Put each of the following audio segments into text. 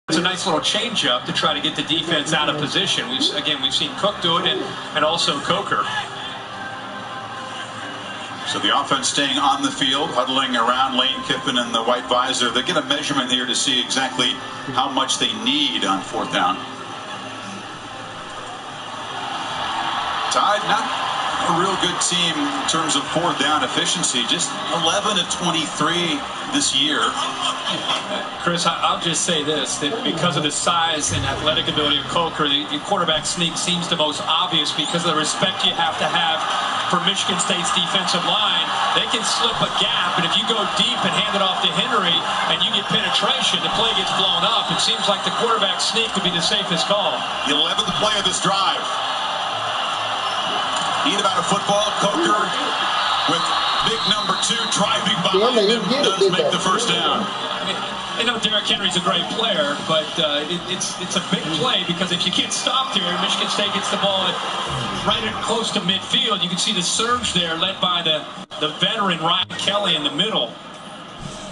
It's a nice little change-up to try to get the defense out of position. We've seen Cook do it and also Coker. So the offense staying on the field, huddling around Lane Kiffin and the white visor. They get a measurement here to see exactly how much they need on fourth down. Tide, not a real good team in terms of fourth down efficiency. Just 11 of 23 this year. Chris, I'll just say this, that because of the size and athletic ability of Coker, the quarterback sneak seems the most obvious because of the respect you have to have for Michigan State's defensive line. They can slip a gap, and if you go deep and hand it off to Henry and you get penetration, the play gets blown up. It seems like the quarterback sneak would be the safest call. The 11th play of this drive. Need about a football. Coker with big number 2 driving behind him does make the first down. I know Derrick Henry's a great player, but it's a big play because if you get stopped here, Michigan State gets the ball right at close to midfield. You can see the surge there led by the veteran Ryan Kelly in the middle.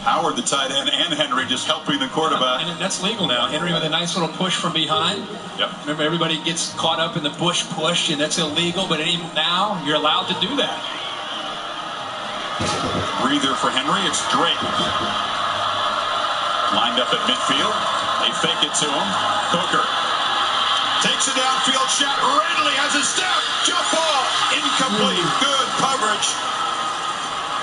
Howard, the tight end, and Henry just helping the quarterback. And that's legal now. Henry with a nice little push from behind. Yep. Remember, everybody gets caught up in the Bush push, and that's illegal, but now you're allowed to do that. Breather for Henry. It's Drake. Lined up at midfield. They fake it to him. Coker takes a downfield shot. Ridley has a step. Jump ball. Incomplete. Good coverage.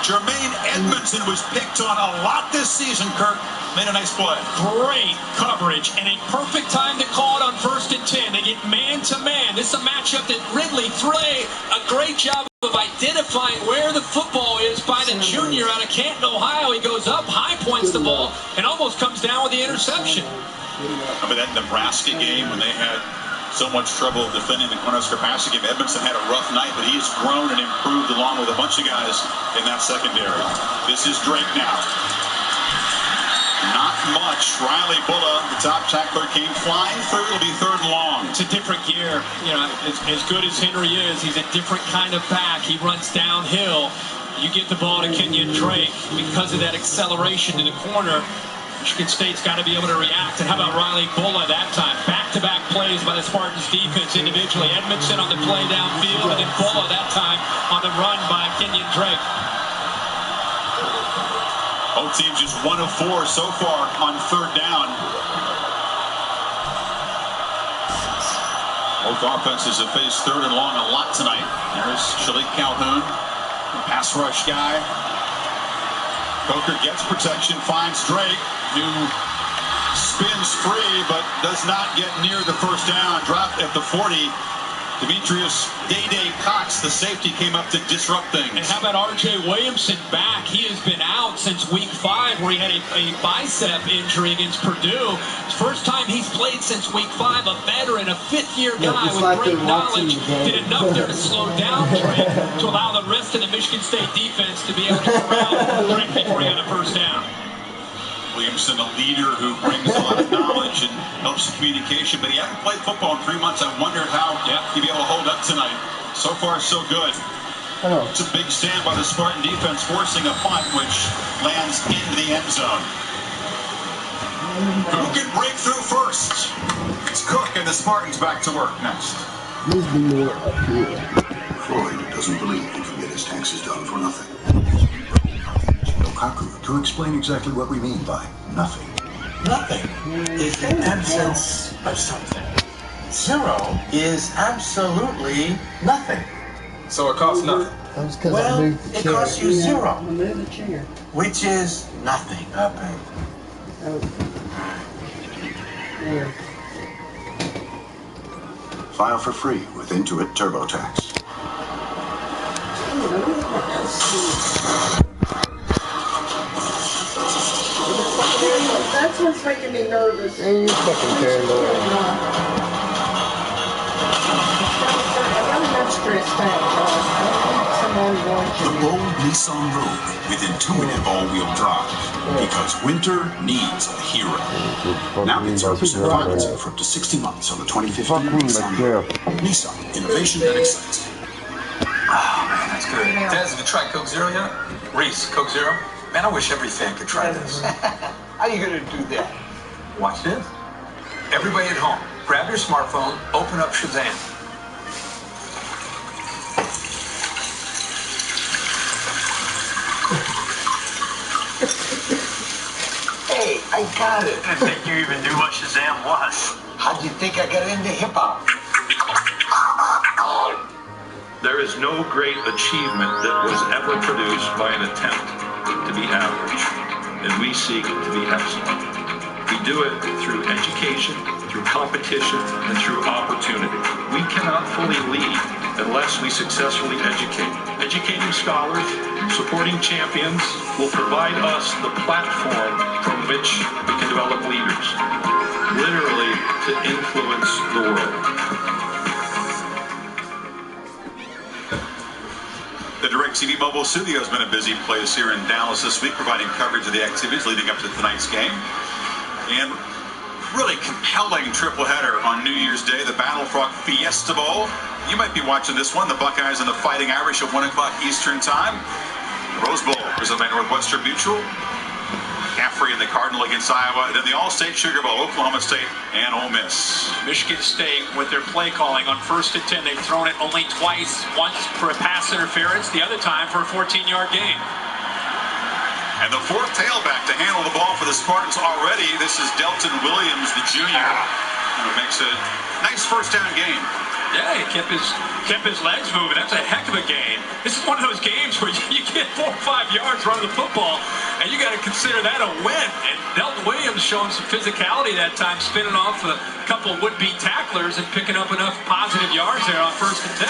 Jermaine Edmondson was picked on a lot this season, Kirk. Made a nice play. Great coverage and a perfect time to call it on 1st and 10. They get man-to-man. This is a matchup that Ridley Frey, a great job of identifying where the football is by the junior out of Canton, Ohio. He goes up, high points the ball, and almost comes down with the interception. Remember that Nebraska game when they had so much trouble defending the Cornhusker passing game? Edmondson had a rough night, but he's grown and improved along with a bunch of guys in that secondary. This is Drake now. Not much. Riley Bulla, the top tackler, came flying through. It'll be 3rd and long. It's a different gear. You know, as good as Henry is, he's a different kind of back. He runs downhill. You get the ball to Kenyon Drake because of that acceleration to the corner. Michigan State's got to be able to react. And how about Riley Bulla that time? Back-to-back plays by the Spartans defense individually. Edmondson on the play downfield, and then Bulla that time on the run by Kenyon Drake. Both teams just 1 of 4 so far on 3rd down. Both offenses have faced 3rd and long a lot tonight. There's Shalik Calhoun, pass rush guy. Coker gets protection, finds Drake, who spins free but does not get near the 1st down. Dropped at the 40. Demetrius Day Cox, the safety, came up to disrupt things. And how about R.J. Williamson back? He has been out since week 5, where he had a bicep injury against Purdue. First time he's played since week 5. A veteran, a 5th-year guy with great knowledge, did enough there to slow down Drake to allow the rest of the Michigan State defense to be able to corral Drake before he got a 1st down. Williamson, a leader who brings a lot of knowledge and helps with communication, but he hasn't played football in 3 months. I wondered how he'd be able to hold up tonight. So far, so good. It's a big stand by the Spartan defense, forcing a punt, which lands into the end zone. Who can break through first? It's Cook, and the Spartans back to work next. Floyd doesn't believe he can get his taxes done for nothing. To explain exactly what we mean by nothing. Nothing is the absence of something. 0 is absolutely nothing. So it costs nothing. Well, it costs you 0, which is nothing. File for free with Intuit TurboTax. That's what's making me nervous. And you fucking paranoid. The bold Nissan Rogue with intuitive all-wheel drive. Because winter needs a hero. Now get 0% financing for up to 60 months on the 2015 Nissan Rogue. Nissan, innovation that excites. Oh, man, that's good. Daz, have you tried Coke Zero yet? Reese, Coke Zero? Man, I wish every fan could try this. How are you going to do that? Watch this. Everybody at home, grab your smartphone, open up Shazam. Hey, I got it. I didn't think you even knew what Shazam was. How'd you think I got into hip-hop? There is no great achievement that was ever produced by an attempt to be average, and we seek to be excellent. We do it through education, through competition, and through opportunity. We cannot fully lead unless we successfully educate. Educating scholars, supporting champions will provide us the platform from which we can develop leaders, literally to influence the world. The DirecTV Mobile Studio has been a busy place here in Dallas this week, providing coverage of the activities leading up to tonight's game. And really compelling triple header on New Year's Day, the Battle Frog Fiesta Bowl. You might be watching this one, the Buckeyes and the Fighting Irish at 1 o'clock Eastern Time. Rose Bowl, presented by Northwestern Mutual. Caffrey and the Cardinal against Iowa. Then the All-State Sugar Bowl, Oklahoma State and Ole Miss. Michigan State, with their play calling on 1st and 10, they've thrown it only twice. Once for a pass interference, the other time for a 14-yard gain. And the 4th tailback to handle the ball for the Spartans already. This is Delton Williams, the junior, who makes a nice 1st down gain. Yeah, he kept his legs moving. That's a heck of a game. This is one of those games where you get 4 or 5 yards running the football, and you got to consider that a win. And Delton Williams showing some physicality that time, spinning off a couple would-be tacklers and picking up enough positive yards there on 1st and 10.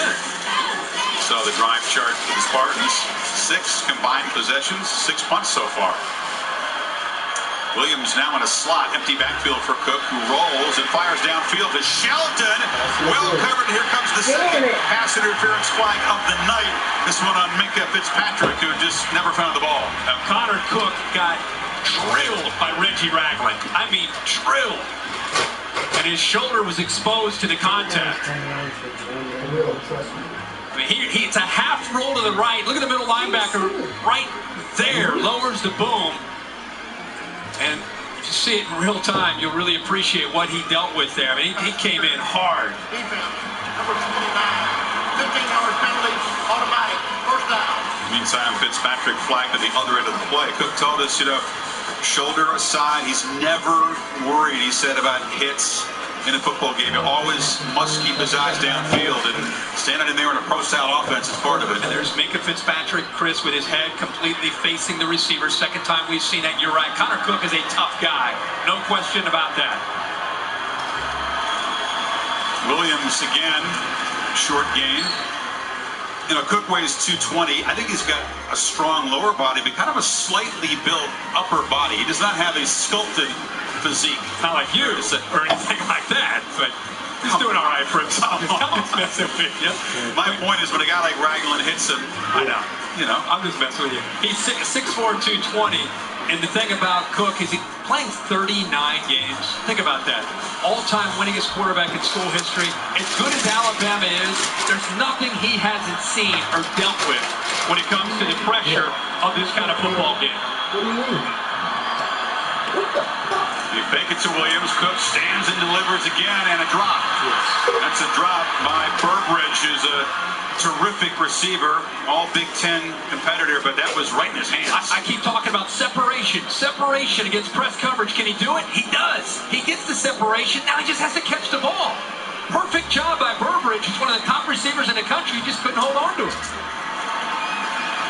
So the drive chart for the Spartans, 6 combined possessions, 6 punts so far. Williams now in a slot, empty backfield for Cook, who rolls and fires downfield to Shelton. Well covered, here comes the second pass interference flag of the night. This one on Minkah Fitzpatrick, who just never found the ball. Now, Connor Cook got drilled by Reggie Ragland. I mean, drilled. And his shoulder was exposed to the contact. I mean, it's a half roll to the right. Look at the middle linebacker right there, lowers the boom. And If you see it in real time, you'll really appreciate what he dealt with there. I mean, he came in hard. Defense, number 29, 15-yard penalty, automatic, first down. Meantime, Fitzpatrick flagged at the other end of the play. Cook told us, shoulder aside, he's never worried, he said, about hits in a football game. He always must keep his eyes downfield, and standing in there in a pro-style offense is part of it. And there's Minkah Fitzpatrick, Chris, with his head completely facing the receiver. Second time we've seen that. You're right. Connor Cook is a tough guy. No question about that. Williams again, short gain. Cook weighs 220. I think he's got a strong lower body, but kind of a slightly built upper body. He does not have a sculpted physique. Not like you or anything like that, but he's doing all right for himself. My point is, when a guy like Ragland hits him, I know. I'm just messing with you. He's 6'4", 220. And the thing about Cook is he's playing 39 games. Think about that. All-time winningest quarterback in school history. As good as Alabama is, there's nothing he hasn't seen or dealt with when it comes to the pressure of this kind of football game. What do you mean? What the fuck? You fake it to Williams. Cook stands and delivers again, and a drop. That's a drop by Burbridge, who's a terrific receiver, all Big Ten competitor, but that was right in his hands. I keep talking about separation against press coverage. Can he do it? He does. He gets the separation. Now he just has to catch the ball. Perfect job by Burbridge. He's one of the top receivers in the country. He just couldn't hold on to it.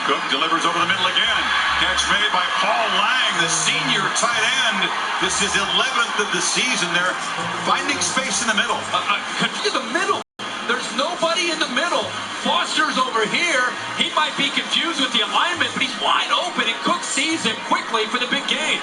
Cook delivers over the middle again. Catch made by Paul Lang, the senior tight end. This is 11th of the season. They're finding space in the middle. In the middle. There's nobody in the middle. Foster's over here. He might be confused with the alignment, but he's wide open, and Cook sees him quickly for the big game.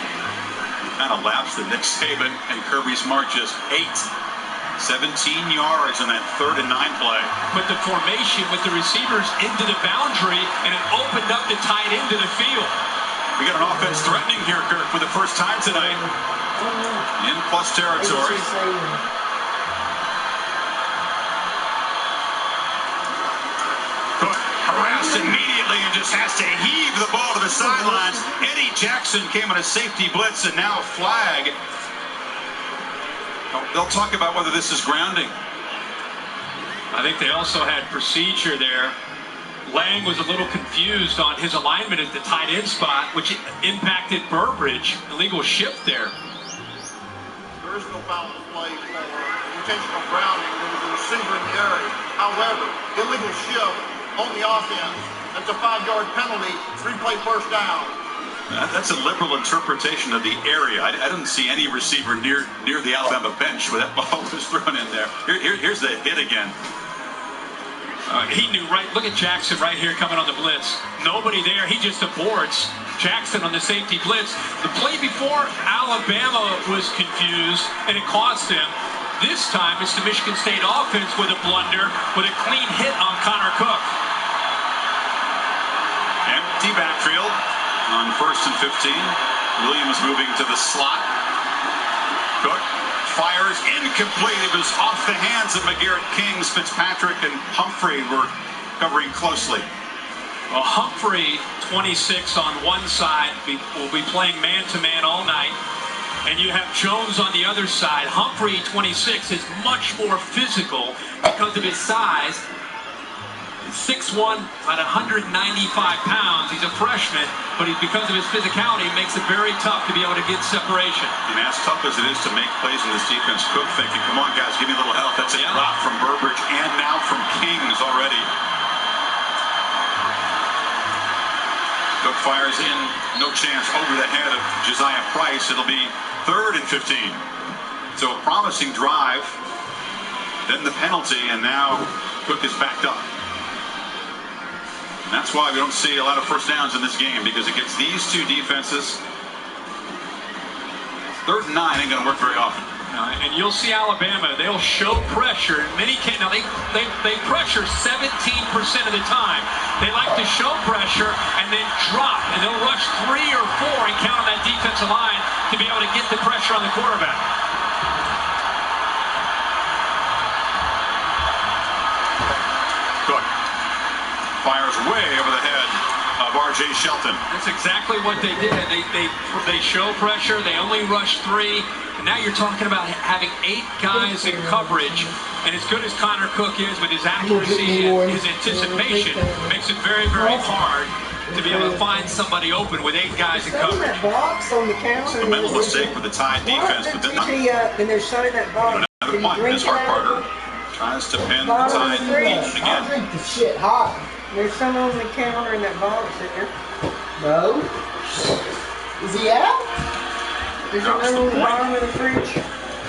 Kind of laps to Nick Saban, and Kirby Smart just 17 yards on that 3rd and 9 play. But the formation with the receivers into the boundary, and it opened up the tight end to the field. We got an offense threatening here, Kirk, for the first time tonight. In plus territory. Harassed immediately and just has to heave the ball to the sidelines. Eddie Jackson came on a safety blitz and now a flag. They'll talk about whether this is grounding. I think they also had procedure there. Lang was a little confused on his alignment at the tight end spot, which impacted Burbridge. Illegal shift there. There is no foul in play for intentional grounding. There was a receiver in the area. However, illegal shift on the offense. That's a 5-yard penalty, 3-play first down. That's a liberal interpretation of the area. I didn't see any receiver near the Alabama bench where that ball was thrown in there. Here's the hit again. He knew right. Look at Jackson right here coming on the blitz. Nobody there. He just aborts Jackson on the safety blitz. The play before, Alabama was confused, and it cost them. This time, it's the Michigan State offense with a blunder, with a clean hit on Connor Cook. Empty backfield on 1st and 15. Williams moving to the slot. Cook fires incomplete. It was off the hands of McGarrett Kings. Fitzpatrick and Humphrey were covering closely. Well, Humphrey, 26 on one side, will be playing man-to-man all night. And you have Jones on the other side. Humphrey, 26, is much more physical because of his size. 6'1", about 195 pounds. He's a freshman, but because of his physicality, it makes it very tough to be able to get separation. And as tough as it is to make plays in this defense, Cook thinking, come on, guys, give me a little help. That's a drop from Burbridge and now from Kings already. Cook fires in, no chance, over the head of Josiah Price. It'll be 3rd and 15. So a promising drive, then the penalty, and now Cook is backed up. And that's why we don't see a lot of first downs in this game, because against these two defenses, 3rd and 9 ain't going to work very often. And you'll see Alabama, they'll show pressure. Many can now they pressure 17% of the time. They like to show pressure and then drop, and they'll rush 3 or 4 and count on that defensive line to be able to get the pressure on the quarterback. Cook fires way over the head of R.J. Shelton. That's exactly what they did. They show pressure. They only rush 3. And now you're talking about having 8 guys in coverage. And as good as Connor Cook is with his accuracy and his anticipation, makes it very, very hard to be able to find somebody open with 8 guys in coverage. That box on the counter. A mental mistake for the Tide defense, but then and they're showing that box. another punt as Hartbarger tries to pin the Tide again. I'll drink the shit hot. There's some on the counter in that box there. No. Is he out? There's another on the bottom of the fridge.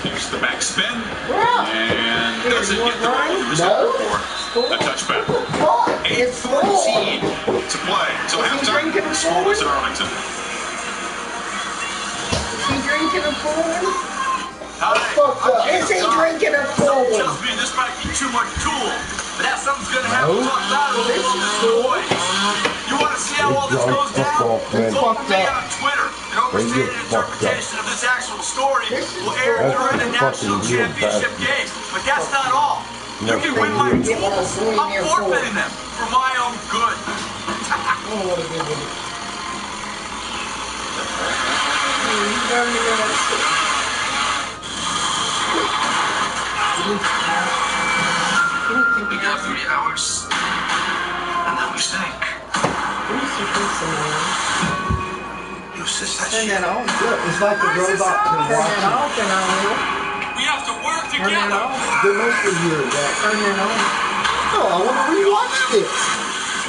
Here's the back spin. Yeah. And doesn't get the ball to his No. for a touchback. What? 8:14 to play until halftime. Scoreless at Arlington. Is he drinking a full one? Is he drinking a full one? Tells me this might be too much tool, but that something's gonna have to talk about it a little bit. You want to see how all this goes down? Vote for me on Twitter. An overstated interpretation of this actual story will air during the national championship game. But that's not all. You can win my tools. I'm forfeiting them for my own good. We got 3 hours, and then we stink. You sis that Turn shit. that on. Look, it's like the robot to Turn that watch. off and on. We have to work Turn that together. off. Good enough for you, Jack. Turn that on. Oh, I want to rewatch this.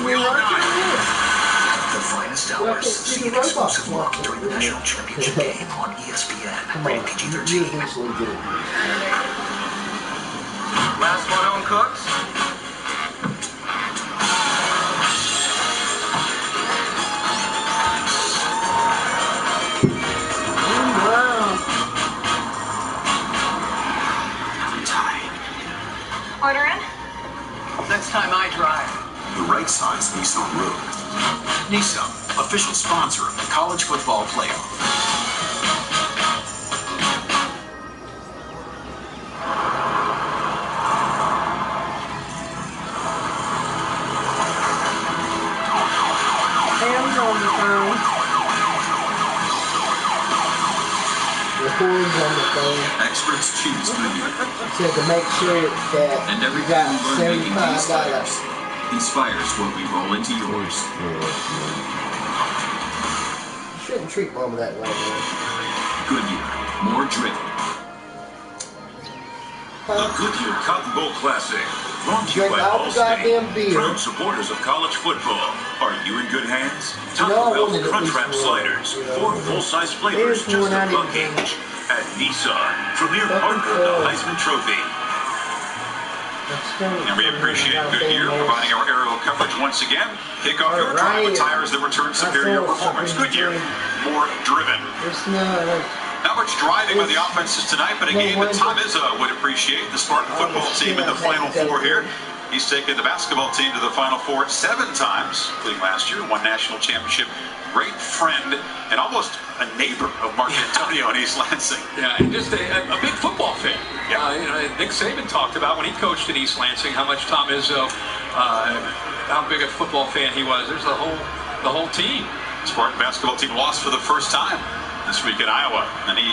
We all die. The finest Well, hours. it's See an the robot exclusive to look watch during the it. national championship game on ESPN. Come Rated on, you PG-13. eventually get it. Last one on Cooks. Order in? Next time I drive. The right side's Nissan Road. Nissan, official sponsor of the college football playoff. Sam's on the phone. The horns on the phone. Experts choose Goodyear. Said to make sure that And every you got time we burn making these $75. fires, these fires will be roll into yours. You shouldn't treat Mama that way, man. Goodyear, more driven. The Goodyear Cotton Bowl Classic, brought to you Drink by all the goddamn Allstate, beer. proud supporters of college football. Are you in good hands? You know, I Taco Bell's wanted at Crunch least Wrap one, Sliders, you know. 4 full-size flavors, Here's just one I a didn't buck drink. each. At Nissan, premier Fucking partner of the cool. Heisman Trophy. That's And we appreciate Goodyear providing our aerial coverage once again. Kick off your drive with tires that return superior performance. Goodyear, more driven. There's no. Not much driving by the offenses tonight, but a game that Tom Izzo would appreciate. The Spartan football team in the Final Four here. He's taken the basketball team to the Final Four 7 times, including last year, won national championship. Great friend and almost a neighbor of Mark Antonio in East Lansing. Yeah, and just a big football fan. You know, Nick Saban talked about when he coached in East Lansing how much Tom Izzo, how big a football fan he was. There's the whole team. Spartan basketball team lost for the first time this week in Iowa, and he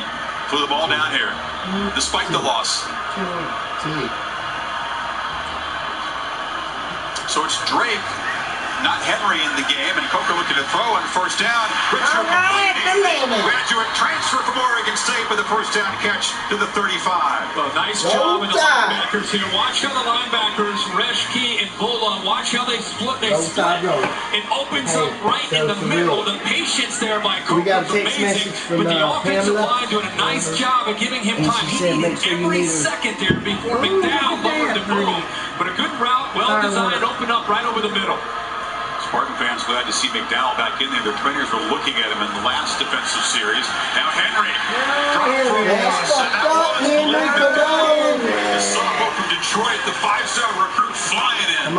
flew the ball down here despite the loss. So it's Drake, not Henry in the game, and Coker looking to throw on first down. Richard graduate transfer from Oregon State with a first down catch to the 35. Well, nice job with the linebackers here. Watch how the linebackers, Reschke and Bola, watch how they split. They split. It opens up right in the middle. The patience there by Coker is amazing. But the offensive line doing a nice job of giving him time. He needed every second there before McDowell lowered the boom. But a good route, well designed, opened up right over the middle. Spartan fans glad to see McDowell back in there. Their trainers were looking at him in the last defensive series. Now Henry. The sophomore from Detroit, the 5-star recruit flying in.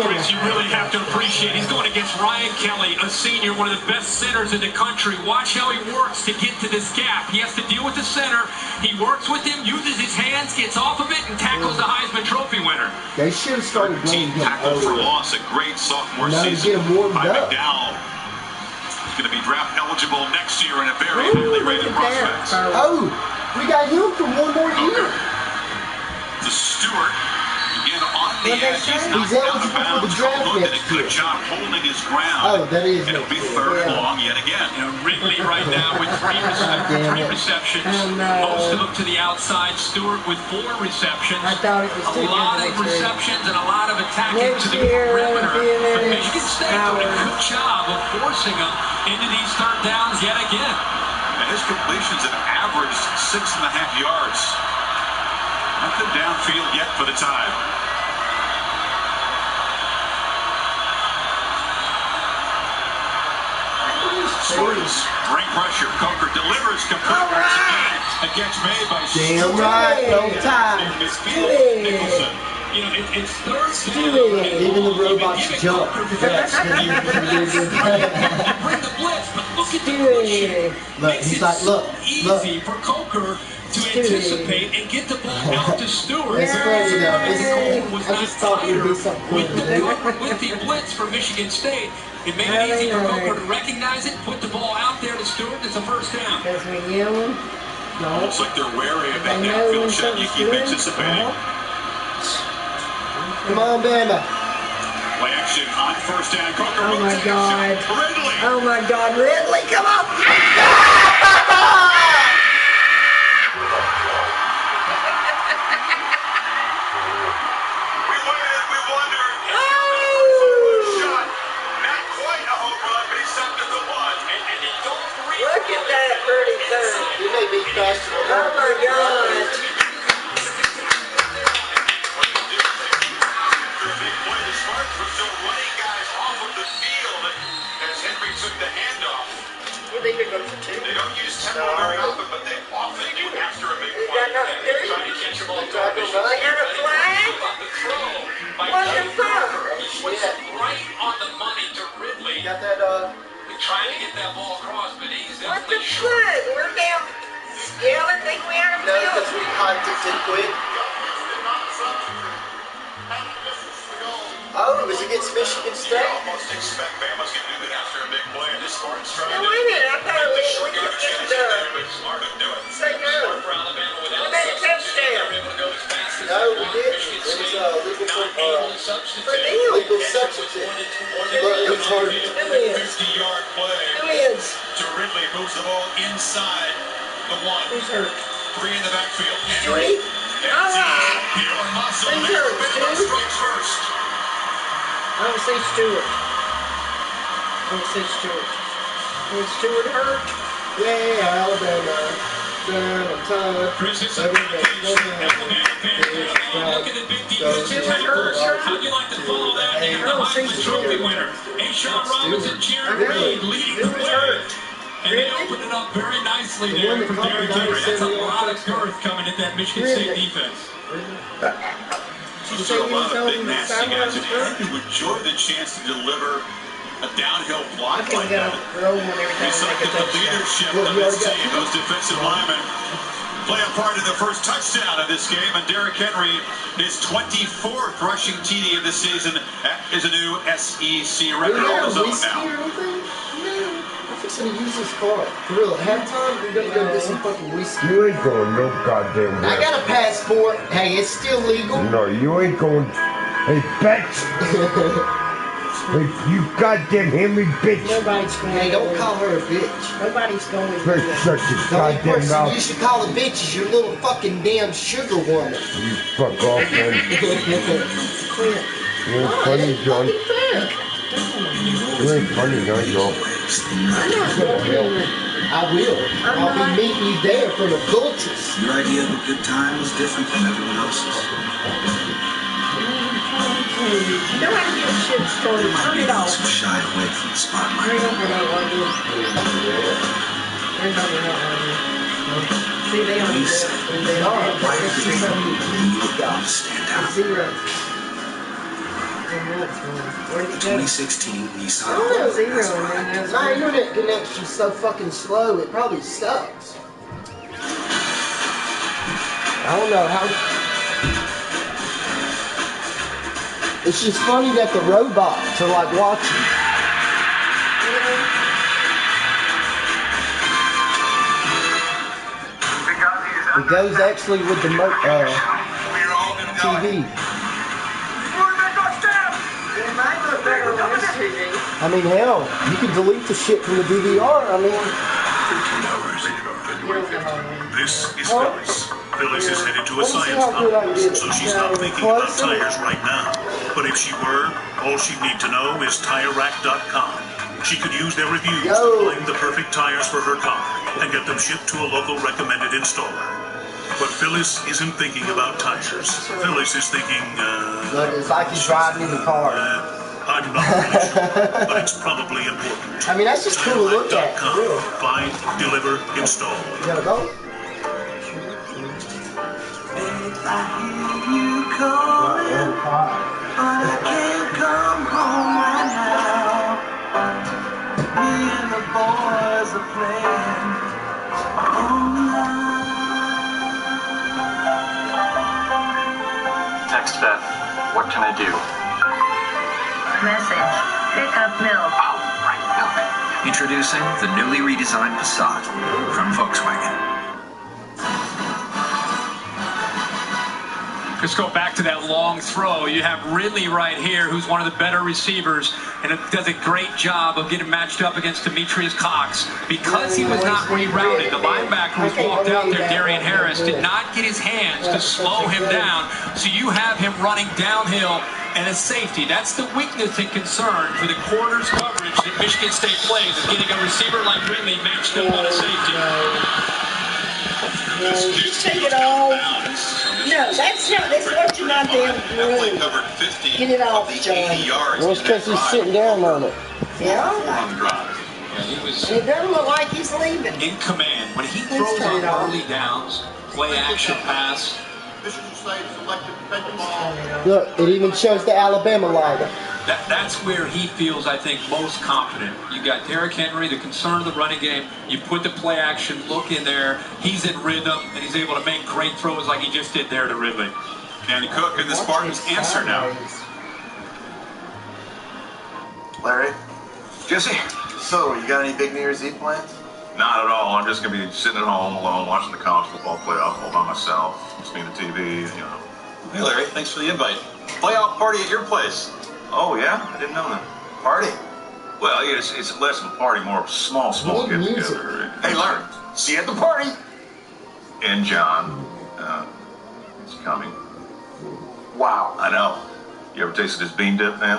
Chris, you really have to appreciate he's going against Ryan Kelly, a senior, one of the best centers in the country. Watch how he works to get to this gap. He has to deal with the center. He works with him, uses his hands, gets off of it, and tackles the Heisman Trophy winner. winner. They should have started blowing him tackle for over. loss, a great sophomore Now season get him warmed by up. McDowell. He's going to be draft eligible next year in a very highly rated prospect. Oh, we got him for one more year. To Stewart. Again, on the edge, he's He's knocked out of eligible for the bounds. draft Cole did a next good year. job holding his ground. Oh, that is And it'll be next year. third and long yet again. You know, Ridley right now with three receptions. Most of them to the outside. Stewart with 4 receptions. I thought it was a lot of receptions and a lot of attacking to the perimeter. But Michigan State doing a good job of forcing them into these third downs yet again. And his completions have averaged 6.5 yards. Nothing downfield yet for the Tide. Swords, great pressure. Coker delivers complete once again. A catch made by Damn right, no time. Nicholson. You know, it's third down. Even the robots jump. Bring the blitz, but look at the pushing. Look, he's like, look. Easy for Coker to anticipate and get the ball out to Stewart. It's crazy though. I just thought it would be something cool with to do. the blitz for Michigan State. It made it easy for Coker to recognize it, put the ball out there to Stewart. It's a first down. Because we yell. Almost like they're wary of that downfield shot you keep anticipating. Come on, Bama. Play action on first down. Coker Oh my God. Ridley. Oh my God, Ridley, come on! We wondered. Shot. Not quite a home run, but he stopped at the 1. And he don't Look at that pretty thing. You may be faster than Oh my God. You think they're going for 2? They don't use tempo very often, but they often do after a big You play. got nothing to do? Trying to catch them all They got a flag? What's the flag? Right on the money to Ridley. Got that, Trying to get that ball across, but he's What's the flag? We're down. Yeah, I think we are no, field. because we hiked it too quick. Oh, it was against Michigan State. Almost expect Bama's going to do that after a big play. And this Spartans trying No, to wait a minute. I thought we short could yardage just but Smart to do it. say no. We made a touchdown. No, we didn't. It was For them. legal substitute. But it was hard. Who is? 50-yard play. Who is? To Ridley, moves the ball inside the 1. Who's hurt? 3 in the backfield. Street? All right. Pure muscle. Who's hurt, Bama Stu? strikes first. I don't see Stewart. I don't see Stewart. Is Stewart hurt? Yeah, Alabama. Chris, it's a big occasion. Look at the big defensive tackles. How'd you like to follow that? And the Heisman Trophy winner, Ashawn Robinson, Jared Reed leading the way. And they opened it up very nicely there for Derrick Henry. That's a lot of girth coming at that Michigan State defense. Those are a lot of big, nasty guys. And you enjoy the chance to deliver a downhill block like that. It's like the leadership of this team. Those defensive linemen play a part in the first touchdown of this game. And Derrick Henry, his 24th rushing TD of the season, is a new SEC record on his own now. I'm fixing to use this car. For real, at halftime, we're gonna go get some fucking whiskey. You ain't going no goddamn way. I got a passport. Hey, it's still legal. No, you ain't going. Hey, bitch! Hey, you goddamn Henry bitch! Nobody's going. Hey, don't call her a bitch. Nobody's going. You're such a The only goddamn person mouth. you should call a bitch is your little fucking damn sugar woman. You fuck off, man. Quit. You ain't funny, John. You ain't funny, no, John. I'm not going. I will. I'll be meeting you there for the cultures. Your idea of a good time was different from everyone else's. You know how to get shit started. Turn it off. So shy away from the spotlight. Bring over that one. Bring over that one. See, they don't do it. They are. Right at the It's just beginning, something. you were bound to stand out. Zero. Where'd it go? 2016, when you saw Oh, it. zero. And then My internet connection's so fucking slow, it probably sucks. I don't know how. It's just funny that the robots are like watching. It goes actually with the TV. I mean, hell, you can delete the shit from the DVR. I mean, 13 hours. This is Phyllis. Phyllis is headed to a science conference, so she's not thinking about tires right now. But if she were, all she'd need to know is TireRack.com. She could use their reviews to find the perfect tires for her car and get them shipped to a local recommended installer. But Phyllis isn't thinking about tires. Phyllis is thinking, it's like he's riding in the car. I'm not really sure, but it's probably important. I mean, that's just cool to look at. Really. Find, deliver, install. You gotta go. I hear you calling, but I can't come home right now. Me and the boys are playing online. Text Beth. What can I do? Message. Pick up milk. Oh, right, milk. Introducing the newly redesigned Passat from Volkswagen. Let's go back to that long throw. You have Ridley right here, who's one of the better receivers, and it does a great job of getting matched up against Demetrius Cox. Because he was not rerouted, the linebacker was walked out there, Darian Harris, did not get his hands to slow him down. So you have him running downhill and a safety. That's the weakness and concern for the corners coverage that Michigan State plays, is getting a receiver like Ridley matched up on a safety. Just take it all. No, that's what you're not there to do. Get it off, John. Well, it's because he's sitting down on it. Yeah. He was It doesn't look like he's leaving. in command. When he throws on early downs, play action pass. Michigan State selected to take the ball. Look, it even shows the Alabama logo. That's where he feels, I think, most confident. You got Derrick Henry, the concern of the running game. You put the play action look in there. He's in rhythm, and he's able to make great throws like he just did there to Ridley. Danny Cook and the Spartans answer now. Larry? Jesse? So, you got any big New Year's Eve plans? Not at all. I'm just going to be sitting at home alone watching the college football playoff all by myself, listening to TV, you know. Hey, Larry, thanks for the invite. Playoff party at your place. Oh, yeah? I didn't know that. Party? Well, it's less of a party, more of a small get-together. Hey, Larry, see you at the party. And John is coming. Wow. I know. You ever tasted his bean dip, man?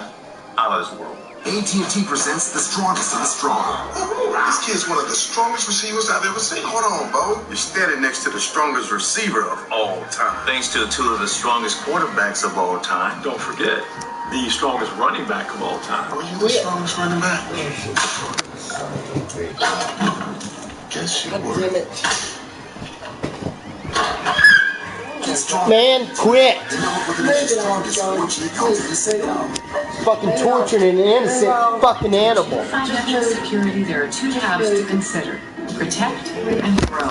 Out of this world. AT&T presents the strongest of the strong. This kid's one of the strongest receivers I've ever seen. Hold on, Bo. You're standing next to the strongest receiver of all time. Thanks to two of the strongest quarterbacks of all time. Don't forget, the strongest running back of all time. Are you the strongest running back? Guess you were. Damn it. Man, quit! Fucking torturing an innocent fucking animal. Financial security, there are two tabs to consider: protect and grow.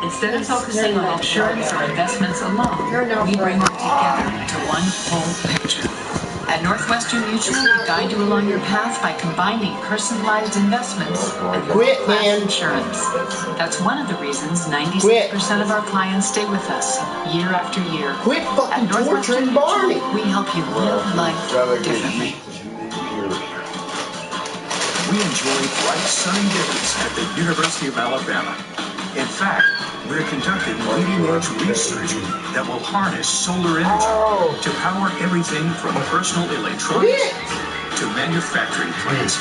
Instead of focusing on insurance or investments alone, we bring them together into one whole picture. At Northwestern Mutual, we guide you along your path by combining personalized investments and world-class insurance. That's one of the reasons 96% of our clients stay with us year after year. At Northwestern Mutual, we help you live life differently. We enjoy bright sunny days at the University of Alabama. In fact, we're conducting leading-edge research that will harness solar energy to power everything from personal electronics to manufacturing plants.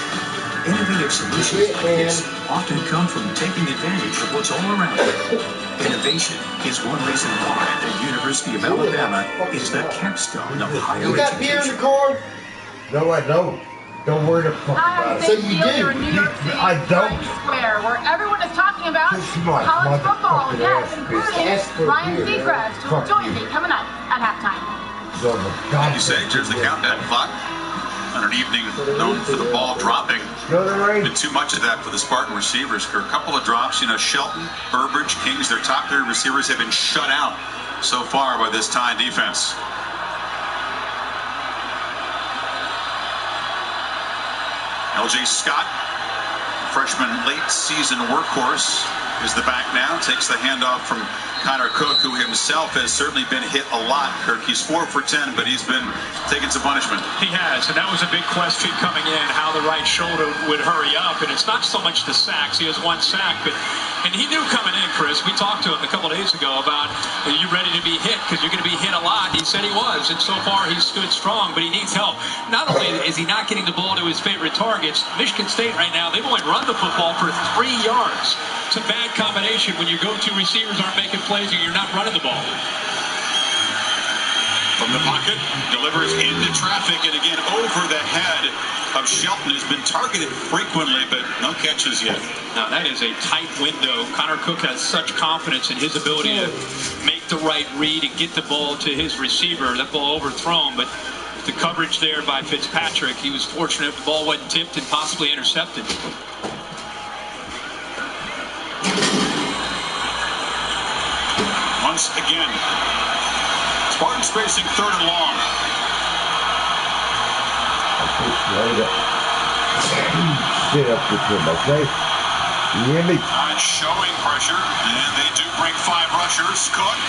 Innovative solutions like this often come from taking advantage of what's all around you. Innovation is one reason why the University of Alabama is the capstone of higher education. You got beer in the car? No, I don't. Don't worry the fuck about it. So you do. In New York City, I don't. Square, where everyone is talking about college football. Yes, including Ryan Seacrest, who will join me coming up at halftime. You say, there's the countdown clock. On an evening known for the ball dropping. Been too much of that for the Spartan receivers. For a couple of drops, Shelton, Burbridge, Kings, their top three receivers have been shut out so far by this Tide defense. L.J. Scott, freshman late season workhorse, is the back now. Takes the handoff from Connor Cook, who himself has certainly been hit a lot. Kirk, he's 4 for 10, but he's been taking some punishment. He has, and that was a big question coming in, how the right shoulder would hurry up. And it's not so much the sacks. He has 1 sack, and he knew coming in, Chris. We talked to him a couple days ago about, are you ready to be hit? Because you're going to be hit a lot. He said he was, and so far he's stood strong, but he needs help. Not only is he not getting the ball to his favorite targets, Michigan State right now, they've only run the football for 3 yards. It's a bad combination when your go-to receivers aren't making plays and you're not running the ball. From the pocket, delivers into traffic, and again over the head of Shelton, who's been targeted frequently, but no catches yet. Now that is a tight window. Connor Cook has such confidence in his ability to make the right read and get the ball to his receiver. That ball overthrown, but the coverage there by Fitzpatrick, he was fortunate the ball wasn't tipped and possibly intercepted. Once again, Spartans facing 3rd and long. Sit up with him, okay? You hear me? Showing pressure, and they do bring 5 rushers. Cook,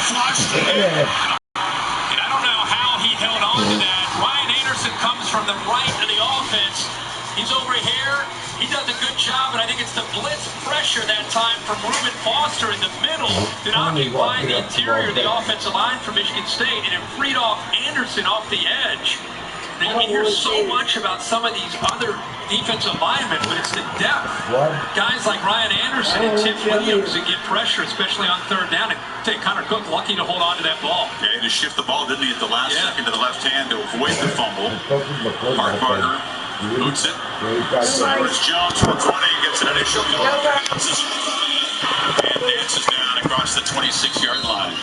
flushed. And I don't know how he held on to that. Ryan Anderson comes from the right of the offense. He's over here. He does a good job, and I think it's the blitz pressure that time from Reuben Foster in the middle to occupy the interior of the offensive line for Michigan State, and it freed off Anderson off the edge. Now, you hear so much about some of these other defensive linemen, but it's the depth. Guys like Ryan Anderson and Tim Williams that get pressure, especially on 3rd down. And take Connor Cook lucky to hold on to that ball. Yeah, he just shift the ball, didn't he, at the last second to the left hand to avoid the fumble. Mark Barker boots it. Cyrus Jones from 20 gets an initial yard. And dances down across the 26-yard line.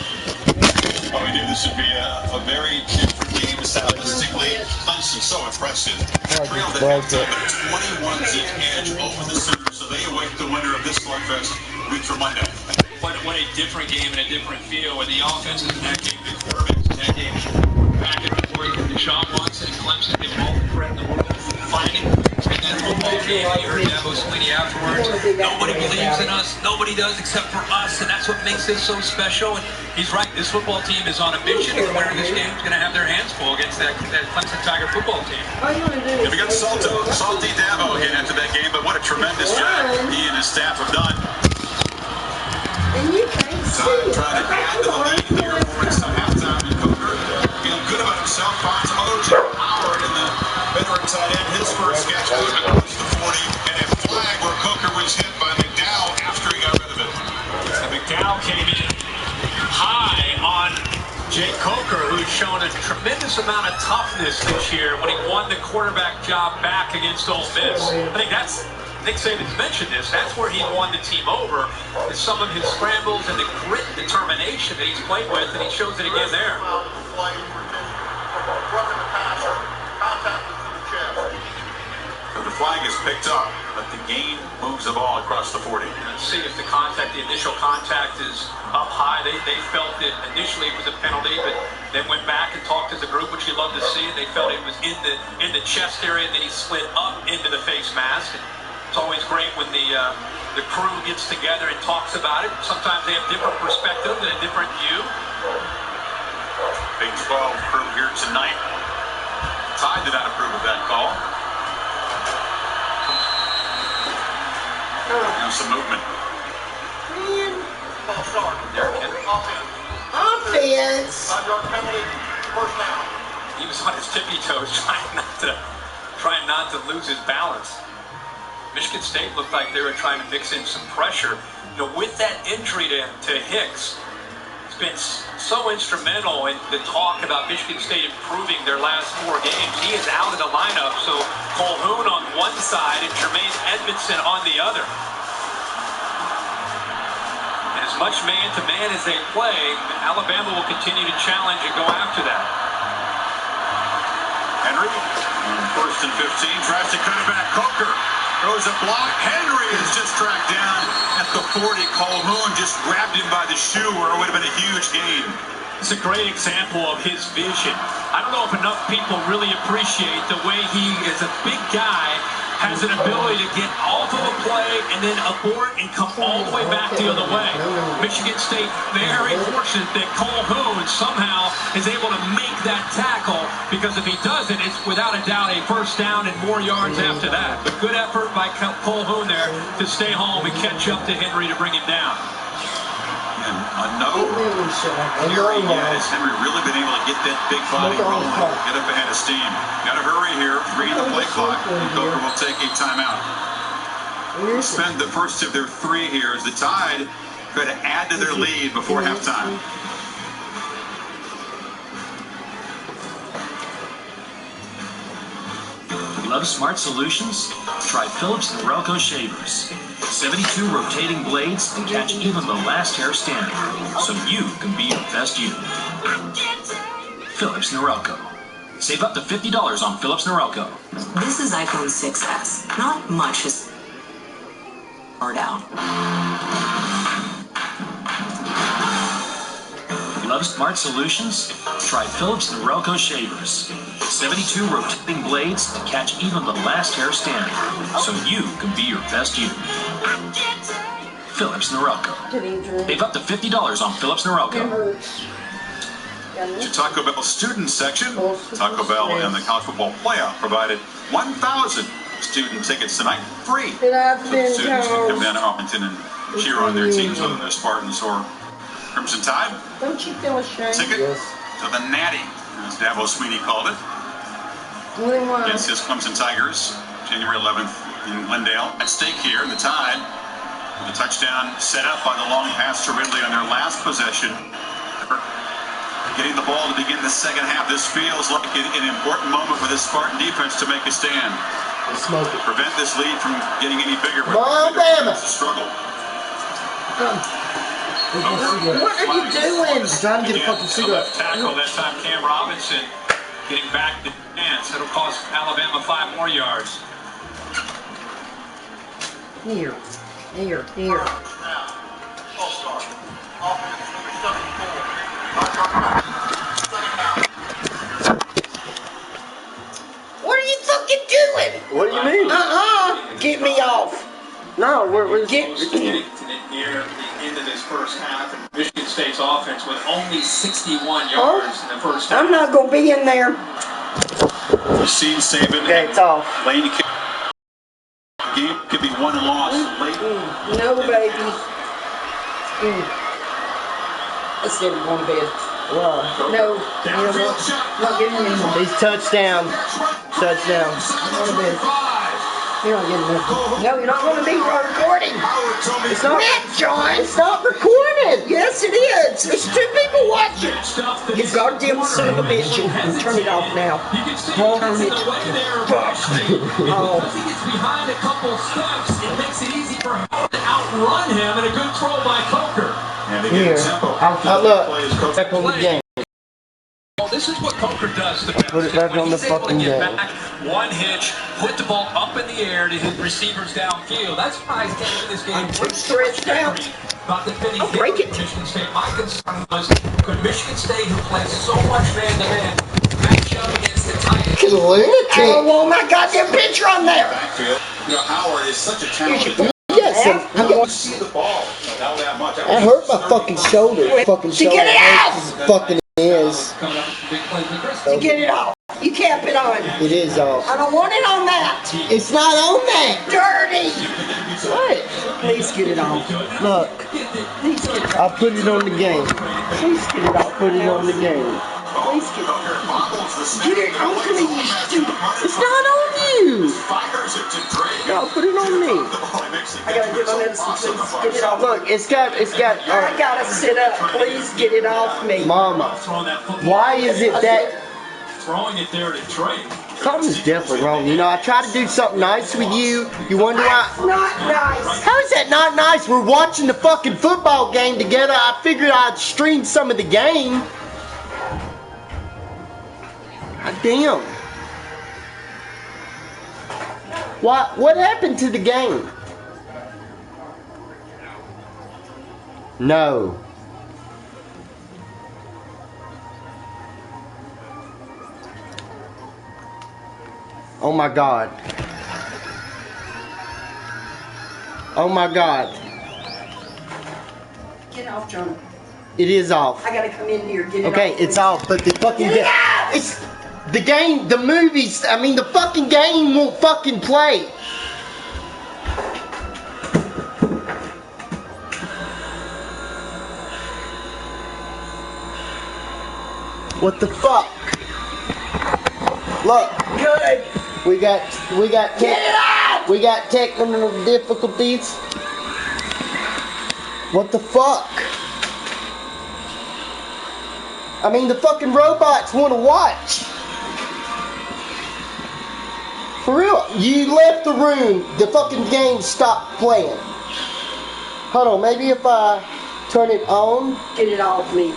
Oh, we knew this would be a very different game stylistically. Clemson so impressive. Trailed at halftime, but 21 zip edge over the center, so they await the winner of this slugfest week from Monday. What a different game and a different feel with the offenses in that game, the quarterbacks in that game. Back and forth, Deshaun Watson and Clemson, they all the threat in the world. Finding in that football game, you heard Dabo Swinney afterwards. Nobody believes in us. Nobody does except for us, and that's what makes this so special. And he's right. This football team is on a mission. The winner of this game is going to have their hands full against that Clemson Tiger football team. And we got salty Dabo again after that game, but what a tremendous job he and his staff have done. And you can't see. Trying to add to the lead here for some halftime in Coker. Feeling good about himself. Finds O.J. Howard in the veteran tight end. His first catch was the 40, and a flag where Coker was hit by McDowell after he got rid of it. And McDowell came in high on Jay Coker, who's shown a tremendous amount of toughness this year when he won the quarterback job back against Ole Miss. I think Nick Saban's mentioned this. That's where he won the team over, is some of his scrambles and the grit and determination that he's played with, and he shows it again there. So the flag is picked up, but the gain moves the ball across the 40. Let's see if the initial contact is up high. They felt that initially it was a penalty, but they went back and talked as a group, which you love to see, and they felt it was in the chest area, and then he slid up into the face mask. It's always great when the crew gets together and talks about it. Sometimes they have different perspectives and a different view. Big 12 crew here tonight. Ty did not approve of that call. Now some movement. Offense. He was on his tippy toes trying not to lose his balance. Michigan State looked like they were trying to mix in some pressure. You know, with that injury to Hicks, it's been so instrumental in the talk about Michigan State improving their last 4 games. He is out of the lineup, so Colhoun on one side and Jermaine Edmondson on the other. And as much man-to-man as they play, Alabama will continue to challenge and go after that. Henry, 1st and 15, tries to cut it back. Coker throws a block. Henry is just tracked down at the 40. Colhoun just grabbed him by the shoe, or it would have been a huge gain. It's a great example of his vision. I don't know if enough people really appreciate the way he is a big guy, has an ability to get off of a play and then abort and come all the way back the other way. Michigan State very fortunate that Cole Hoon somehow is able to make that tackle, because if he doesn't, it's without a doubt a first down and more yards after that. But good effort by Cole Hoon there to stay home and catch up to Henry to bring him down. And no hurry yet. Has Henry really been able to get that big body rolling, get up ahead of steam? Got to hurry here, 3 in the play clock, and Coker will take a timeout. We'll spend the first of their 3 here as the Tide try to add to their lead before halftime. Love smart solutions? Try Philips Norelco shavers. 72 rotating blades to catch even the last hair standing, so you can be your best you. Philips Norelco. Save up to $50 on Philips Norelco. This is iPhone 6s. Not much has poured out. Love smart solutions? Try Philips Norelco shavers. 72 rotating blades to catch even the last hair standing, so you can be your best you. Philips Norelco. Save up to $50 on Philips Norelco. To Taco Bell student section, Taco Bell and the College Football Playoff provided 1,000 student tickets tonight, free. So the students can come down to Arlington and cheer on their teams, whether they're Spartans or Crimson Tide. Don't you feel ashamed? Ticket to the Natty, as Dabo Sweeney called it, against his Clemson Tigers, January 11th in Glendale. At stake here, the Tide, with a touchdown set up by the long pass to Ridley on their last possession. Getting the ball to begin the second half. This feels like an important moment for this Spartan defense to make a stand. Prevent this lead from getting any bigger. It's a struggle. What are you doing? Trying to get a fucking cigarette. Tackle that time, Cam Robinson getting back to dance. It'll cost Alabama 5 more yards. Here. What are you fucking doing? What do you mean? Get me off. No, we're getting near the end of this first half, and Michigan State's offense with only 61 yards in the first half. I'm not gonna be in there. You've seen Saban. Okay, it's off. Lane game could be won and lost late. No, baby. Let's get him on bed. Well, no, not getting him on. He's touchdown. Touchdown. On bed. You're not getting nothing. No, you're not going to be recording. It's not. John. It's not recorded. Yes, it is. There's 2 people watching. You goddamn son of a bitch. Turn it off now. Turn it. Oh. As he gets behind a couple steps, it makes it easy for him to outrun him, and a good throw by Coker. Here. Look. Back on the game. Well, this is what Coker does. Put it back on the fucking game. One hitch, put the ball up in the air to his receivers downfield. That's why he's getting in this game. Stretched out. About the finish. I'll break it. Michigan State. My concern was, could Michigan State, who plays so much man-to-man, match up against the Titans? I want my goddamn picture on there. You know, Howard is such a talented. Yes, I don't see the ball not that much. I hurt my fucking shoulder. Fucking shoulder. Get it out! Fucking is. To get it off. You can't put it on. It is off. I don't want it on that. It's not on that. Dirty. What? Please get it off. Look. I'll put it on the game. Please get it off. Put it on the game. Please get it off. Get it off me, you stupid. It's not on you. No, put it on me. I gotta get my medicine, please. Get it off. Look, it's got. I gotta sit up. Please get it off me. Mama, why is it that? Throwing it there to Trey. Something's definitely wrong. You know, I try to do something nice with you. You wonder why? That's not nice. How is that not nice? We're watching the fucking football game together. I figured I'd stream some of the game. God damn. What happened to the game? No. Oh my God. Oh my God. Get off, John. It is off. I gotta come in here. Get it Okay, off. it's off, but the fucking Get it out! it's the game, the movies. I mean, the fucking game won't fucking play. What the fuck? Look. Good. We got Get it out! We got technical difficulties. What the fuck? I mean, the fucking robots want to watch. For real, you left the room. The fucking game stopped playing. Hold on, maybe if I turn it on. Get it off me.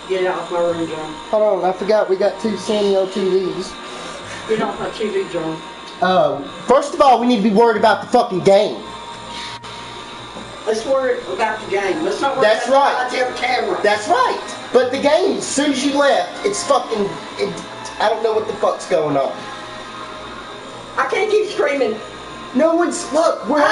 Get it off my room, John. Hold on, I forgot we got 2 Samuel TVs. Get off my TV, John. First of all, we need to be worried about the fucking game. Let's worry about the game. Let's not worry That's about right. the goddamn camera. That's right. But the game, as soon as you left, it's fucking... I don't know what the fuck's going on. I can't keep screaming. No one's... Look, we're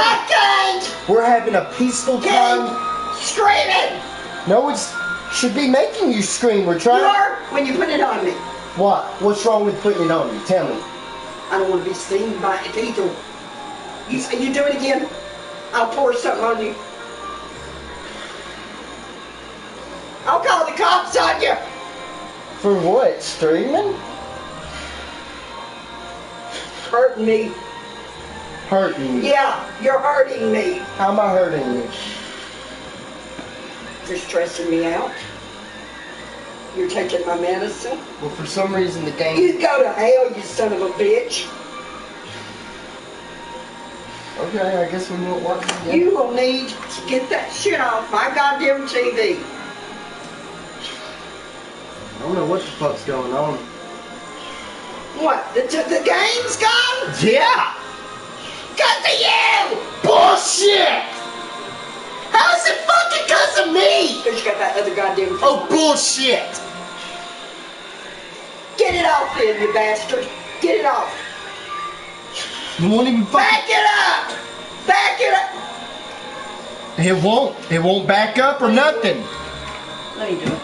having a peaceful time. Screaming! No one's... should be making you scream. We're trying... You are when you put it on me. What? What's wrong with putting it on you? Tell me. I don't want to be seen by people. You do it again, I'll pour something on you. I'll call the cops on you. For what? Streaming? Hurting me. Hurting you? Yeah, you're hurting me. How am I hurting you? You're stressing me out. You're taking my medicine. Well, for some reason the game... You go to hell, you son of a bitch. Okay, I guess we won't watch it again. You will need to get that shit off my goddamn TV. I don't know what the fuck's going on. What? The game's gone? Yeah! Because of you! Bullshit! How is it fucking because of me? Because you got that other goddamn TV. Oh, bullshit! Get it off then, you bastard. Get it off. You won't even fucking... Back it up! Back it up! It won't back up or nothing. Let me do it.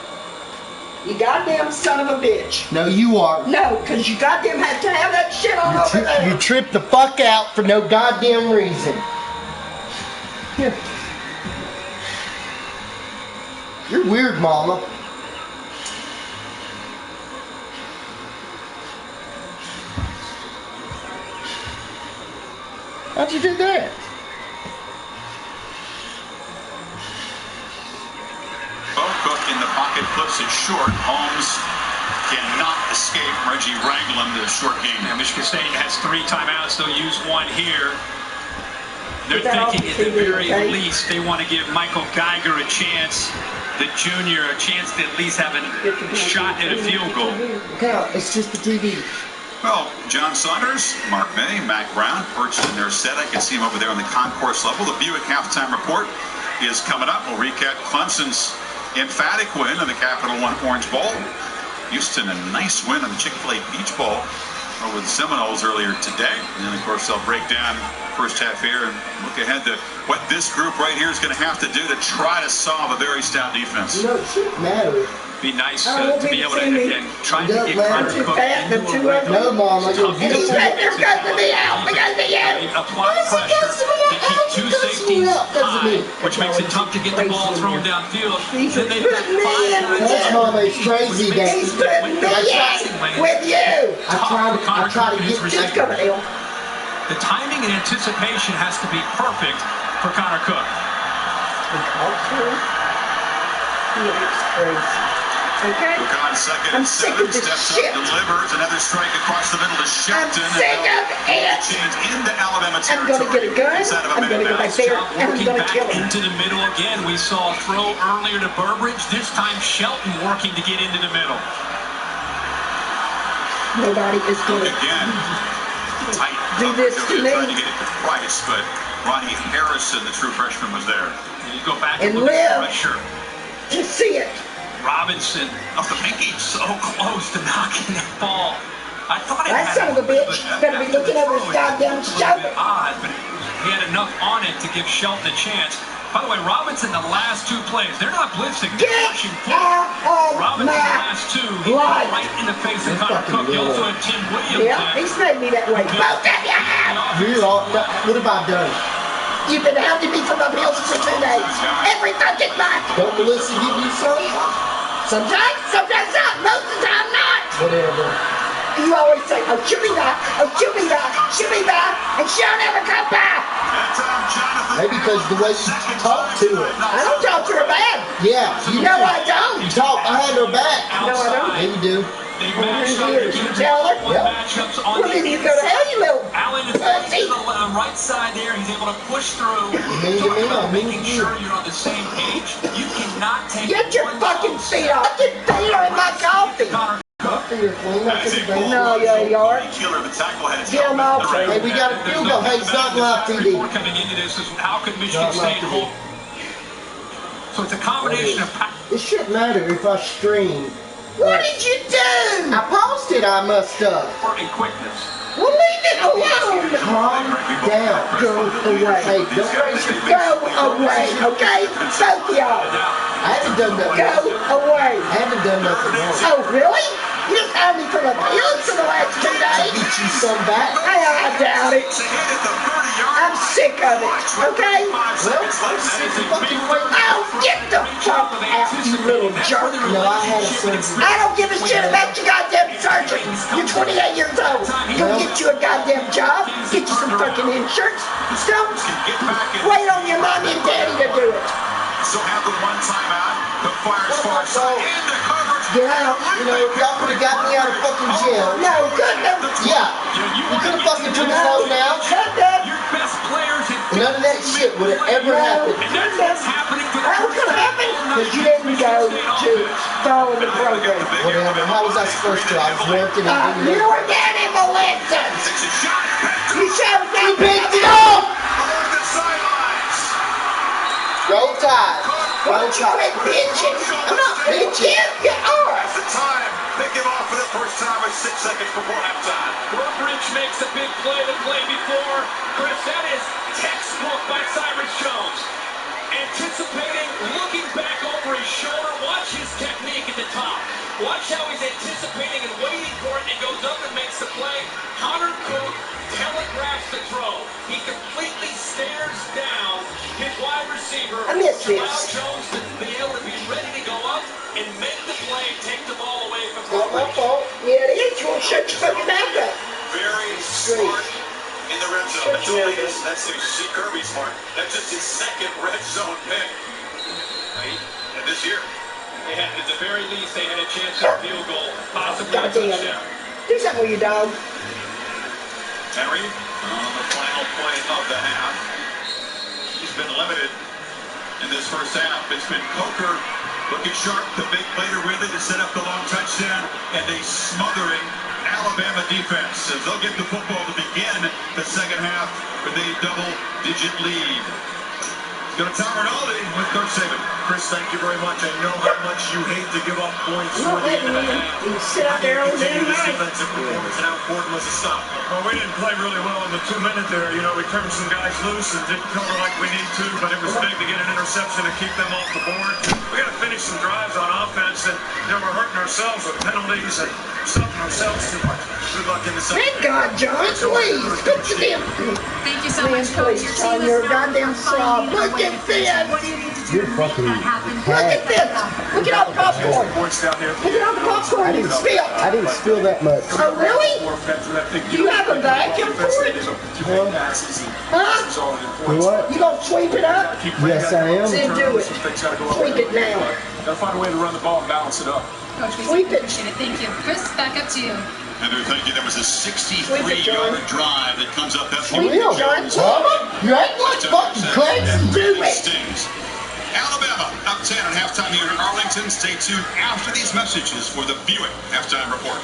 You goddamn son of a bitch. No, you are. No, because you goddamn had to have that shit on over there. You tripped the fuck out for no goddamn reason. Here. You're weird, Mama. How'd you do that? Cook in the pocket flips it short. Holmes cannot escape Reggie Ragland, the short game. Now, Michigan State has 3 timeouts. They'll use 1 here. They're Get that thinking off at the the TV, very okay? least they want to give Michael Geiger a chance, the junior, a chance to at least have a shot at a field goal. Okay, it's just the TV. Well, John Saunders, Mark May, Mac Brown perched in their set. I can see him over there on the concourse level. The Buick halftime report is coming up. We'll recap Clemson's emphatic win in the Capital One Orange Bowl. Houston, a nice win on the Chick-fil-A Beach Bowl over the Seminoles earlier today. And then, of course, they'll break down first half here and look ahead to what this group right here is going to have to do to try to solve a very stout defense. You know, it shouldn't matter. Be nice to be able to, again, try to get Connor Cook into a No, Mama, you'll get He's right there because of me out. Because of you. apply pressure to keep 2 safeties high, which makes it tough to get the ball thrown downfield. Then they've got 5 That's Mama's crazy day. He's putting me in with you. I try to get Just go to hell. The timing and anticipation has to be perfect for Connor Cook. He looks crazy. Okay? Cook on second and 7, steps up, delivers another strike across the middle to Shelton. I'm sick of it. Change into Alabama I'm going to get a gun. I'm going to go back there and I'm Working going to back kill him. into the middle again. We saw a throw earlier to Burbridge. This time Shelton working to get into the middle. Nobody is going to Again, tight do this to me. trying to get it to Price, but Ronnie Harrison, the true freshman, was there. And you go back And and look at the live. pressure. to see it. Robinson off the pinky, so close to knocking that ball I thought it That had son of a bitch better be looking over his goddamn shoulder. Odd, but he had enough on it to give Shelton a chance. By the way, Robinson, the last 2 plays, they're not blitzing, they're pushing forward. Robinson, the last 2, he got right in the face of Connor Cook. He also had Tim Williams. Yeah, he's made me that way. Both of you have! What have I done? You've been hounding me from the hills for 2 days. Every fucking month. Don't Melissa give you some? Sometimes not. Most of the time not. Whatever. You always say, oh, shoot me back, and she'll never come back. Maybe because the way you talk to her. I don't talk to her bad. Yeah. No, I don't. You talk behind her back. No, I don't. Yeah, you do. You tell her? Yep. Well, then you go to hell, you little Allen is pussy. on the right side there. He's able to push through. Making sure you're on the same page. You cannot take. Get your fucking feet off. Get feet on my coffee. No, you are. Get him off. Hey, we got a field goal. Hey, it's not live TV. Coming into this is how could Michigan State hold? So it's a combination of. It shouldn't matter if I stream. What did you do? I paused it. I must have. And quickness. Well, leave it alone. Calm down. Go away. Hey, don't raise your Go away, okay? Both of y'all. I haven't done nothing. Go away. I haven't done nothing wrong. Oh, really? You just had me from the field for the last 2 days. Get you some back. I doubt it. I'm sick of it, okay? Well, I'm sick of fucking waiting. Oh, get the fuck out, you little jerk. No, I had a surgery. I don't give a shit about your goddamn surgery. You're 28 years old. Go get you a goddamn job. Get you some fucking insurance. Don't wait on your mommy and daddy to do it. So have the 1 timeout. The fires far side into coverage. Get out. You know, y'all could have got me out of fucking jail. No, good enough. Yeah. You could have fucking took me home now. Your best players in None of that shit would have ever happened. and that's what's happening for the How was gonna happen? Because you didn't go to follow the program. Whatever. How was I supposed to? I was working. You were getting molested. You showed me. You picked it up. Roll Tide. Roll Tide. Quit bitching. I'm not bitching. You are. That's the time. They give off for the first time with 6 seconds before halftime. Burbridge makes a big play the play before. Chris, that is textbook by Cyrus Jones. Anticipating, looking back over his shoulder. Watch his technique at the top. Watch how he's anticipating and waiting for it and goes up and makes the play. Connor Cook telegraphs the throw. He completely stares down his wide receiver. I miss this. Allow Jones to be able to be ready to go up and make the play, take the ball away from Not my Burbridge. fault. Yeah, it is. You won't shut your fucking mouth up. Very smart in the red zone. That's Kirby smart. That's just his 2nd red zone pick. Right? And this year. They had, at the very least, they had a chance at a field goal, possibly a touchdown. Do something with your dog. Henry on the final play of the half. He's been limited in this first half. It's been Coker looking sharp. The big play to Ridley to set up the long touchdown, and a smothering Alabama defense as they'll get the football to begin the second half with a double-digit lead. Go to Tom Rinaldi with Coach Saban. Chris, thank you very much. I know how much you hate to give up points Not toward the end letting of the me. half. You sit out there all day Continue this night. defensive performance, and how important was the stop? Well, we didn't play really well in the 2-minute there. You know, we turned some guys loose and didn't cover like we need to, but it was big to get an interception and keep them off the board. We got to finish some drives on offense, and you know, we're hurting ourselves with penalties and stuffing ourselves too much. Good luck in the second. Thank God, John. Please, fix the damn thing. Thank you so much, Please, Coach. Your John, team you're is a goddamn slob. Look at this. What do you need to do You're to make fucking that happen? Look at this. Look at all the popcorn. Points down here. Look at all the popcorn you spilled. I didn't spill that much. Oh, really? Do you have a vacuum for it? Huh? What? You gonna sweep it up? Yes, I am. Then do it. Sweep it now. Gotta find a way to run the ball and balance it up. Coach, we Sweep it. appreciate it. Thank you. Chris, back up to you. Andrew, thank you. That was a Sweep it, 63-yard drive that comes up after Sweep it, John. You ain't like fucking crazy. Do it. Stings. Alabama up 10 at halftime here in Arlington. Stay tuned after these messages for the Buick halftime report.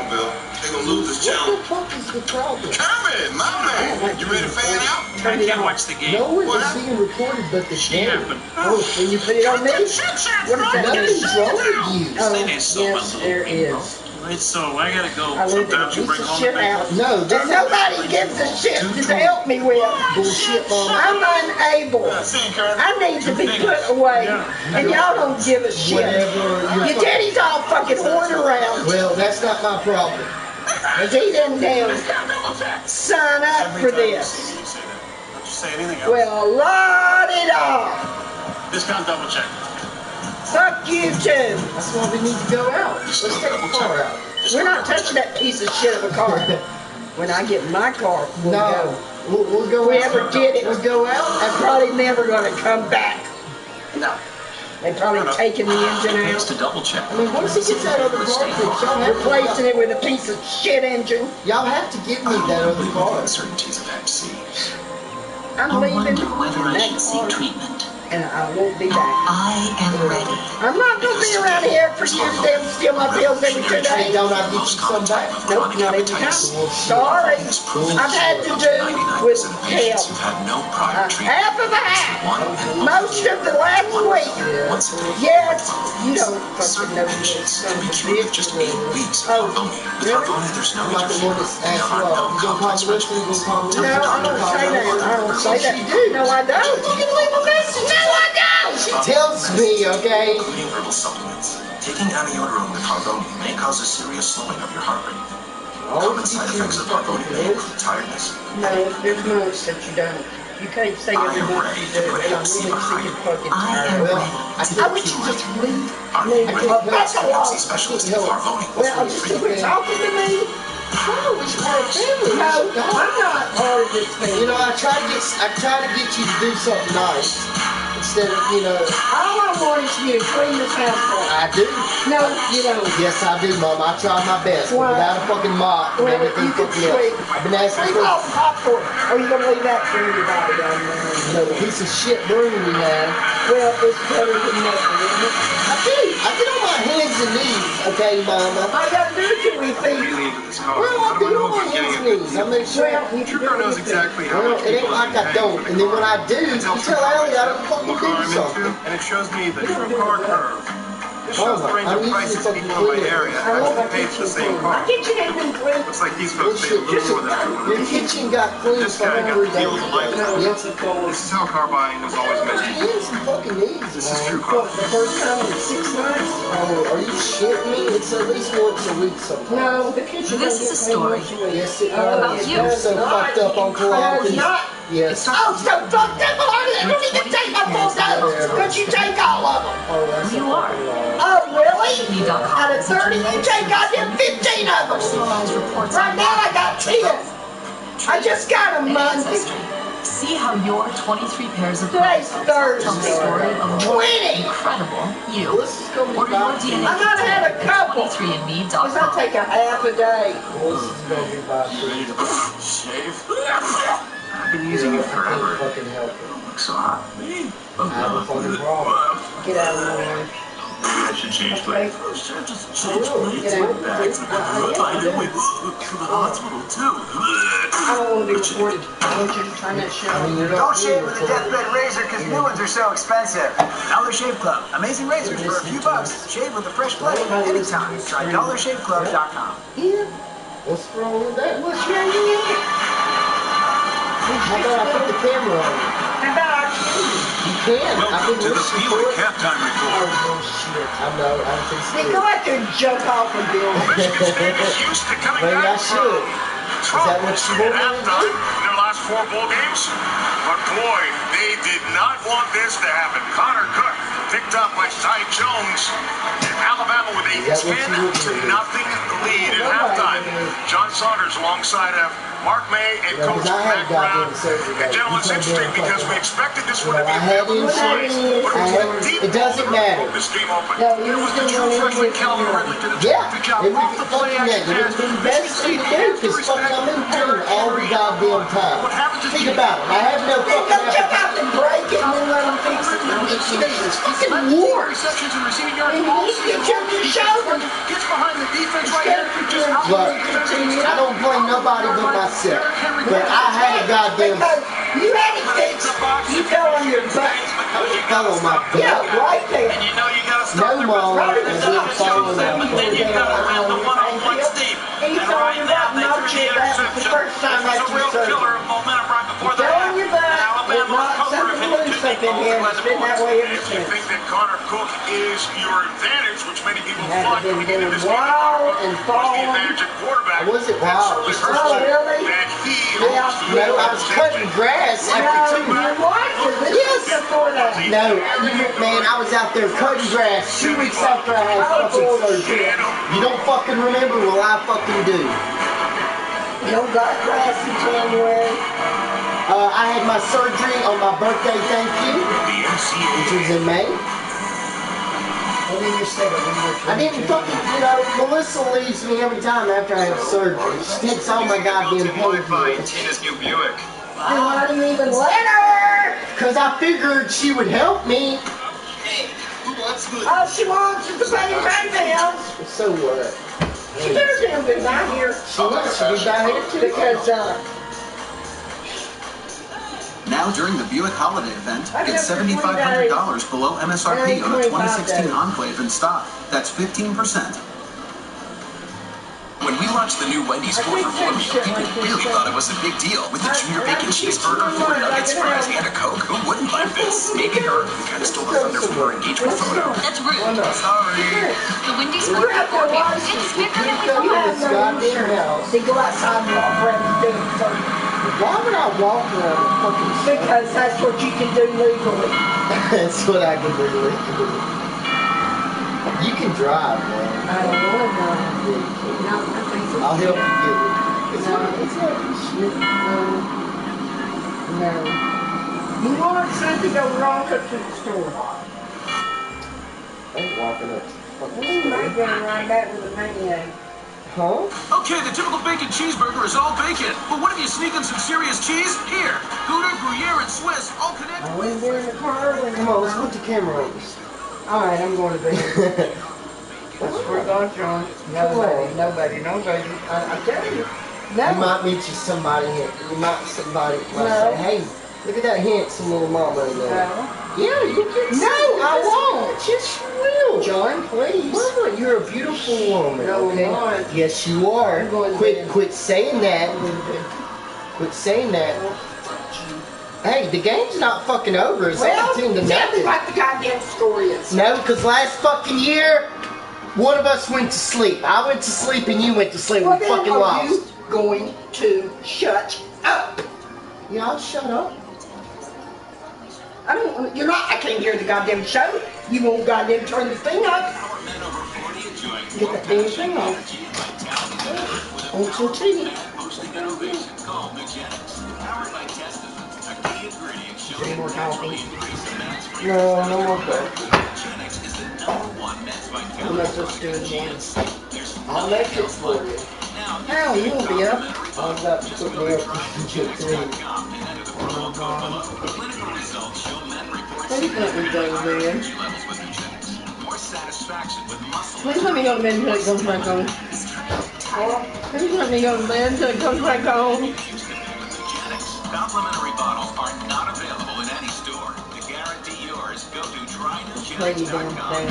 problem, Bill. They're gonna lose this challenge. What the fuck is the problem? Kermit, my man. You ready to fan out? I can't watch the game. No one is being recorded but the game. Oh, when you put it on me? What is that? Nothing's wrong with you. Oh, yes, there is. Right, so I gotta go. I live in a Sometimes you piece bring of home shit the house. No, And nobody gives a shit to help me with. Bullshit, Mom. I'm unable. I need to be put away. And y'all don't give a shit. Your daddy's all fucking horn around. Well, that's not my problem. Cause he didn't damn sign up for this. Don't you say anything else. Well, lot it off. Discount double check. Fuck you too. That's why we need to go out. Let's take the car out. We're not touching that piece of shit of a car. When I get my car, we'll go. We'll go We out. ever did it, We'll go out. I'm probably never gonna come back. No. They probably taking the engine Thanks out, to double check. I mean, once he gets that other car fixed, y'all have replacing it with a piece of shit engine. Y'all have to give me that other car. Uncertainties of MC. I'm leaving that car, treatment. and I won't be back. I am ready. I'm not gonna be around here for you to damn steal my bills every 2 days. Hey, don't I get you some back? Nope, not every time. Sorry. I've had to do with hell. Half of a half. Most of the last week. Yes, you don't fucking know this son of a bitch. Oh, really? I'm not the one that's asked you all. You gonna call the list or you gonna call the list? No, I don't say that. I don't say that. No, I don't. You can leave a message. No, I don't. She tells me, okay? Including herbal supplements. Taking amiodarone with Harvoni may cause a serious slowing of your heart rate. Common side effects of Harvoni may include tiredness. No, there's most that you don't. You can't say every month you do it, and I'm really sick and fucking tired. I wish you just leave. That's a lot. Well, just quit talking to me. No, it's part of family. No, I'm not part of this family. You know, I try to get you to do something nice instead of, you know. All I want is you to clean this house up. I do. No, you don't. Yes, I do, Mom. I try my best. Why? Without a fucking mop and Well, everything you can fucking else. sweep. I've been asking Leave for off popcorn. Or you gonna leave that for everybody down there? you know, the piece of shit broom we have. Well, it's better than nothing, isn't it? I do. I get on my hands and knees, okay, Mama? I gotta do it till we feed. Well, I do on my hands and knees. I make sure. Trooper knows exactly how Well, much it ain't like I don't. And then when I do, you tell Allie I don't fucking do something. and it shows me the true car curve. This shows the range I'm of usually prices fucking people in my clean. area I love actually my pay for the kitchen same clean. car. My kitchen ain't been clean. Looks like these folks pay a little more than everyone Your else. kitchen got clean This for guy got 100 the deal of a days. lifetime. Yes. This is how car buying was always meant to be. Hands and fucking knees, This is man. true car. The first time in 6 months? Oh, are you shitting me? It's at least once a week sometimes. No, the kitchen This is a story Yes, it about does. you. It's so fucked up on Cologne. Yes. Oh, so fucked up on it. I don't even take my full dose. Could you take all of them? Oh, that's You are. Oh, really? Out of 30, you take goddamn 15 of them. Right now, I got 10. I just got them Monday. Ancestry. See how your 23 pairs of Today's chromosomes tell the story Thursday. of a more 20. incredible you. This is going to be Order your about DNA I might have had a couple. 23andme.com. Because I take a half a day. This is going to be about Ready to shave? I've been using it forever. fucking help. Looks so hot. I have a fucking problem. Get out of my way. Maybe I should change Okay. blades. Just Get out. bags and find a way to the hospital too. I don't want to be recorded. I want you to turn that shit on. Don't shave with the deathbed razor because new ones are so expensive. Dollar Shave Club. Amazing razors for a few bucks. Shave with a fresh blade anytime. Try DollarShaveClub.com. Yeah. What's wrong with that? What's your name? How about I put the camera on? How about You can. I've been Welcome to the listening Steely for it. Halftime Report. Oh, bullshit. I know. I don't think Hey, so. go out there and jump off a building. Michigan State is used to coming Maybe I back should. from Is that what you troubles want at me to halftime do? in their last 4 bowl games. But boy, they did not want this to happen. Connor Cook picked up by Cy Jones. And Alabama with a Is that what you would do? 10-0 lead at halftime. John Saunders alongside of Mark May and Yeah, Coach 'cause I had Matt Brown. goddamn surgery. And gentlemen, it's You can't interesting do it because we fucking- expected this one You to know, be I had a bit of a insurance. surprise, but it was a deep It doesn't matter. this game open. No, It was the true freshman Calvin Ridley did a Yeah, terrific job it off was the play fucking action that. It pass. was the best thing to do because fucking I'm in pain all the goddamn time. Think about it. I have no Then fucking go jump out and break it and then let them fix it. It's It's fucking war. Receptions and receiving yards. And he gets on your shoulder. Gets behind the defense right here. Look, I don't blame nobody but myself. But I had a goddamn... You had it fixed. You fell on your butt. I fell on my butt. Yeah, right there. And you know you gotta No, Mom, I didn't fall on my then butt. you gotta have the one-on-one Steve. And you fell on your butt. No shit, that was the first time That I was a real surgery. killer of momentum right before Fell on that. your butt. It's not something loose up in here. It's been that way ever If you since. think that Connor Cook is your advantage, which many people Had thought been going into doing this game, wild and was the falling. advantage at quarterback. I wasn't wild. That certainly It was hurts Oh, really? that he Yeah. No, I was cutting grass after No, you was. This Yes. is before that. No, man, I was out there cutting grass 2 weeks after I had fucking surgery. You don't fucking remember, well I fucking do. You don't got grass in January. I had my surgery on my birthday, thank you, which was in May. Well, then you said it when you were I didn't fucking, you know, Melissa leaves me every time after I have surgery. She takes all my goddamn pain pills. Tina's new Buick. I didn't even let her. Because I figured she would help me. All she wants is the penny bank bills. So what? She better damn good down here. She wants to be down here too. Because, Now during the Buick holiday event, I've get got $7,500 below MSRP on a 25 2016 days. Enclave in stock. That's 15%. When we launched the new Wendy's 4 for 4 meal, people really thought it was a big deal. With the Junior Bacon Cheeseburger, 4 nuggets, fries, and a Coke, who wouldn't like this? Maybe her, who kind of stole the thunder from her engagement photo. That's rude. Sorry. The Wendy's 4 for 4 meal. It's bigger than we thought. This goddamn house. they go outside and walk around and do it. So, Why would I walk around the fucking because that's what you can do legally. That's what I can do legally. You can drive, man. I don't want to. I'll help you get it. It's not shit. No. You want something to go wrong, up to the store. I ain't walking up to the fucking You might store. run right back with a maniac. Huh? Okay, the typical bacon cheeseburger is all bacon. But what if you sneak in some serious cheese? Here, Gouda, Gruyere, and Swiss all connect. I went there in the car when Come on, let's put the camera on this. Alright, I'm going to bed. That's where we're going, John. Nobody. I tell you. No. You might meet you somebody here. You might somebody might say, hey, look at that handsome little mama in there. No. Yeah, you can. No, I won't. Just will. John, please. Mama, you're a beautiful woman. No, okay? I'm not. Yes, you are. I'm going to bed. Quit saying that. Quit saying that. Hey, the game's not fucking over. It's 17 to tell me nothing. what the goddamn score is. No, because last fucking year, one of us went to sleep. I went to sleep and you went to sleep. Well, We then fucking are lost. you going to shut up? Yeah, I'll shut up. I don't. You're not. I can't hear the goddamn show. You won't goddamn turn the thing up. Get that damn thing off. On some TV. Any more coffee? No, no more coffee. Unless let's do it again. I'll make it for you. Hell, you won't be up. I'm about to put me up to 3. What do you think we've done, man? Please let me go to bed until it comes back home. Please let me go to bed until it comes back home. Complimentary bottles are not available in any store. To guarantee yours, go to Play you damn thing.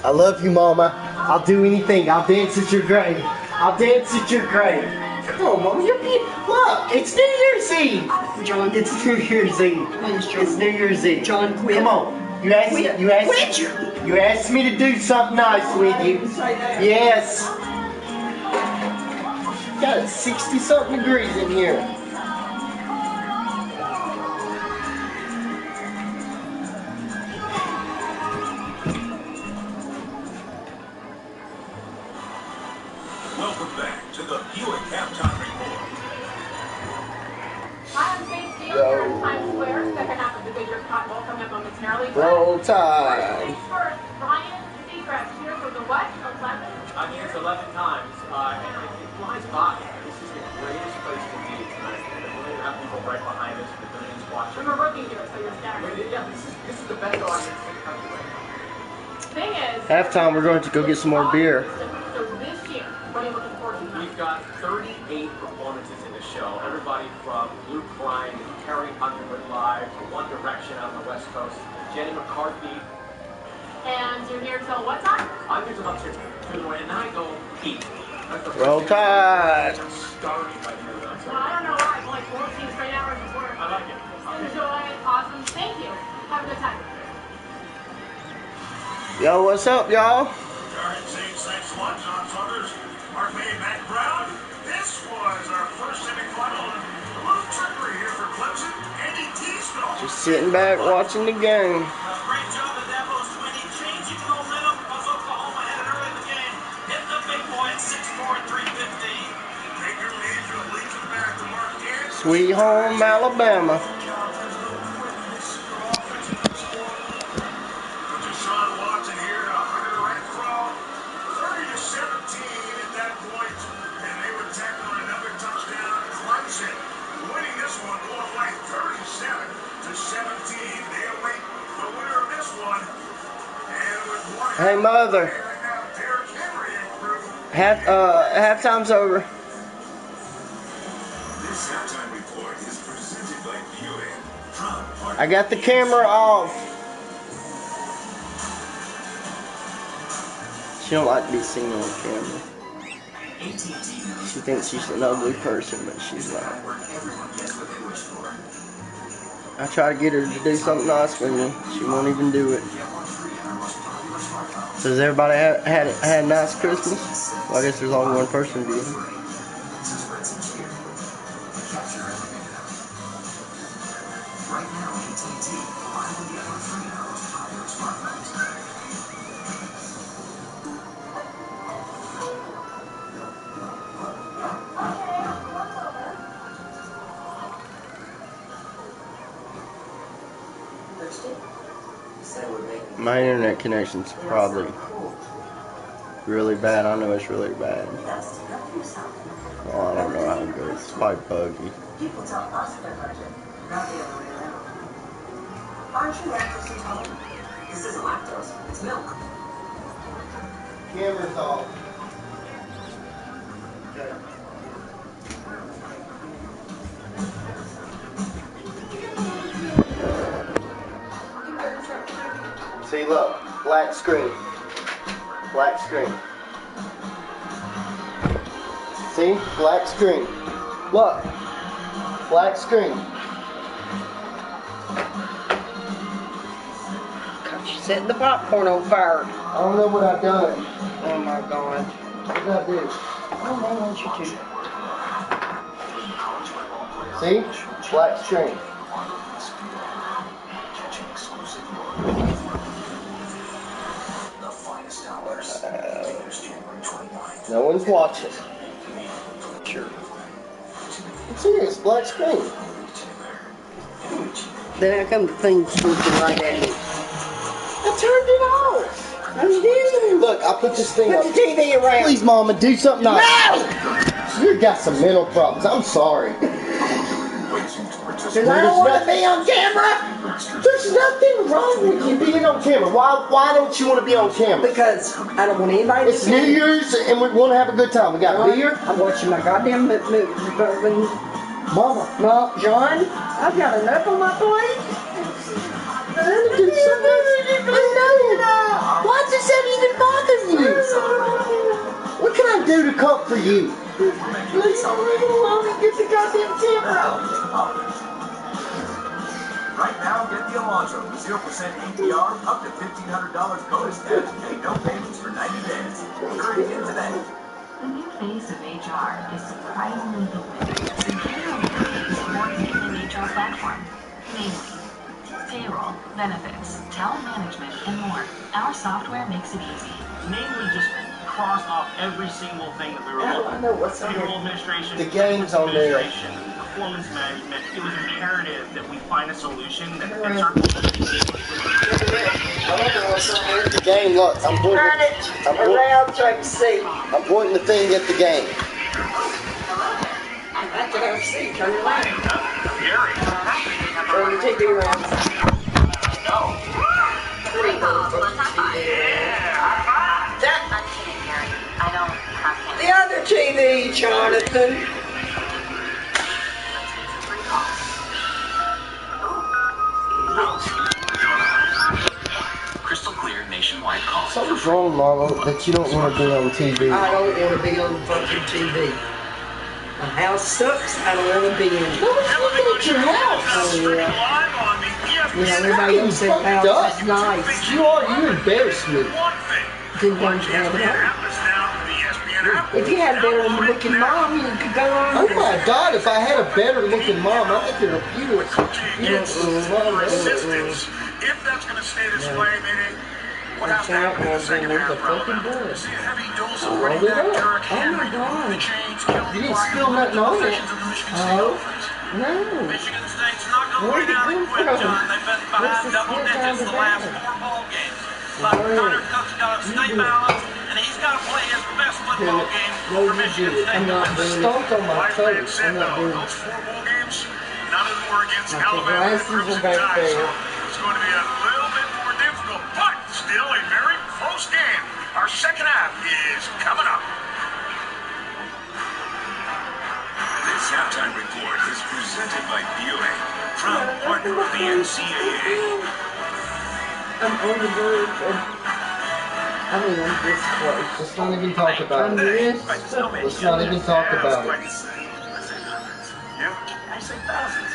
I love you, Mama. I'll do anything. I'll dance at your grave. I'll dance at your grave. Come on, Mama. You're look, it's New Year's Eve. John, it's New Year's Eve. Please, John. It's New Year's Eve. John, quit. Come on. You asked me to do something nice with you. Yes. Got 60-something degrees in here. Welcome back to the Buick Halftime Report. Hi, I'm Faith Steele here in Times Square. Second half of the Goodyear Cotton coming up momentarily. Roll Tide. First, Ryan Seacrest here for the what? 11? I've used 11 times, and it flies by. This is the greatest place to be tonight. The really have people right behind us, the millions watching. best audience in the country. Thing is, Halftime, we're going to go get some more beer. so this year, what are you looking forward to? We've got 38 performances in the show. Everybody from Luke Bryan to Carrie Underwood Live to One Direction on the West Coast, Jenny McCarthy. And you're here till what time? I'm here till about 2 in the morning, and then I go eat. Roll Tide. Starving by the end of the Well, I don't know why. It's only 14 straight hours of work. I like it. Enjoy. Awesome. Thank you. Have a good time. Yo, what's up, y'all? Thanks a lot, John Saunders. Mark May, Matt Brown. This was our first semifinal. A little trickery here for Clemson. Andy Teasdale. Just sitting back watching the game. Great job at that most winning, changing momentum because Oklahoma had it early in the game. Hitting the big boy at 6'4" and 315. Baker Mayfield leaking back to Mark Gaines. Sweet home Alabama. Deshaun Watson here to Hunter Renfrow. 30-17 at that point, and they would tackle another touchdown. Clemson winning this one, going away 37-17. They await the winner of this one. And with one Hey, mother. Halftime's over. This halftime report is presented by Buick. I got the camera off. She don't like to be seen on camera. She thinks she's an ugly person, but she's not. I try to get her to do something nice for me. She won't even do it. Does everybody had a nice Christmas? Well, I guess there's only one person viewing. My internet connection's probably really bad. I know it's really bad. Oh, I don't know how it goes. It's probably buggy. People tell us their budget, not the other way around. Aren't you lactose intolerant? This isn't lactose, it's milk. Camera's off. Okay. See, look, black screen. Black screen. See, black screen. Look, black screen. She's setting the popcorn on fire. I don't know what I've done. Oh my God. What did I do? I don't know what you do. See, black screen. No one's watching. Sure. I'm serious, black screen. Then I come to things looking right at me. I turned it off. I did. Look, I put this thing up. Put the TV around. Please, Mama, do something nice. No! You got some mental problems. I'm sorry. Because I don't want to be on camera. There's nothing wrong with you being on camera. Why don't you want to be on camera? Because I don't want anybody to It's see New Year's and we want to have a good time. We got beer. I'm watching my goddamn movie. Mama. No, John, I've got enough on my plate. I do something. I know. Why does that even bother you? What can I do to comfort you? Please, let me get the goddamn camera out. Right now, get the Elantra with 0% APR, up to $1,500 bonus cash, and no payments for 90 days. Hurry in today. The new phase of HR is surprisingly ubiquitous and capabilities more than an HR platform, namely payroll, benefits, talent management, and more. Our software makes it easy. Namely, just cross off every single thing that we were looking I know what's on payroll there. administration, The game's on there. performance management. It was imperative that we find a solution that fits our The game, look, I'm pointing. Turn it around so I can see. I'm pointing the thing at the game. That's what I see. Turn it around. Turn the TV around. Jonathan. Crystal clear nationwide calling. Something's wrong, Marlo, that you don't want to be on TV. I don't want to be on fucking TV. My house sucks. I don't want to be in it. Nobody's looking at your house. Oh, yeah. Yeah, everybody else said house is nice. You embarrass me. Then don't you have it out? If you had a better looking mom, you could go on. Oh my God, if I had a better looking mom, I think you're a beautiful. Resistance. If that's going to stay this way, meaning what has to happen in the second half, see a heavy dose of running back Derrick Henry to move the chains, kill the You didn't spill nothing on it. of the Michigan State offense. No. Michigan State's not going to lay down and quit, John. They've been behind double digits the last 4 ball games. But Connor Cook's got to stay balanced, and he's got to play his best football game for Michigan State. I'm not doing stomped on my toes. I'm not doing those 4 bowl games, none of them were against my Alabama and glasses Crimson are back Tide. So there. it's going to be a little bit more difficult, but still a very close game. Our second half is coming up. This halftime report is presented by Buick, proud partner of the NCAA. I'm on the verge of... I mean, I'm this close. Let's not even talk about it. Let's not even talk about it. I say thousands.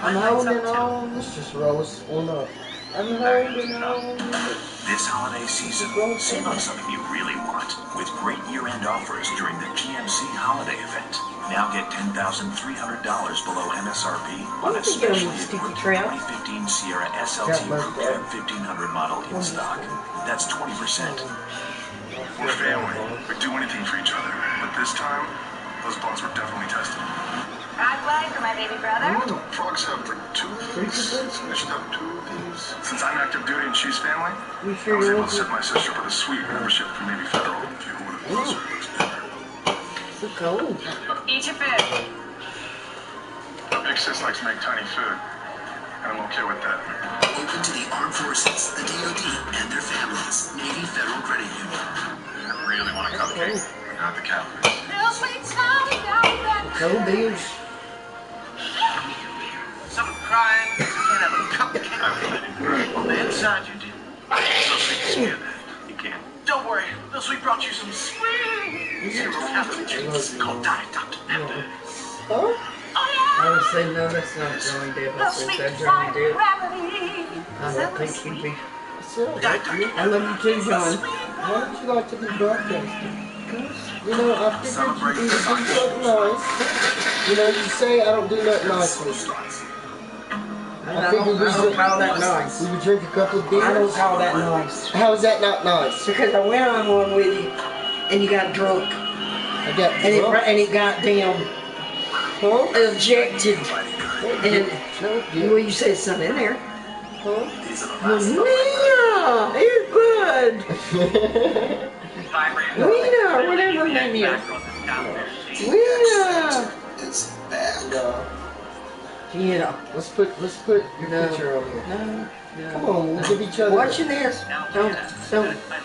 I'm holding on. Let's just roll one up. I'm holding on. This holiday season, save on something you really want with great year-end offers during the GMC holiday event. Now get $10,300 below MSRP on a specially equipped 2015 Sierra SLT Crew Cab 1500 model in stock. That's 20%. We're family. We'd do anything for each other. But this time, those bonds were definitely tested. I play for my baby brother. Don't frogs have like 2 of these? I should have 2 of these. Since I'm active duty and she's family, I was able to set my sister up with a sweet membership for Navy Federal. If you would have closer, it looks better. So cold. Eat your food. Big sis likes to make tiny food, and I'm okay with that. Open to the armed forces, the DoD, and their families. Navy Federal Credit Union. I really want a cupcake. I got the calories. Cold beers. Someone crying, you can't have a cupcake. On the inside you do. So sweet, you that. You can't. Don't worry, Bill Sweet brought you some sweet 0-calorie juice called Diet Dr. Pepper. Huh? I would say no, that's not Johnny Depp. I said that Johnny Depp. I don't think he'd be. I love you too, John. Why don't you like to be broadcasting? You know, I figured you'd do something nice. You know, you say I don't do nothing nicely. I don't call that nice. We would drink a couple of beers. I don't call that nice. How is that not nice? Because I went on one with you, and you got drunk. I got drunk. And it got down. Huh? Ejected. And well, you said something in there. Huh? Nina, Earbud. Nina, whatever her name is. Nina. It's bad. Yeah. Let's put your picture on here. No. Come on, we'll give each other. Watching this. Don't.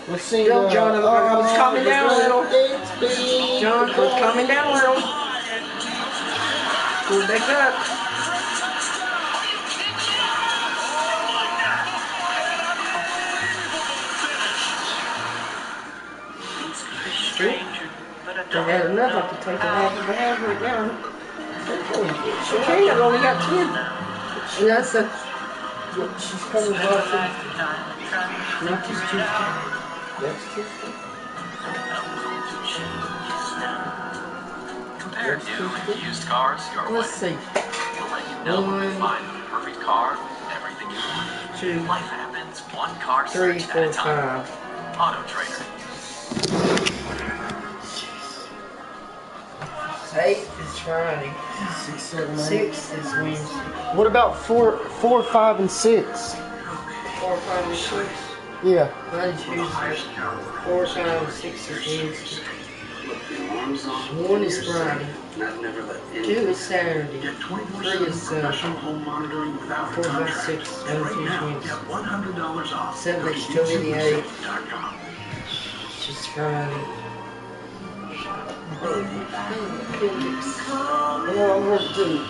Let's sing. John, I was calming down a little. John, I was calming down a little. Pull back up. I had enough. I could take half right now. Okay, I've only got 10. And that's a. She's coming watching. Not just Tuesday. Next Tuesday. Compare new and used cars your Let's see. We'll let you know when we find the perfect car with everything you want. 2, Life happens one car 3, search 4, at a time. 5. Auto Trader. 8 is Friday. 6, 7, 8. 6 is Wednesday. What about 4, 5, and 6? 4, 5, and 6. Yeah. Monday, Tuesday. 4, 5, and 6 is Wednesday. 1 is Friday. 2 is Saturday. 3 is Sunday. 4, 5, 6, 7, 2 is Wednesday. 7 is 28. It's just Friday. Yeah, I'm hurt too.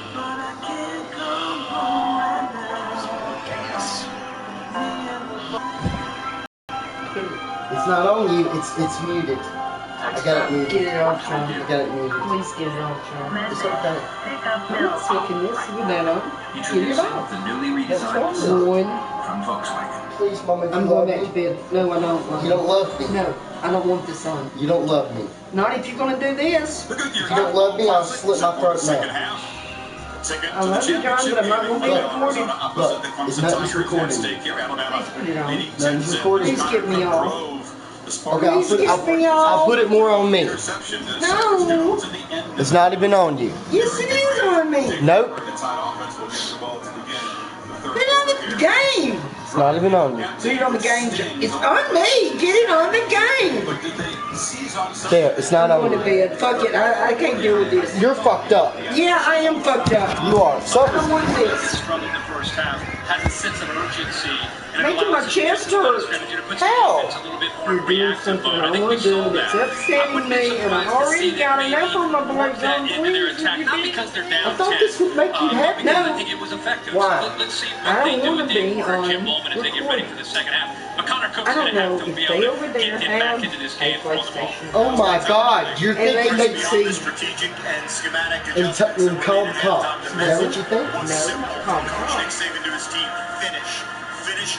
It's not on you, it's muted. I got it muted. Get it off, Sean. I got it muted. Please get it off, Sean. It's okay. I'm not sticking this. You that on. Get it off. The newly That's redesigned fine. from Volkswagen. Please, Mama, I'm going back to bed. No, I don't. You don't love me. No, I don't want this on. You don't love me. Not if you're going to do this. If you don't love me, I'll slit my throat now. I love you, John, but I'm not going to be recording. Look, it's nothing's recording. Put it on. Nothing's recording. Please get me off. Okay, I'll put it more on me. No. It's not even on you. Yes, it is on me. Nope. Put it on the game. It's not even on you. Put it on the game. It's on me. Get it on the game. There, it's not I'm on going to you. bed. Fuck it. I can't deal with this. You're fucked up. Yeah, I am fucked up. You are. So I don't want this. Struggled in the first half, has a sense of urgency. Making my chest hurt. Hell. You're doing something I don't want to do that's upsetting me, and I already got enough on my blood zone. Please, I thought this would make you happy. I think it was effective. Why? So let's see I what they don't do want with to be for Jim on Bowman as they get ready for the second half. But Connor Cook's I don't going to know have to if be they able over to there get back have into this a game. PlayStation. Oh my God, you're And they thinking can see. strategic and schematic in cold cops. Is that what you think? No, calm. Nick Saban to his team, finish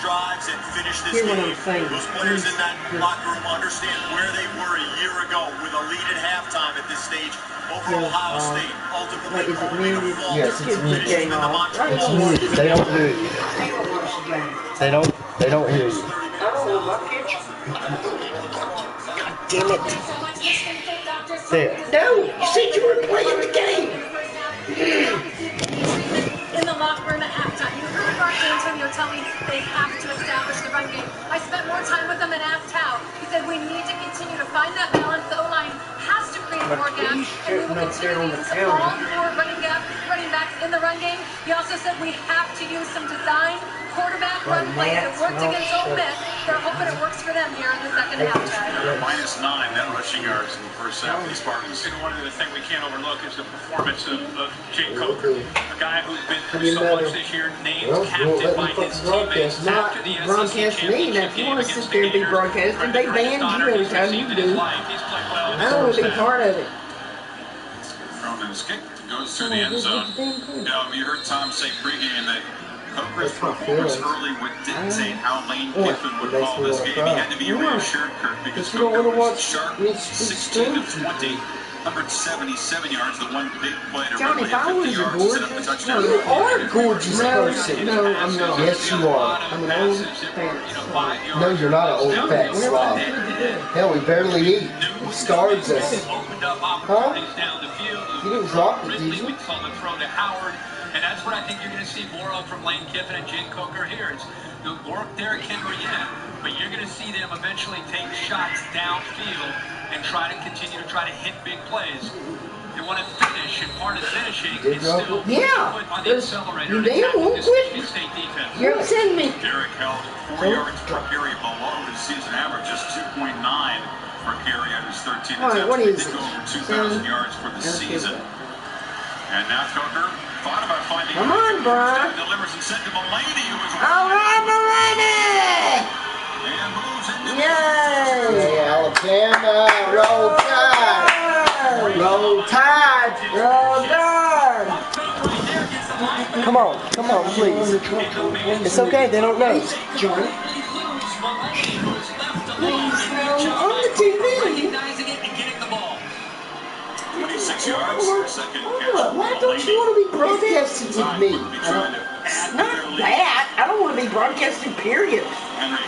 drives and finish this Hear what game. I'm saying. Those players in that locker room understand where they were a year ago with a lead at halftime at this stage over Ohio State. Ultimately, Is it muted? Yes, Just it's give me the muted. game off. It's muted. They don't hear you. They don't hear you. I don't want my picture. God damn it. There. No, you said you were playing the game. In the locker room at halftime, you heard Mark D'Antonio tell me they have to establish the run game. I spent more time with him and asked how. He said we need to continue to find that balance. The O-line has to create more gaps, and we will continue to use all four running backs in the run game. He also said we have to use some design quarterback run plays that worked against Ole Miss. They're hoping it works for them here in the second half. -9 net rushing yards in the first half of the Spartans. And one of the things we can't overlook is the performance of Jake Coker, a guy who's been through so much this year, named captain by his teammates after the broadcast me. Now, if you want to sit there and be broadcasted, they ban you every time you do. I don't want to be part of it. Thrown in his kick goes through the end zone. You know, you heard Tom say pregame that Coker's performance early would dictate how Lane Kiffin would call this game. He had to be reassured, Kirk, because Coker was sharp, 16 of 20. 177 yards, the one big play to Johnny, if I was gorgeous, touchdown. you are a gorgeous person. No, I'm not. Yes, you are. I'm an old fat. No, you're not an old fat slob. Hell, we barely eat. It starves us. Huh? You didn't drop it, did you? And that's what I think you're going to see more of from Lane Kiffin and Jake Coker here. It's the work Derrick Henry in, but you're going to see them eventually take shots downfield and try to continue to hit big plays. They want to finish, and part of finishing is still put on the accelerator. You damn won't quit. State defense. You're upsetting me. Derrick held 4 yards per carry below his season average, just 2.9 per carry on his 13 attempts. What is They it? go over 2,000 yards for the season. And now Coker thought about finding Come on, Brian. delivers instead to Mulaney, who was All right, Mulaney! and moves into Yay! Alabama, roll tide! Roll tide! Roll Tide! Come on, please. It's okay, they don't know. Johnny. Please, no, on the TV. 26 yards, second catch. Why don't you want to be broadcasted with me? Not that. I don't want to be broadcasted, period. Henry,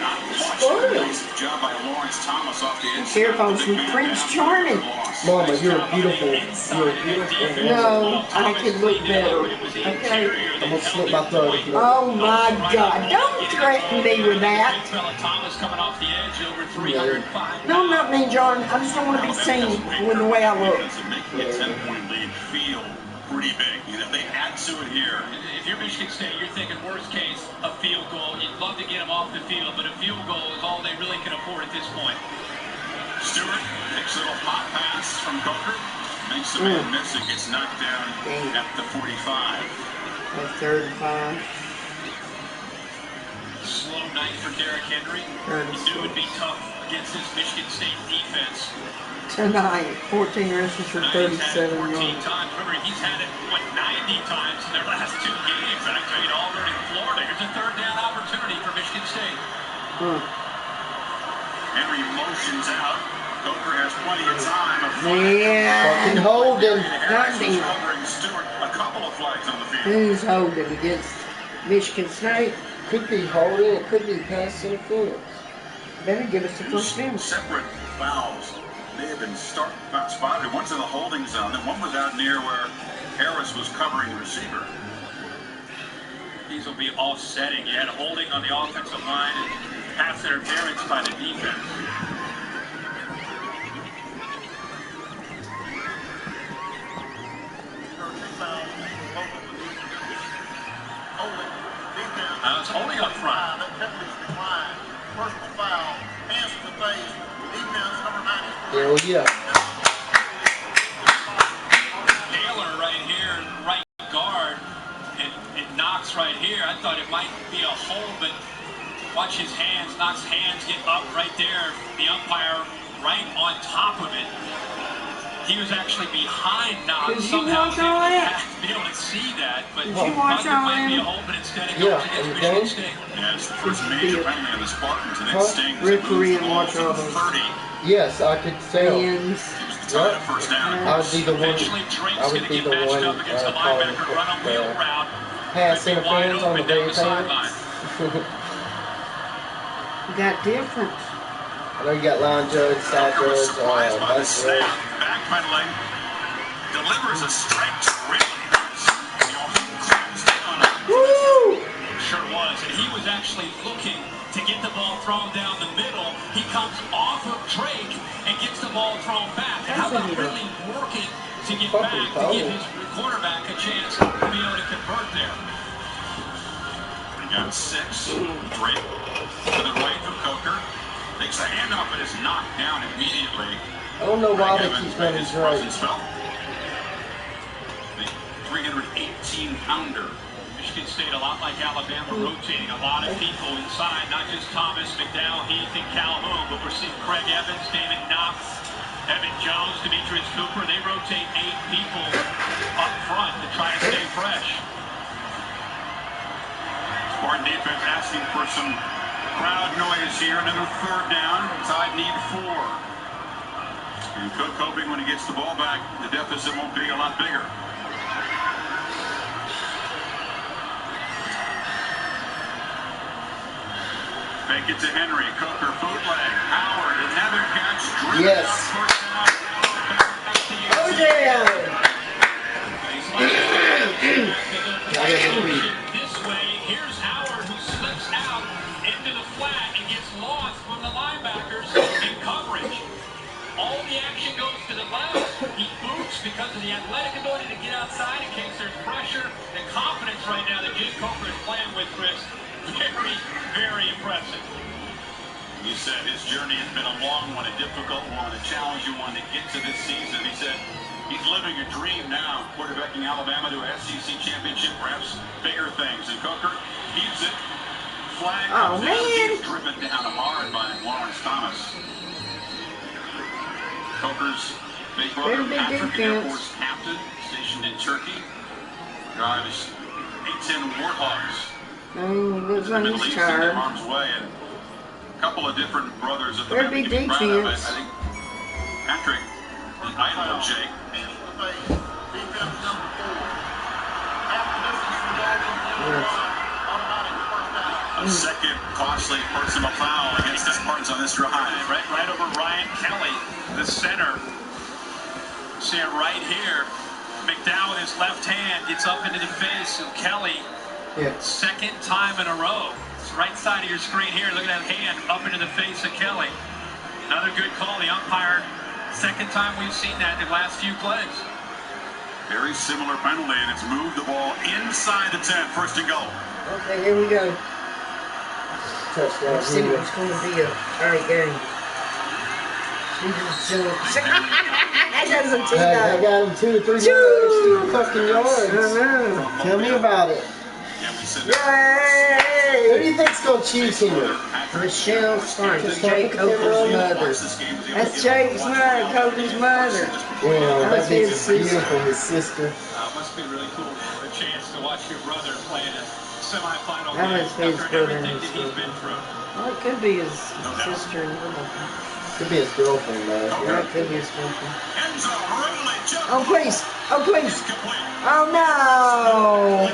not much. Job by Lawrence Thomas off the inside. Here comes from Prince Charming. Mama, you're beautiful. You're beautiful. No, I can look better. Okay? I'm gonna slit my throat. Oh my God! Don't threaten me with that. Thomas coming off the edge over 305. No, not me, John. I just don't want to be seen with the way I look. Making a 10-point lead feel pretty big. And if they add to it here, If you're Michigan State, you're thinking worst case, a field goal. You'd love to get them off the field, but a field goal is all they really can afford at this point. Stewart takes a little hot pass from Coker. Makes the man miss. It gets knocked down at the 45. At 35. Slow night for Derrick Henry. He knew it would be tough against this Michigan State defense. Tonight, 14 rushes for 37 yards. 14 times. Remember, he's had it, 90 times in their last 2 games. Actually, Auburn and Florida. Here's a third down opportunity for Michigan State. Henry motions out. Coker has plenty of time. Fucking holding. Covering Stewart. A couple of flags on the field. Who's holding against Michigan State? Could be holding, it could be pass interference. Better give us the first down. Separate fouls may have been spotted. One's in the holding zone, and one was out near where Harris was covering the receiver. These will be offsetting. You had holding on the offensive line and pass interference by the defense. It's holding up front. Personal foul, hands to the face, defense number 9. Hell yeah. Taylor right here, right guard, and it knocks right here. I thought it might be a hold, but watch his hands, Knox' hands get up right there. The umpire right on top of it. He was actually behind Knox. Somehow he didn't be able to see that, but he thought there might be a hold, but instead it goes against Michigan State. Yeah, it's the first major penalty of the Spartans, and it stings. Referee and watch all those. Yes, I could tell. First down. I would be the one. I would be the one calling pass interference on the very time. You got difference. I know you got line judge, side judge, vice judge. Back penalty. Delivers a strike to really hurts. Woo! Sure was, and he was actually looking to get the ball thrown down the middle. He comes off of Drake and gets the ball thrown back. And how about really working to get back to give his quarterback a chance to be able to convert there? We got 6. Drake to the right of Coker. Takes a handoff and is knocked down immediately. I don't know why they keep running Drake. The 318-pounder. Michigan State, a lot like Alabama, rotating a lot of people inside, not just Thomas, McDowell, Heath, and Calhoun, but we're seeing Craig Evans, David Knox, Evan Jones, Demetrius Cooper. They rotate 8 people up front to try to stay fresh. Spartan defense asking for some crowd noise here. Another third down. Tide need 4. And Cook hoping when he gets the ball back, the deficit won't be a lot bigger. Fake it to Henry. Coker, bootleg. Howard, another catch. Yes. Oh, yeah. This way, here's Howard who slips out into the flat and gets lost from the linebackers in coverage. All the action goes to the left. He boots because of the athletic ability to get outside in case there's pressure. The confidence right now that Jake Coker is playing with, Chris, very, very impressive. He said his journey has been a long one, a difficult one, a challenging one to get to this season. He said he's living a dream now, quarterbacking Alabama to a SEC championship, perhaps bigger things. And Coker keeps it. Flag comes down. He's driven down hard by Lawrence Thomas. Coker's big brother Patrick, Air Force captain, stationed in Turkey, drives A-10 Warthogs. Looks like he's tired. Harm's way, and a couple of different brothers at the Very big defense. I think Patrick, the idol of Jake. Defense number 4. After this is automatic first down. A second costly personal foul against the Spartans on this drive. Right over Ryan Kelly, the center. See it right here. McDowell with his left hand gets up into the face of Kelly. Second time in a row. It's right side of your screen here. Look at that hand up into the face of Kelly. Another good call. The umpire, second time we've seen that in the last few plays. Very similar penalty, and it's moved the ball inside the 10. First and goal. Okay, here we go. Touchdown. Let's see what's going to be a tight game. She just jumps. That doesn't too I got him 2 or 3 more fucking yards. Tell me about it. Yay! Who do you think's gonna choose him? Michelle Stark. That's Jake Coker's mother. That's Jake's mother, Coker's mother. Yeah, that bitch is beautiful, his sister. Must be really cool. A chance to watch your brother play in a semifinal That game must be his after brother everything and that his he's been through. Well, it could be his sister and Could be his girlfriend, though. Yeah, it could be his girlfriend. Oh, please! Oh, please! Oh, no!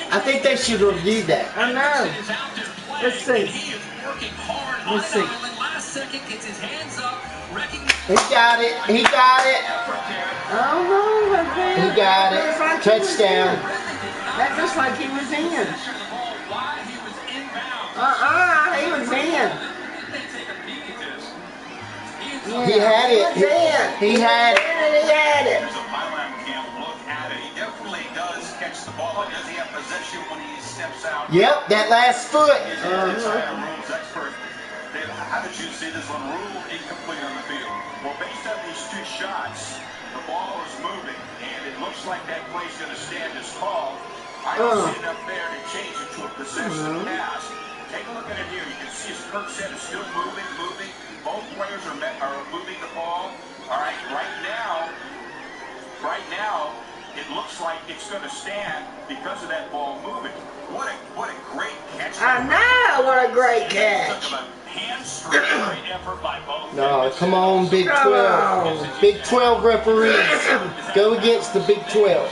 I think they should review that. Oh, no. Let's see. Let's see. He got it. He got it. Oh, no. He got it. Touchdown. That looks like he was in. He was in. Yeah. He had it. He had it. He had it. Yep, that last foot. How did you see this one? Rule incomplete on the field. Well, based on these 2 shots, the ball is moving, and it looks like that play's going to stand as called. I don't see enough there to change it to a possession pass. Take a look at it here. You can see, as Kirk said, it's still moving. Both players are moving the ball. All right, right now, it looks like it's going to stand because of that ball moving. What a great catch. I know, what a great catch. No, come on, Big 12. Big 12 referees. Go against the Big 12.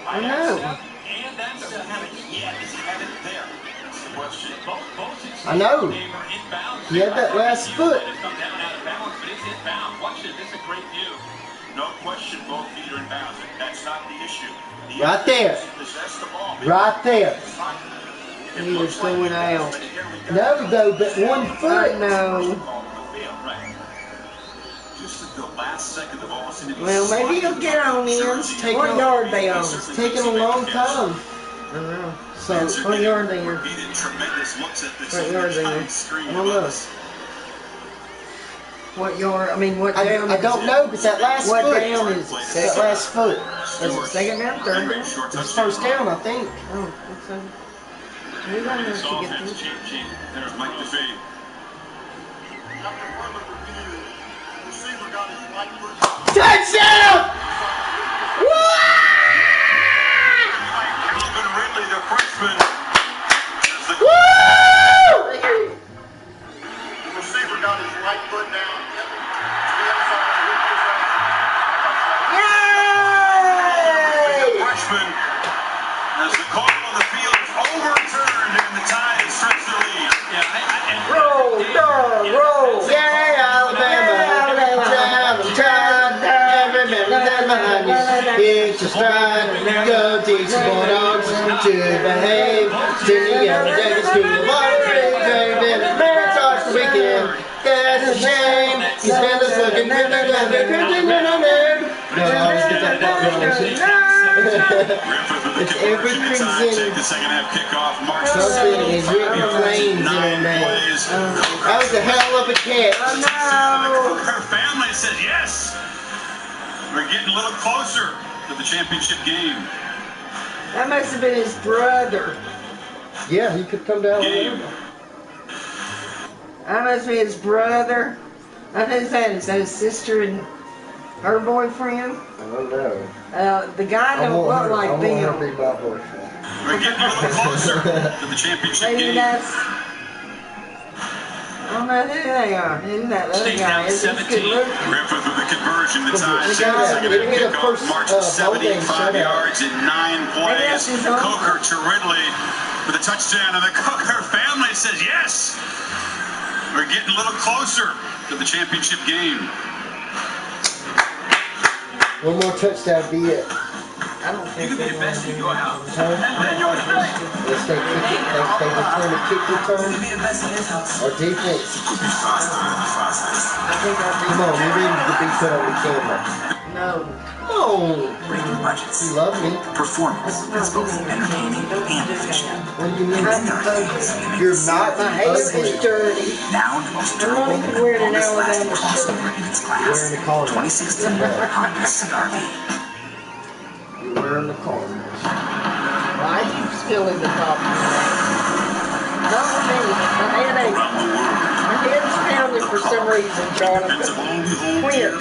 I know. I know. He had that last foot. No question, both feet are in bounds. That's not the issue. Right there. Right there. He was going out. No, though, but 1 foot. No. Well, maybe he'll get on in. What yard they on? It's taking a long time. I don't know. So, what yard they on? What yard they on? Well, look. What yard? I mean, what down? I don't know, but that last what foot. What down is it? That last foot. Is it second down, third down? It's first down, I think. Oh, that's so. We don't know to get through. There's Mike DeFee. Touchdown! Calvin Ridley, the freshman. Woo! The receiver got his right foot down. Yay! The freshman, as the call on the field is overturned and the Tide stretch the lead. Roll, roll. Yeah, Alabama. It's a stride. Go teach the Bulldogs to behave. To the young Jackets to the water. Man, starts the weekend. That's a shame. He's Bella's looking good. No, I always get that part wrong. It's every crimson. The second half kickoff. Something is written flames in her name. That was a hell of a catch. Oh no! Her family said yes. We're getting a little closer to the championship game. That must have been his brother. Yeah, he could come down. That must be his brother. Who's that? Is that his sister and her boyfriend? I don't know. The guy don't look like them. I want her to be my boyfriend. We're getting a little closer to the championship Maybe game. that's. I don't know who they are. Who's that other guy? Is this good looking? Griffith with the conversion. The Tide Give me the first marched ball game 75 shutout. yards in 9 plays. Coker to Ridley with a touchdown, and the Coker family says yes. We're getting a little closer to the championship game. One more touchdown, be it. You can be the best in your house. Let's say return to kick return. You can be the best in his house. Or defense. Come on, we're ready to be put on the camera. No. Oh. Breaking budgets. You love me. Performance that's both entertaining and efficient. What do you mean? You're not My hair is dirty. Now the most durable and longest lasting crossover in its class. 2016 Honda CR-V. You're wearing the car. Why are you spilling the top? Not for me. My head aches. My head's pounding for some reason, Jonathan. Quit.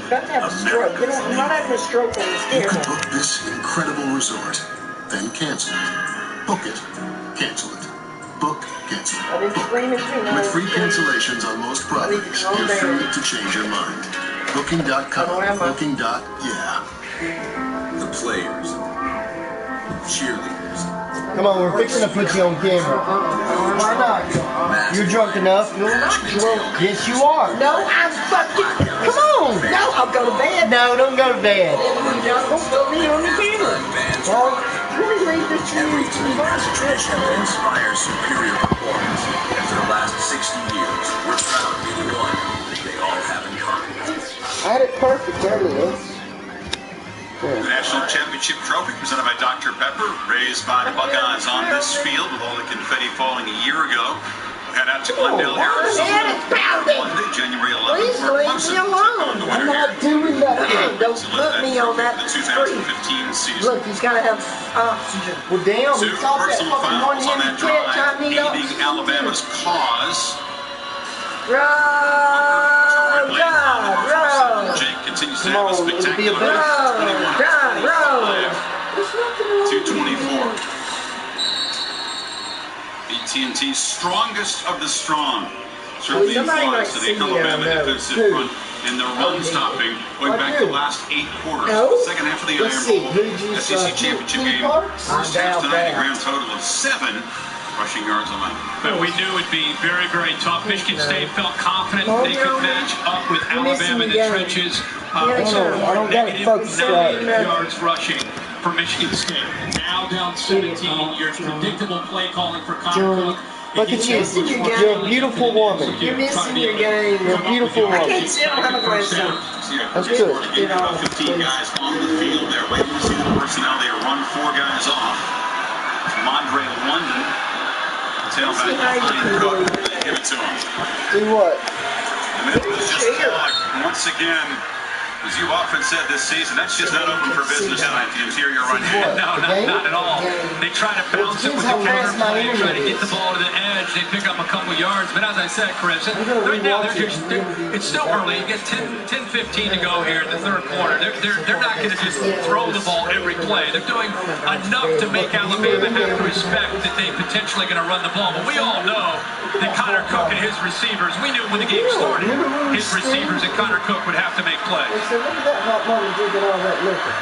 Got to have a stroke. I'm not having a stroke on this You camera. could book this incredible resort, then cancel it. Book it, cancel it. Book, cancel I've been screaming too much. With free cancellations on most properties, you're free to change your mind. Booking.com. Booking.yeah. The players, cheerleaders. Come on, we're fixing to put you on camera. Why not? You're drunk enough. No, I'm not drunk. Yes, you are. No, I'm fucking. Come on. No, I'll go to bed. No, don't go to bed. You're not going to put me on the camera. Well, let me leave this to you. Tradition that inspires superior performance. And for the last 60 years, we're proud to be the one they all have in common. I had it perfect earlier. The National Championship Trophy presented by Dr. Pepper, raised by the Buckeyes on this field with all the confetti falling a year ago. Head out to Glendale, Arizona. Monday, January 11th. Please leave me alone. I'm not doing that. Don't put me on that The screen. 2015 season. Look, he's got to have oxygen. Well, damn, Two we caught that personal fucking fouls on one-handed that catch. I drive, need aiding oxygen. Alabama's cause. Jake continues to have a spectacular 224. AT&T's strongest of the strong. Certainly implies to the Alabama defensive front in their run stopping, going back the last 8 quarters. The second half of the Iron Bowl SEC Championship game. First half tonight, a grand total of 7 rushing yards allowed. But we knew it'd be very, very tough. Michigan State felt confident they could match up with Alabama in the trenches. -9 yards rushing for Michigan State. Now down 17. Your predictable play calling for Connor Cook. Look at you. You're a beautiful woman. You're missing your game. You're a beautiful I woman. can't see him have a grandson. That's good. 15 guys on the field there, waiting to see the personnel. They run 4 guys off. Mondre London, tailback behind Cook. They give it to him. Do what? And it was just once again, as you often said this season, that's just not open for business tonight, the interior right hand. No, not at all. They try to bounce it with the counter play, try to get the ball to the edge. They pick up a couple yards, but as I said, Chris, right now it's still early. You get 10-15 to go here in the third quarter. They're not going to just throw the ball every play. They're doing enough to make Alabama have to respect that they're potentially going to run the ball. But we all know that Connor Cook and his receivers, we knew when the game started, his receivers and Connor Cook would have to make plays. Look at that hot mama drinking all that liquor.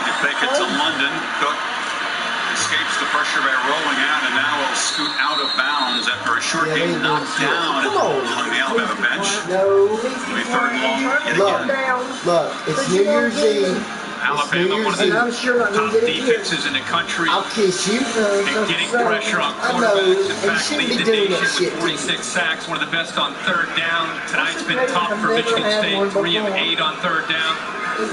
You fake it to London. Cook escapes the pressure by rolling out and now will scoot out of bounds after a short game knocked down along the Alabama bench. No. It'll be third and long yet again. Look, it's New Year's Eve. Alabama, one of the top defenses in the country. I'll kiss you. And getting pressure on quarterbacks. In fact, lead the nation with 46 sacks. One of the best on third down. Tonight's been tough for Michigan State. 3 of 8 on third down. A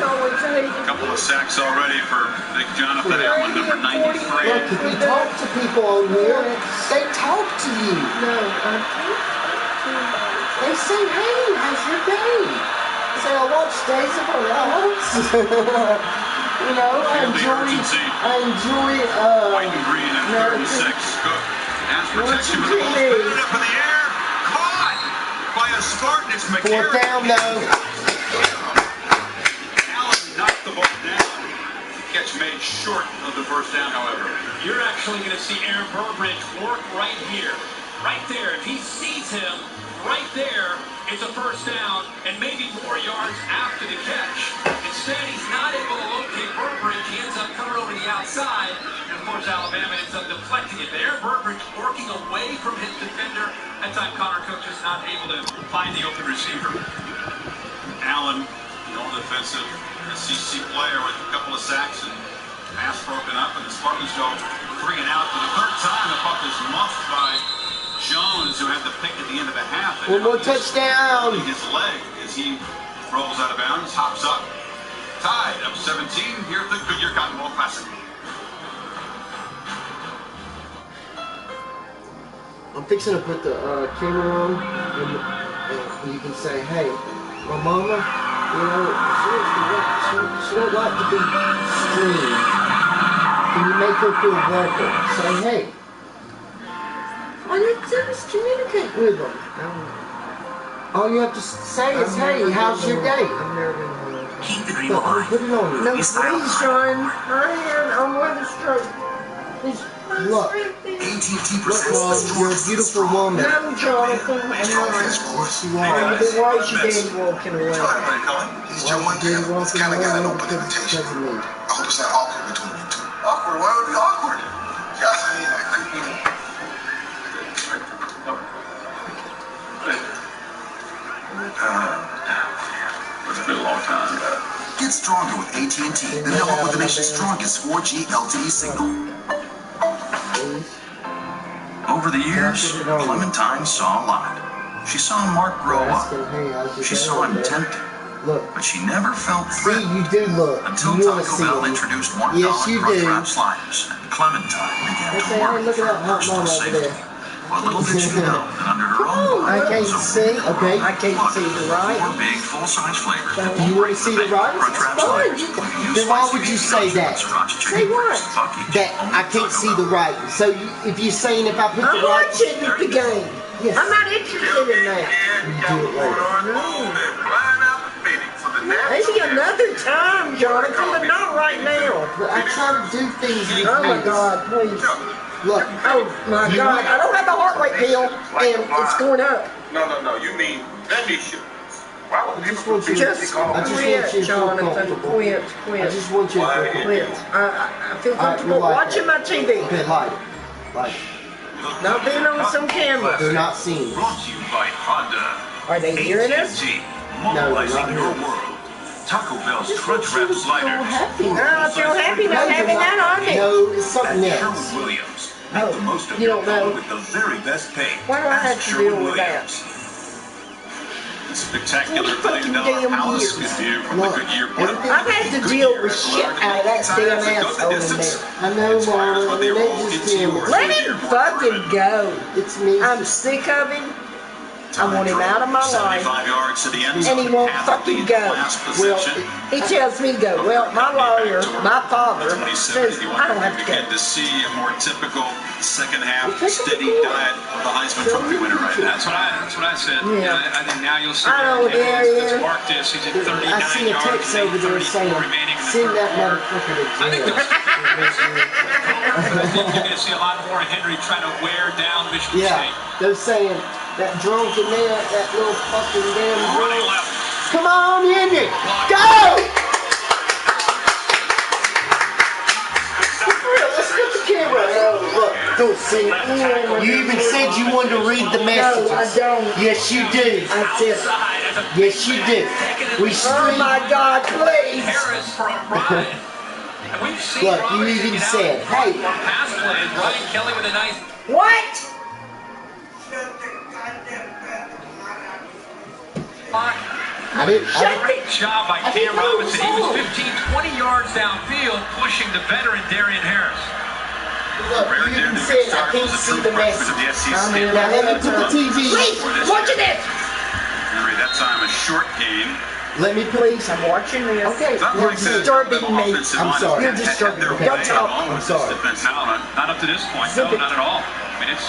couple of sacks already for Big Jonathan Allen, number 93. Look, if you talk to people on here, they talk to you. No, they say, hey, how's your day? I say, I watch Days of Our Lives. You know, I enjoy white and green at 3rd and 6. Cook has protection with the ball. Put it up in the air. Caught by a Spartan. It's McCarron. 4th down, though. Allen knocked the ball down. Catch made short of the first down, however. You're actually going to see Aaron Burbridge work right here. Right there. If he sees him right there, it's a first down and maybe more yards after the catch. Instead, he's not able to locate Burbridge. He ends up coming over the outside. And, of course, Alabama ends up deflecting it. But Aaron Burbridge working away from his defender. That time, Connor Cook just not able to find the open receiver. Allen, the old defender. offensive SEC player with a couple of sacks and pass broken up, and the Spartans go 3 and out for the third time. The puck is muffed by Jones, who had the pick at the end of the half. One more touchdown. His leg as he rolls out of bounds, hops up, tied up 17 here at the Goodyear Cotton Bowl Classic. I'm fixing to put the camera on, and you can say, hey, my mama, you know, she don't like to be streamed. Can you make her feel welcome? Say, hey, I need to just communicate with them. All you have to say is, hey, how's your day? Keep the dream alive. Put it on. No, please, John. I'm with a stroke. Please. Look, AT&T presents the you're a beautiful woman. No, Jonathan, I'm not. You are. Then why is your daddy walking away? He's Joe Montana. It's kind of got an open invitation. I hope it's not awkward between you two. Awkward? Why would it be awkward? It's been a long time. Get stronger with AT&T, the network with the nation's strongest 4G LTE signal. Over the years, Clementine saw a lot. She saw Mark grow up. She saw him tempting. But she never felt threatened until Taco Bell introduced $1 Crunch Wrap Sliders, and Clementine began to worry for her personal safety. Well, little did you know that under her own I can't see. Okay. I can't see the right. 4 big full-size flavors. You want to see the right? Then why would you say that? Say what? That I can't see the right. So if you're saying if I put the right... I'm watching the game. Yes. I'm not interested in that. You do it later. Maybe another time, Jonathan, but not right now. But I try to do things with Oh my God, please. Look. Oh my God, I don't have the heart rate pill, and it's going up. No, you mean Venetia. Why would people Just quit, Jonathan, quit. I just want you to quit. I feel comfortable watching my TV. Okay, light it. Not being on some camera. They're not seeing us. Brought to you by Honda. Are they hearing us? AT&T, mobilizing your world. Taco Bell's Crunch Wrap Sliders. I feel happy not having that on me. No, it's something At else. Sherwin Williams. Make the most of you your don't know. phone with the very best pay. Why do I have Ask to deal Sherwin with that? Williams. The spectacular $1 house is view from the Goodyear Park. I've had to deal with shit out of that damn asshole in there. I know, Mama. They just hear me. Let him fucking go. It's me. I'm sick of him. I want him out of my life. 75 yards to the end And zone. he won't fucking go. Well, he tells me to go. Well, my lawyer, my father, says I don't have to go. Begin to see a more typical second half steady diet of the Heisman Trophy winner right now. That's what I said. Yeah. I think now you'll see. I know, Let's mark this. He's at 39 I see a yards. text over there saying, remaining in the send third that quarter. motherfucker to I think jail. I think you're going to see a lot more of Henry trying to wear down Michigan State. They're saying that drunk in there, that little fucking damn Running drunk. left. Come on, Henry, go! For real, let's get the camera. Look, don't see it. You even said you wanted to read the messages. No, I don't. Yes, you do. That's it. Yes, you do. We Oh my God, please. Harris for a ride. And we've seen Look, you Roberts even get out said, hey. on pass plays. Ryan Kelly with a nice. What? Great job by Cam Robinson. He was 15, 20 yards downfield, pushing the veteran Darian Harris. Look, you even said I can't see the message. Now let me put the TV. Please, watching this. Henry, that time a short gain. Let me Please, I'm watching this. Okay, You're disturbing me. I'm sorry. You're disturbing me. Don't talk. I'm sorry. No, not up to this point. No, not at all. I mean, it's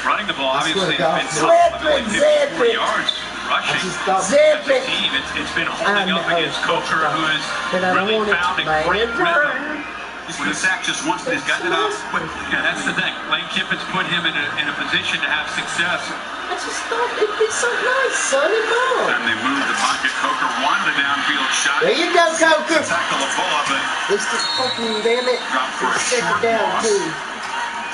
running the ball. Obviously, I it's swear been Zip it. 54 yards rushing. Zip The it. team, it's been holding up against Coker, who has But I don't really want it found to a great rhythm. He's been sacked just once, but he's gotten it off quickly. Yeah, that's the thing. Lane Kiffin's put him in a position to have success. I just thought it'd be so nice, son and mom. And they moved the pocket. Coker wanted a downfield shot. There you go, Coker. Tackle the ball, but It's just fucking damn it. dropped for a Check short it down loss. too.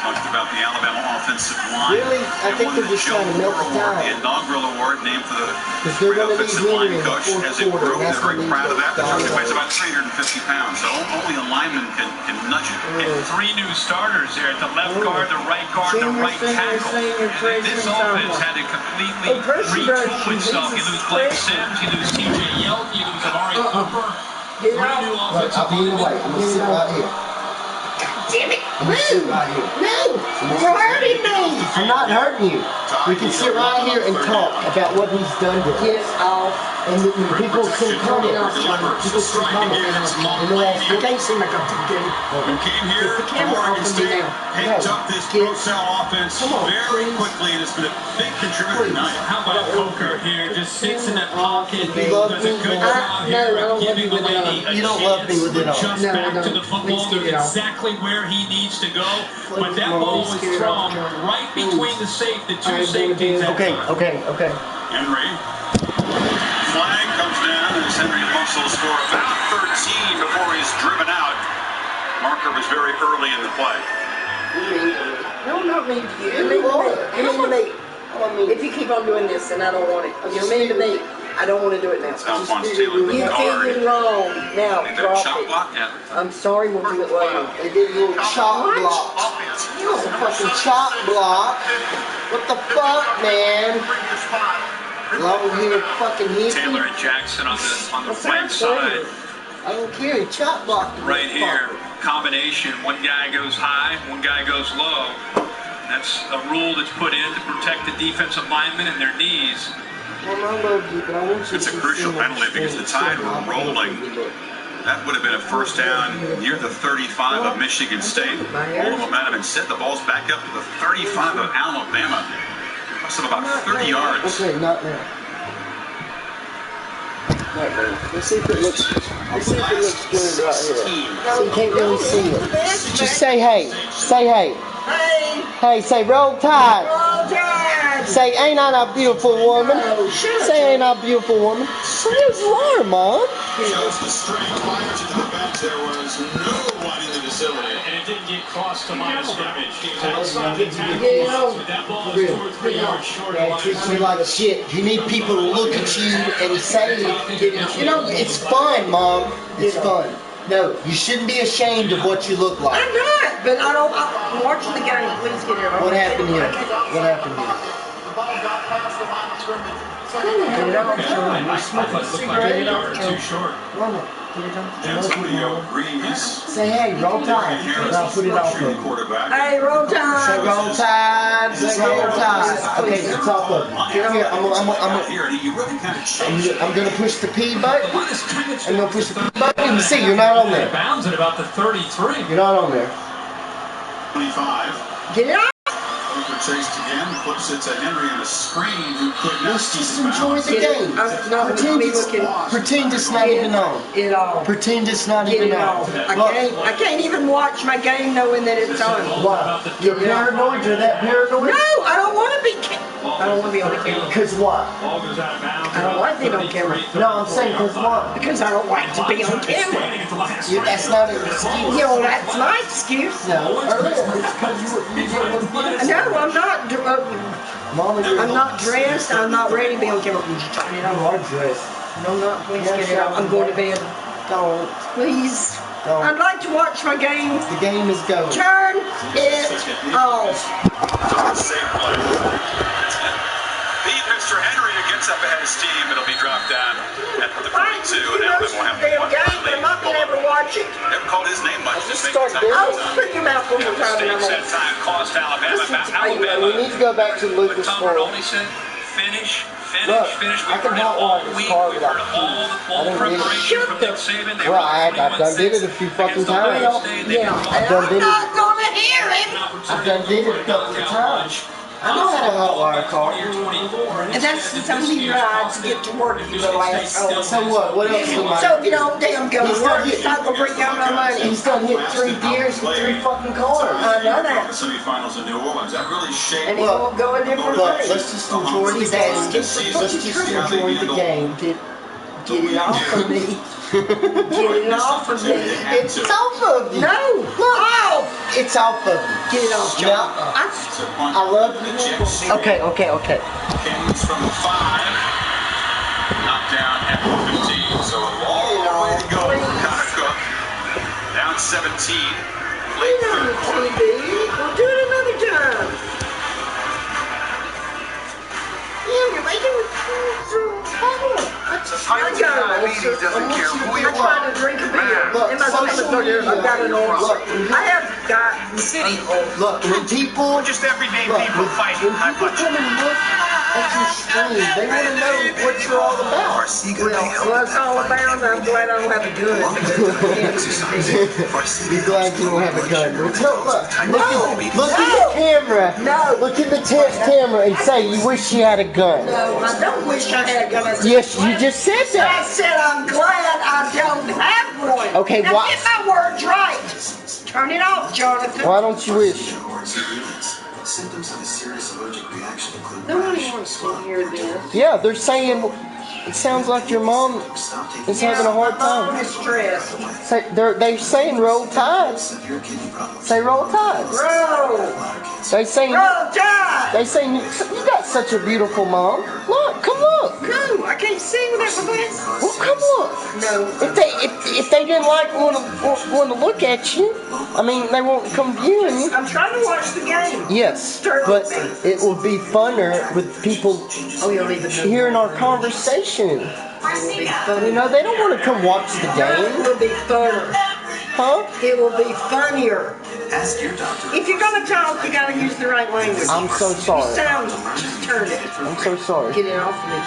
talked about the Alabama offensive line. Really? I think they're just trying to milk the time. The inaugural award named for the great offensive line coach as it grew. They're very proud of that. The It weighs about 350 pounds, so only a lineman can nudge it. And 3 new starters there at the left guard, the right guard, the right tackle. And this offense had to completely retool itself. You lose Blake Sims, you lose TJ Yelp, you lose Amari Cooper. 3 new offensive linemen. I'm gonna sit right here. Damn it! I'm gonna sit right here. No! You're hurting me! I'm not hurting you. We can sit right here and talk about what he's done to us. Get off. And when people can comment, people can comment. And they'll ask, I can't see my computer. Who came here from Oregon State, picked up this pro-style offense very quickly, and it's been a big contributor tonight. How about Coker here? Just sits in that pocket. You love Does me a good with job here of giving the lady a You don't love me with it all. just back to the football. Knows exactly where he needs to go. But that ball was thrown right between the 2 safeties. Okay. Henry. Flag comes down as Henry muscles for about 13 before he's driven out. Marker was very early in the play. No, not me. You mean to me. If you keep on doing this, then I don't want it. You mean to me. I don't want to do it now. Alphonse Taylor with You the guard. did it wrong. Now, drop Shot it. block down. I'm sorry, we'll do it later. They did a little chop block. You know, fucking chop block. What the fuck, man? Long hair fucking hippie. Taylor and Jackson on the flank side. I don't care. Chop block. Right here, combination. One guy goes high, one guy goes low. That's a rule that's put in to protect the defensive linemen and their knees. It's a crucial penalty because the Tide were rolling. That would have been a first down near the 35 of Michigan State. All the momentum and set the balls back up to the 35 of Alabama. Must have about 30 yards. Okay, not now. Let's see if it looks good right here. So you can't really see it. Just say hey. Say hey. Hey, say roll tide. Say ain't I a beautiful woman? Say ain't I a beautiful woman? Say you are, Mom. Shows the strength prior to the bench. There was no one in the facility. And it didn't get crossed to line of scrimmage. He was outside the tackle, but that ball was 2 or 3 yards short of line of Treats me like shit. You need people to look at you and say, you know, it's fun, Mom. It's fun. No, you shouldn't be ashamed of what you look like. I'm not, but I'm watching the game. Please get it. What happened here? What happened here? The ball got past the line of scrimmage. Get it off, John. You're smoking a cigarette. too short. Antonio Reeves. Say hey, roll tide. And I'll put it off of you. Hey, roll tide. Say roll tide. Say roll tide. Okay, the top of it. Here, I'm gonna push the P button. I'm gonna push the P button. You see, you're not on there. Bounds at about the 33. You're not on there. 25. Get it off. Hooker chased again, flips it to Henry and a screen who could not Let's just enjoy the game. Pretend it's not even on. Pretend it's not even on. I can't even watch my game knowing that it's on. Why? You're paranoid? You're that paranoid? No, I don't want to be. I don't want to be on the camera. Because what? I don't like being on camera. No, I'm saying because what? Because I don't like to be on camera. That's not an excuse. Yeah, well, that's my excuse. No, it's because you didn't want to. No, I'm not. I'm not dressed. I'm not ready to be on camera. You are dressed. No, I'm not. Please get it out. I'm going to bed. Don't. Please. Don't. I'd like to watch my game. The game is going. Turn it off. Mr. Henry gets up ahead of steam. It'll be dropped down at the 42. And Alabama will have damn game, but I'm not going to ever watch it. Never called his name much. I'll put your mouth on the time. That time cost Alabama. We need to go back to Lucas Tom only said finish. Look, Finish. I can hot water this car without all the preparation from Nick Saban. Well, I've done did it a few fucking times. Yeah, I've done did it. I'm not going to hear it. I've done did it a couple of times. I know how to hot wire a car. And that's the only ride to get to work you the last hour. So what? What else do I? So if you don't damn go to work, it's not going to bring down no money. He's done hit 3 deers with 3 fucking cars. I know that. Semifinals in New Orleans. That really shaped. And he won't go in there for Look, let's just enjoy the game. Let's just enjoy the game. Get it off of me. Get it off of me. It's off of you. No. Off. It's off of me. Get it off, John. Yeah. I love you. Okay. Kings from the 5. Knocked down at 15. So a long way to go for Connor Cook. Down 17. Late third quarter. We'll do it another time. Yeah, you're making Diabetes doesn't care who you I tried to drink a beer. In my stomach, I've got an ulcer. I have got city. Look, when people just everyday people fighting. When people come and look at your stream, they want to know what you're all about. Well, it's all about. I'm glad I don't have a gun. You're glad you don't have a gun. Look in the camera. No. Look in the camera and say you wish you had a gun. No, I don't wish I had a gun. Yes, you just said that. I said I'm glad I don't have one. Okay, now why? get my words right. Turn it off, Jonathan. Why don't you wish? Symptoms of a serious allergic reaction include Nobody wants to hear this. Yeah, they're saying it sounds like your mom is having a hard My mom time. is stressed. They're saying roll tide. Say roll tide. Roll. They saying Roll tide. They saying you got such a beautiful mom. Look, come look. No, I can't see without my glasses. Well, come look. No. If they didn't like want to look at you, I mean they won't come viewing you. I'm trying to watch the game. Yes, but it will be funner with people hearing our conversation. You know, they don't want to come watch the game. It will be funner. Huh? It will be funnier. Ask your doctor. If you're gonna talk, you gotta use the right language. I'm so sorry. You sound, just turn it. I'm so sorry. Get it off of me.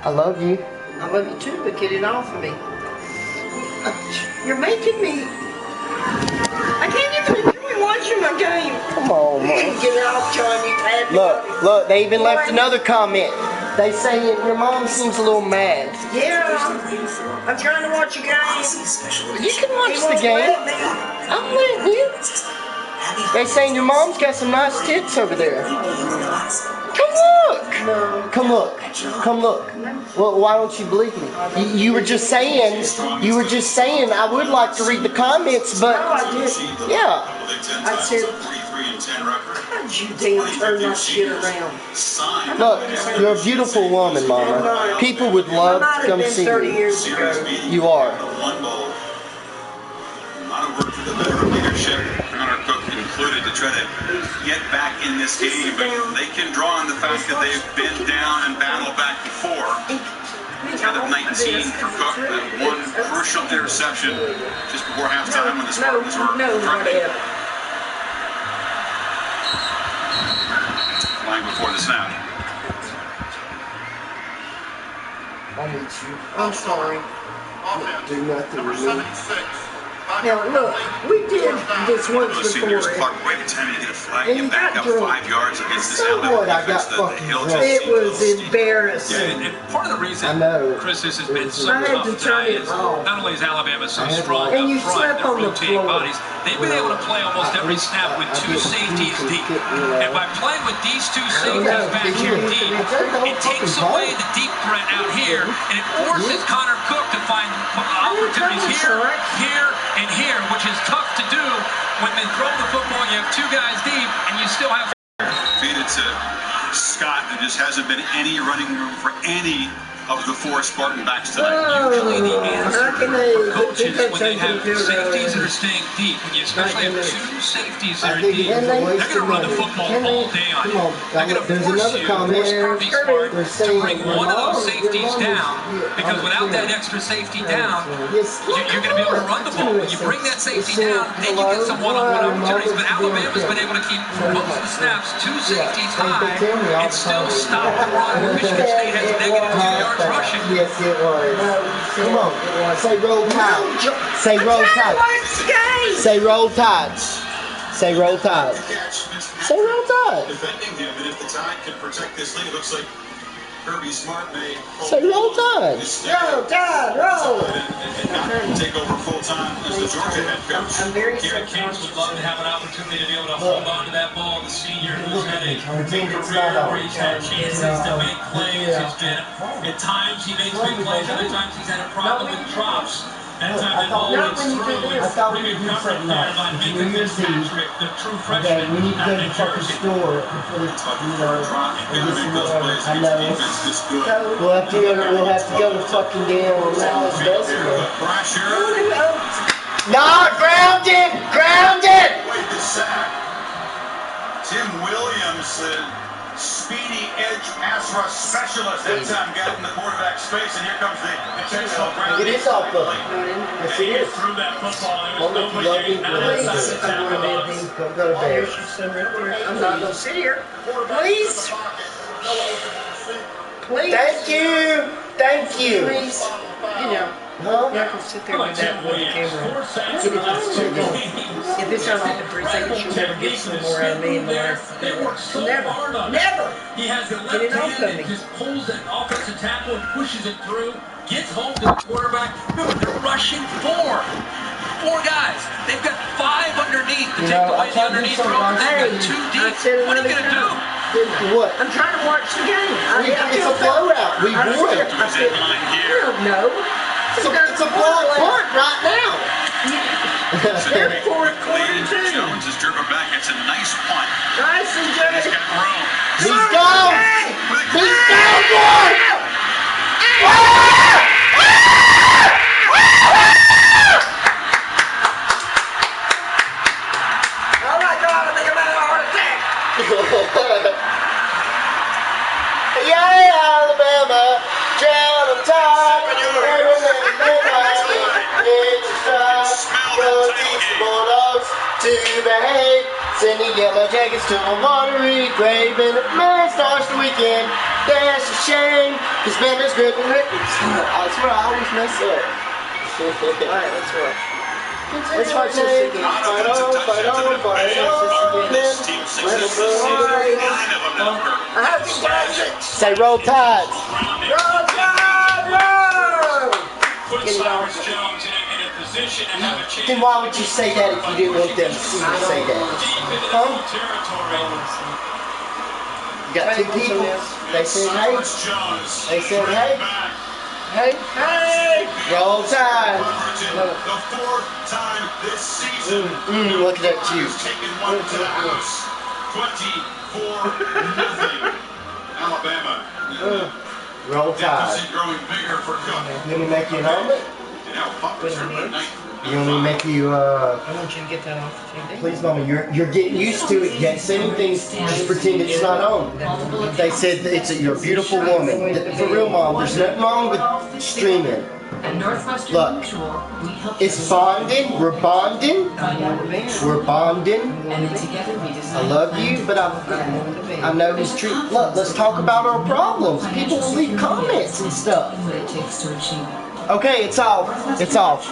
I love you. I love you too, but get it off of me. You're making me. I can't even enjoy watching my game. Come on, man. Get it off, John. You had me. Look, they even left another comment. They say your mom seems a little mad. Yeah, I'm trying to watch a game. You can watch the game. I'm letting you. They saying your mom's got some nice tits over there. Come look. No. Come look. Come look. Well, why don't you believe me? You were just saying. You were just saying. I would like to read the comments, but no, I did. Yeah. I said. How'd you damn turn that shit around? Look, you're a beautiful woman, Mama. People would love to come see 30 you. years ago. You are. Leadership, Connor Cook included, to try to get back in this game, but they can draw on the fact that they've been down and battled back before. Instead of 19 for Cook, that one crucial interception just before halftime when the Spartans were threatening. Flying before the snap. I need you. I'm sorry. Do nothing Number with me. 76. Now look, we did this once The seniors, before. Clark, right at time to get a flag, And you you back got up drunk. 5 yards against this So what? I defense. got fucking Hill drunk. It was embarrassing. And part of the reason, I know. Chris, this has been so I had to tough turn tonight it is off. not only is Alabama so I had to strong And you up front, slept they're on the rotating floor. bodies. They've been able to play almost every snap with two safeties deep. And by playing with these two safeties back here deep, it takes away the deep threat out here, and it forces Connor Cook to find opportunities here, and here, which is tough to do when they throw the football. You have two guys deep, and you still have. Feed it to Scott. There just hasn't been any running room for any of the 4 Spartan backs tonight. Usually the answer How can for they coaches do when they have something to safeties that are staying deep, when you especially have two safeties that I are think deep, it was a they're waste going to of run the money. football Can they? all day on Come you. on. They're going to There's force another you, comment. force Kirby Smart They're to saying bring your one of those mom- safeties your mom down, is- because without that extra safety down, you're going to be able to run the ball. When you bring that safety down, then you get some one-on-one opportunities. But Alabama's been able to keep most of the snaps, 2 safeties high, and still stop the run. Michigan State has negative 2 yards rushing. Yes, it was. Come on. Say roll tide. Say roll tide. Say roll tide. Say roll tide. Say roll tide. Defending him, and if the Tide can protect this lead, it looks like Kirby Smart may Say roll tide. Roll, Tide, roll. and not take over full time as the Georgia head coach. I'm very Garrett Kings would love to have an opportunity to be able to hold on to that ball. The senior who's had a big career where he's had chances to make plays. He's been, at times he makes big plays, other times he's had a problem with drops. I thought we would do something nice. It's New Year's Eve. Okay, we need to go to the fucking store before the, and get some whatever. I know. We'll have to go to fucking damn Mal's basement. Nah, grounded! Grounded! Wait the sack. Tim Williams, speedy edge pass rush specialist. That time got in the quarterback space, and here comes the intentional ground. It is off of it. Yes, it is. Threw that football. Come go to bed. I'm not gonna sit here. Please. Please. Thank you. Thank you. Please. You know. Huh? I'm not gonna sit there with that with the camera. If it's not off in 3 seconds, you'll never get some more out of me in the last. Never. Never. He has it Get it off of me. just pulls that offensive tackle and pushes it through, gets home to the quarterback. Remember, they're rushing 4 guys. They've got 5 underneath to take away the underneath throw. They've got 2 deep. What are you going to do? What? I'm trying to watch the game. It's a blowout. We won. I don't know. It's a blowout punt right now. They're 4-42. Jones is driven back. It's a nice punt. Nice and good. He's got room. He's gone. He's gone, boy. Oh my God, I think I'm having a heart attack. Yeah, Alabama, drown on top, Bulldogs to behave, sending yellow jackets to a watery grave, and if man starts the weekend, that's a shame, cause Bender's gripping Rickens. I swear I always mess up. Alright, let's roll. Let's watch this again. Fight on, fight on, fight on, This team success I hope he does it. Say roll tides. Roll tide, roll! Get it off. Jones in a position to have a chance. Then why would you say that if you didn't want them to see you say that? Huh? You got 2 people. They said hey. They said hey. Hey, hey! Roll tide. the 4th time this season. Look at that juice. Taking one to the house. 24-0. Alabama. Roll tide. Deficit growing bigger for Cook. You want me to make you an omelet? And now Buckner's number 9. You want me to make you, I want you to get that off the TV. Please, Mama, you're getting used to it. Yet saying things, just pretend it's not on. They said that you're a beautiful woman. For real, Mom, there's nothing wrong with streaming. Look, it's bonding. We're bonding. We're bonding. I love you, but I know it's true. Look, let's talk about our problems. People will leave comments and stuff. Okay, it's off. It's off.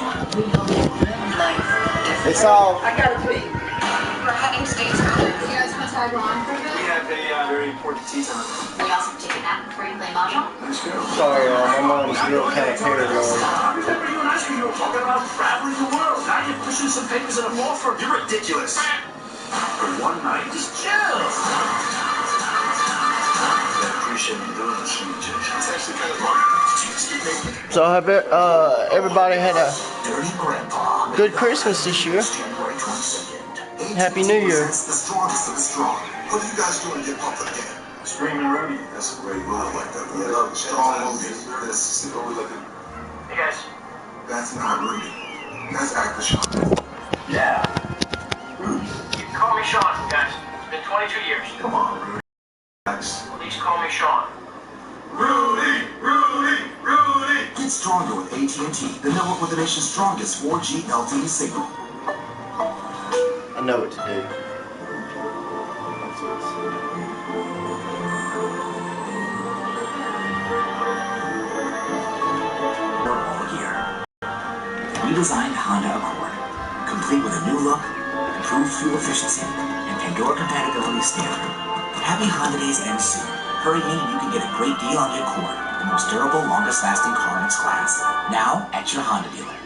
It's off. I gotta pee. We're heading st.Come. You guys want to tag along for a bit? We have a very important tea time. We also take a nap before you play mahjong. Sorry, my mom's real kind of paranoid. Remember you and I said you were talking about traveling the world. Now you're pushing some papers in a law firm. You're ridiculous. For one night, just chill. I appreciate you doing this for me, Jason. It's actually kind of fun. So I bet everybody had a good Christmas this year. Happy New Year. The strongest of the strong. What are you guys doing to get pumped up again? Screaming Rudy. That's a great move. I like that. I love strong movies. That's overlooking. Hey guys. That's not Rudy. That's Actor Sean. Yeah. You can call me Sean, guys. It's been 22 years. Come on, Rudy. Please call me Sean. Rudy, Rudy, Rudy. Get stronger with AT&T, the network with the nation's strongest 4G LTE signal. I know what to do. All year. Redesigned Honda Accord, complete with a new look, improved fuel efficiency, and Pandora compatibility standard. Happy Honda days end soon. Hurry in and you can get a great deal on the Accord, the most durable, longest-lasting car in its class. Now at your Honda dealer.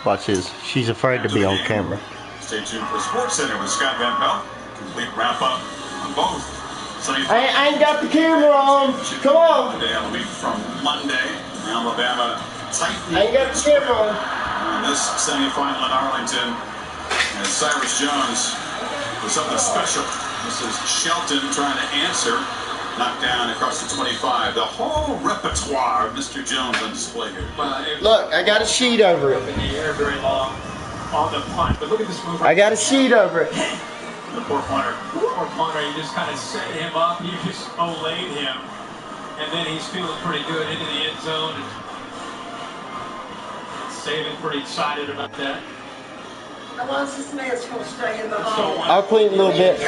Watch this. She's afraid to be on camera. Stay tuned for Sports Center with Scott Van Pelt. Complete wrap-up on both. I ain't got the camera on. Come on. A week from Monday, Alabama tightly. I ain't got the camera on. This semifinal in Arlington, and Cyrus Jones with something special. This is Shelton trying to answer. Knocked down across the 25. The whole repertoire of Mr. Jones on display here. Look, I got a sheet over it. In the air very long on the punt. But look at this move. I got a sheet over it. The poor punter. You just kind of set him up. You just olayed him. And then he's feeling pretty good into the end zone. And Saban pretty excited about that. How long is this mess going to stay in the hole? I'll clean it a little bit.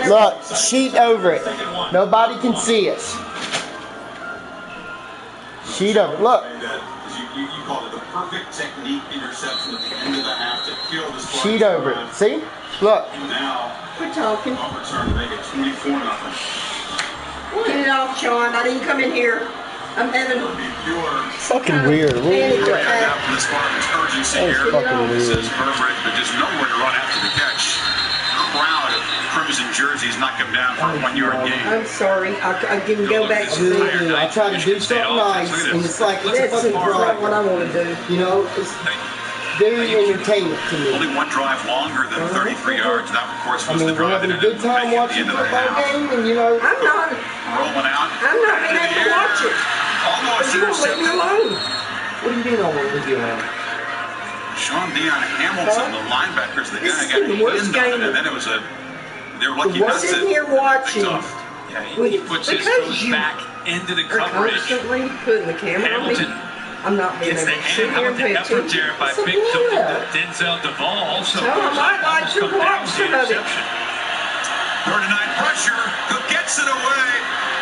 Look, sheet over it. Nobody can see us. Sheet over it. Look. You called it the perfect technique interception at the end of the half to kill this play. Sheet over it. See? Look. Now, we're talking. Return to make it 24-0. Get it off, Sean. I didn't come in here. I'm having fucking weird. From the Spartans' urgency here. Says Herbert, but just nowhere to run after the catch. Crowd of crimson jerseys knock him down for a 1-yard gain. I'm sorry. I didn't go back to the I tried to do something nice, and it's like it's a fucking not what I want to do. You know, it's very entertainment to me. Only one drive longer than 33 yards. That, of course, was the drive that ended up making it at the end of the half. And, you know, I'm not. Rolling out. I'm not being able to watch it. Almost you won't leave me alone. What do you mean I won't leave you alone? Sean Dion Hamilton, the linebackers, the guy got a hand on it, and then it was a. They're lucky not to. Sitting here watching. Yeah, he puts his foot back into the coverage. Constantly putting the camera on me. I'm not being able to sit here and pay effort attention. there by Big Denzel Duvall. Also, so I might like to watch some of it. 39 pressure. Cook gets it away.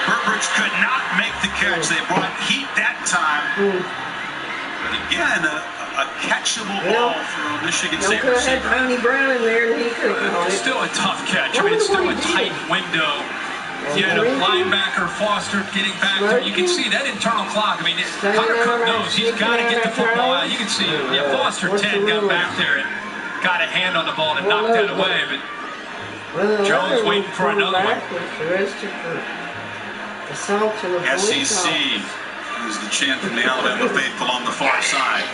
Burbridge could not make the catch. They brought heat that time. But again, a catchable ball for a Michigan State receiver. Had Tony Brown in there, and he could have caught it. Still a tough catch. I mean, it's still a tight window. You had a linebacker, Foster, getting back there. You can see that internal clock. I mean, Connor Cook knows he's got to get the football out. You can see, Foster 10 got back there and got a hand on the ball and knocked that away. But Jones waiting for another one. SEC is the chant from the Alabama faithful on the far side.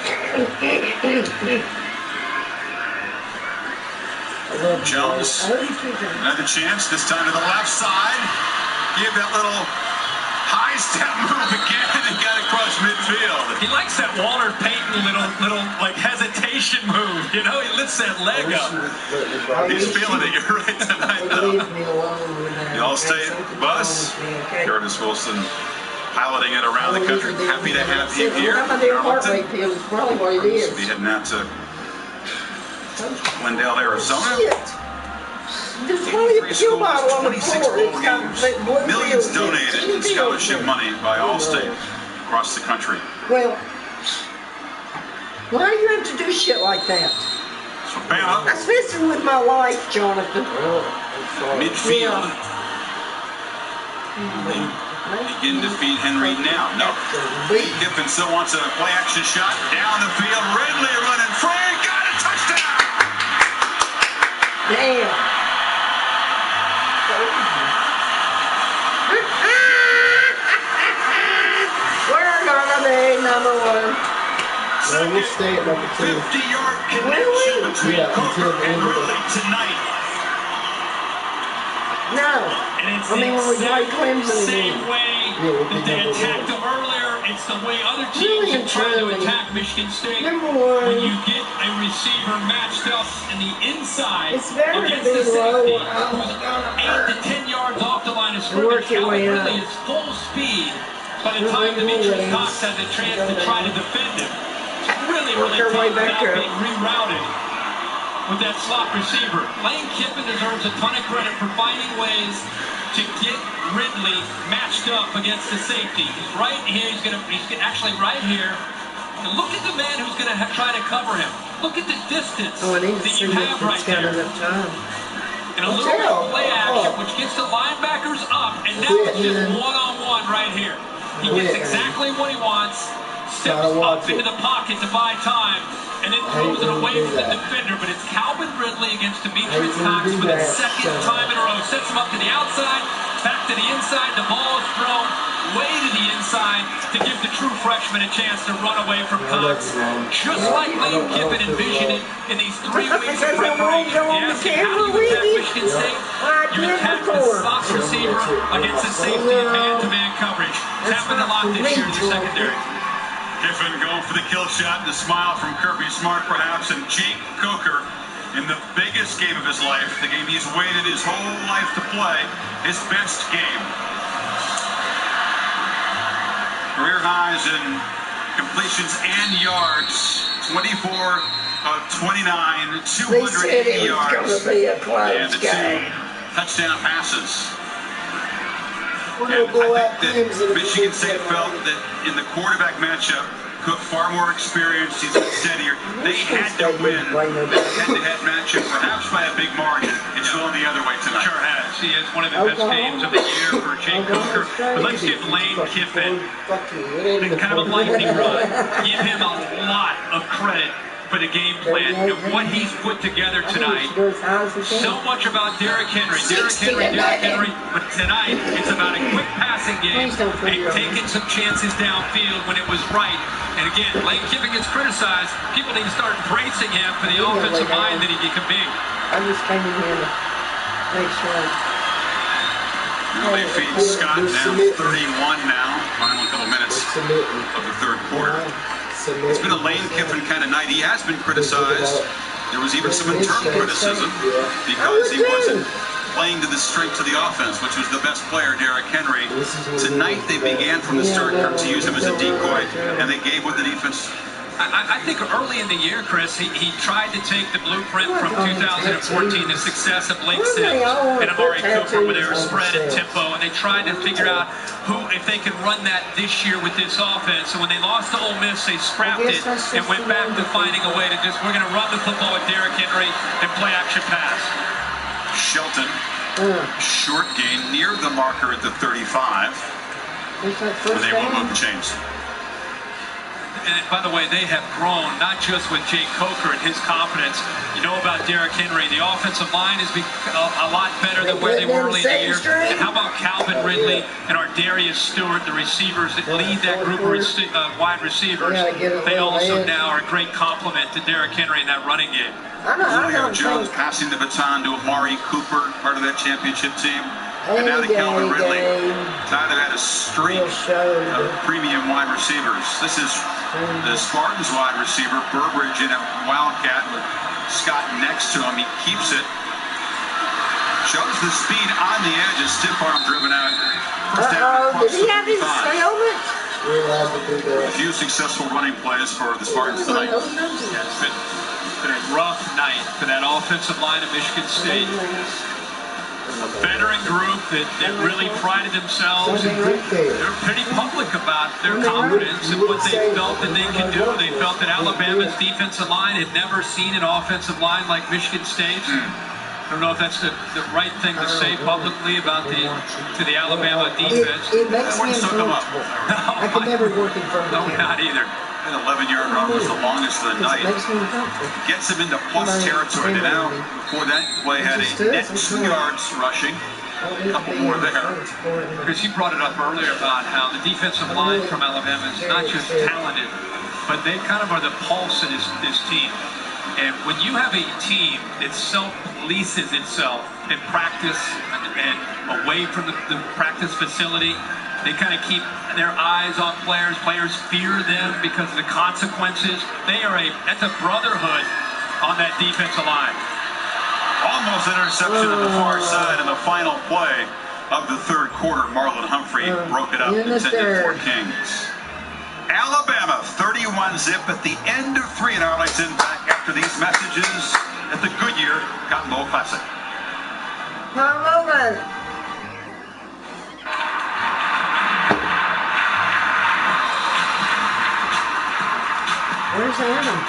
Jones, another chance, this time to the left side. Give that little high step move again and got across midfield. He likes that Walter Payton little like hesitation move. You know, he lifts that leg up. He's feeling it. You're right tonight, though. The All-State bus. Curtis Wilson piloting it around the country. Happy to have him here. Heart rate pill is probably what it is. Be heading out to Glendale, Arizona. There's probably a pill bottle on the floor. It's got millions donated in scholarship money by Allstate across the country. Well, why do you have to do shit like that? So Bama. That's messing with my life, Jonathan. Midfield. Begin to feed Henry now. No. Kiffin still wants a play action shot. Down the field. Ridley running free. Got a touchdown. Damn. We're gonna be number one. Well, we'll stay at number 2. 50-yard connection between Cooper and Ridley tonight. No. I mean, when we play Clemson same way that they attacked them earlier, it's the way other teams are trying to attack Michigan State. When you get a receiver matched up in the inside against the safety, who's 8 to 10 yards off the line of scrimmage, Calvin Ridley is full speed by the time Demetrius Cox has a chance to try to defend him. Really tough without being rerouted with that slot receiver. Lane Kiffin deserves a ton of credit for finding ways to get Ridley matched up against the safety. He's right here. He's actually right here. And look at the man who's going to try to cover him. Look at the distance that you have right there. And a little bit of play action, which gets the linebackers up, and now it's just one-on-one right here. He gets exactly what he wants, steps up into the pocket to buy time, and then throws it away from the defender. But it's Calvin Ridley against Demetrius Cox for the second time in a row. Sets him up to the outside, Back to the inside, the ball is thrown way to the inside to give the true freshman a chance to run away from Cox. Just like Lane Kiffin envisioned it in these 3 weeks of preparation. You ask him, how do you attack Michigan State? You attack the box receiver against the safety in man-to-man coverage. It's happened a lot this year in the secondary. Kiffin going for the kill shot and a smile from Kirby Smart perhaps, and Jake Coker in the biggest game of his life, the game he's waited his whole life to play, his best game. Career highs in completions and yards, 24 of 29, 280 yards, and the 2 touchdown passes. And I think that Michigan State felt that in the quarterback matchup, Cook far more experienced, he's been steadier. They had to win the head-to-head matchup, perhaps by a big margin. It's going the other way tonight. Sure has. He has one of the best games of the year for Jake Coker. But let's give Lane Kiffin kind of a lightning rod. Give him a lot of credit for the game plan and what he's put together tonight. So much about Derrick Henry. Derrick Henry. But tonight, it's about a quick passing game and taking some chances downfield when it was right. And again, Lane Kiffin gets criticized. People need to start embracing him for the offensive mind that he can be. I just came in here to make sure. They feed Scott down 31 now. Final couple minutes of the third quarter. It's been a Lane Kiffin kind of night. He has been criticized. There was even some internal criticism because he wasn't playing to the strength of the offense, which was the best player, Derrick Henry. Tonight they began from the start to use him as a decoy, and they gave what the defense. I think early in the year, Chris, he tried to take the blueprint from 2014, the success of Blake Sims and Amari Cooper, where they were spread and tempo, and they tried to figure out if they could run that this year with this offense. So when they lost to Ole Miss, they scrapped it and went back to finding a way to we're going to run the football with Derrick Henry and play action pass. Shelton, short gain near the marker at the 35. And they will move the chains. And by the way, they have grown, not just with Jake Coker and his confidence. You know about Derrick Henry. The offensive line has become a lot better than where they were early in the year. And how about Calvin Ridley and our Darius Stewart, the receivers that lead that group of wide receivers? They also now are a great complement to Derrick Henry in that running game. Julio Jones passing the baton to Amari Cooper, part of that championship team. And now to Calvin Ridley. Kind of had a streak of premium wide receivers. This is the Spartans wide receiver, Burbridge in a Wildcat with Scott next to him. He keeps it. Shows the speed on the edge. A stiff arm driven out. First down across the 55. A few successful running plays for the Spartans tonight. Yeah, it's been a rough night for that offensive line of Michigan State. A veteran group that really prided themselves, and they're pretty public about their confidence and what they felt that they could do. They felt that Alabama's defensive line had never seen an offensive line like Michigan State's. I don't know if that's the right thing to say publicly about the Alabama defense. It makes me uncomfortable. I could never work in front of him. No, not either. An 11-yard run was the longest of the night. Gets him into plus territory. Now, before that play, had a net 2 yards rushing. A couple more there. Because you brought it up earlier about how the defensive line from Alabama is not just talented, but they kind of are the pulse of this team. And when you have a team that self-polices itself in practice and away from the practice facility, they kind of keep their eyes on players. Players fear them because of the consequences. That's a brotherhood on that defensive line. Almost an interception on the far side in the final play of the third quarter. Marlon Humphrey broke it up and sent it for Kings. Alabama 31-zip at the end of 3 in Arlington. Back after these messages at the Goodyear Cotton Bowl Classic. Where's Adam?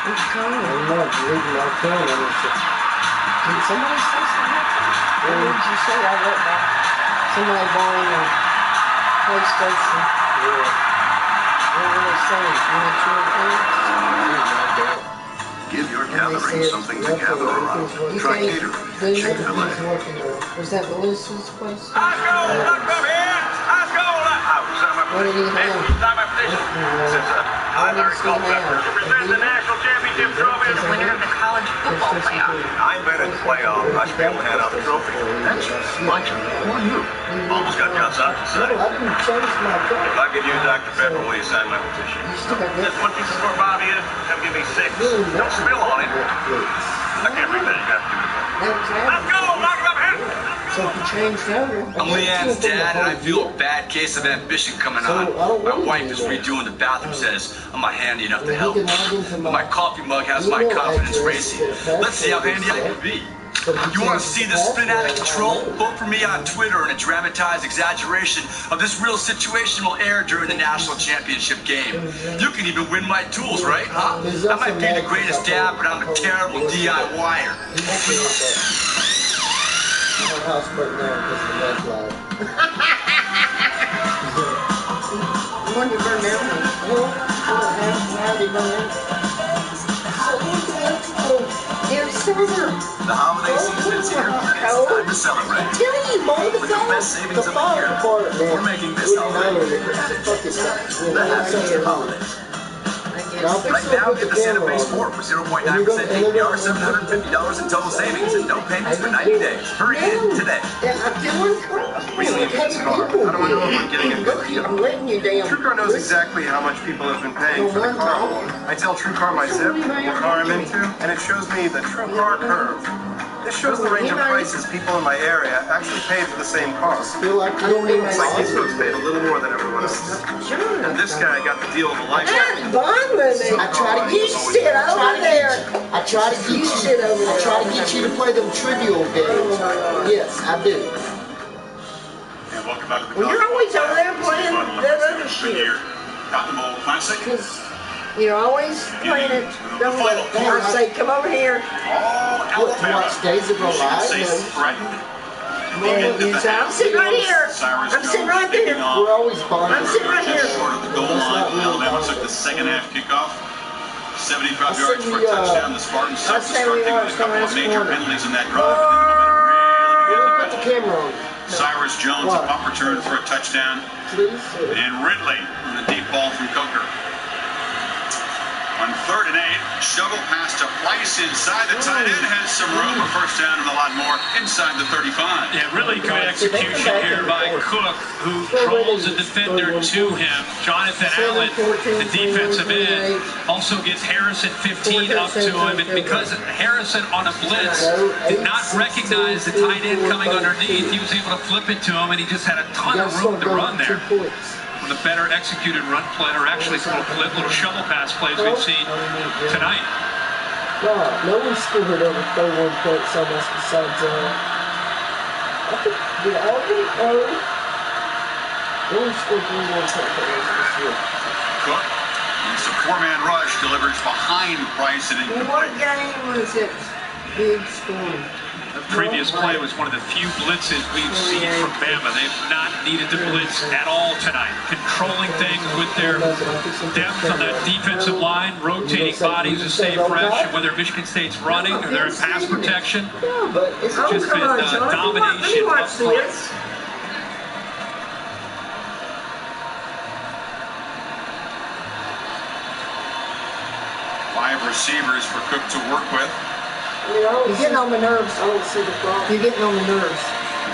Where's Colin? I love reading my phone. Did somebody say something? What did you say? I wrote back. Somebody buying a PlayStation. Yeah. What were they saying? Give your gathering something to gather around. Try catering at Chick-fil-A. Was that Melissa's place? Let's go, What did he have? I'm Larry Culpepper to present the national championship trophy. The winner of the college football playoff. I invented the playoff. I should be able to hand out the trophy. That's like who are you? Almost got you outside the No, site. I didn't change my If car. I could use Dr. Pepper, will you sign my petition? This one piece of score Bobby is. Come give me 6. Don't spill on it. I can't read that. You got to do it again. Let's go, knock it up here. So if you change over. I'm Leanne's dad, and I feel a bad case of ambition coming on. My wife is redoing the bathroom, says I'm not handy enough to help. But my coffee mug has my confidence racing. Let's see how handy I can be. You want to see the spin out of control? Vote for me on Twitter, and a dramatized exaggeration of this real situation will air during the national championship game. You can even win my tools, right? Huh? I might be the greatest dad, but I'm a terrible DIYer. My house burnt down because of the red flag. When you burn down, how do you burn down? There's summer. The holiday season is here, and it's time to celebrate. I'm telling you, mold the With the best savings of the year, we're making this holiday the happiest of holidays. Right now, get the Santa Base 4 for 0.9% APR, $750 in total savings, and no payments for 90 days. Hurry in today. Recently bought a car. How do I know if I'm getting a good deal? TrueCar knows exactly how much people have been paying for the car. I tell TrueCar my zip, what car I'm into, and it shows me the TrueCar curve. This shows the range of prices people in my area actually paid for the same car. It's like these folks paid a little more than everyone else. And this guy got the deal of a lifetime. I try to get you sit over there. I try to get you sit over there. I try to get you to play them trivial games. Yes, I do. And welcome back to the Well, you're always over there playing that other shit. Cotton Bowl Classic. You're always playing it. Don't let I say, come over here. Watch Days of Our Lives. I'm sitting right here. I'm sitting right there. We're always bonding. I'm sitting right here. Short of the goal line, Alabama took the second half kickoff. 75 yards for a touchdown. The Spartans self-destructing with a couple of major penalties in that drive. Put the camera on. Cyrus Jones, a punt return for a touchdown. And Ridley on the deep ball from Coker. On 3rd and 8, shuttle pass to Rice inside. The tight end has some room, a first down and a lot more inside the 35. Yeah, really good execution here by Cook, who trolls a defender to him. Jonathan Allen, the defensive end, also gets Harrison 15 up to him. And because Harrison on a blitz did not recognize the tight end coming underneath, he was able to flip it to him, and he just had a ton of room to run there. One of the better executed run play, or actually some little shovel pass plays we've seen tonight. No one scored over 31 points on us besides, I think, did Auburn? No one scored 31 points on us this year. Cook, it's a 4-man rush, delivers behind Price and incomplete. What game was it? Big scoring. The previous play was one of the few blitzes we've seen from Bama. They've not needed to blitz at all tonight. Controlling things with their depth on that defensive line, rotating bodies to stay fresh, and whether Michigan State's running or they're in pass protection, it's just been domination up front. 5 receivers for Cook to work with. You're getting on my nerves. I don't see the problem. You're getting on my nerves.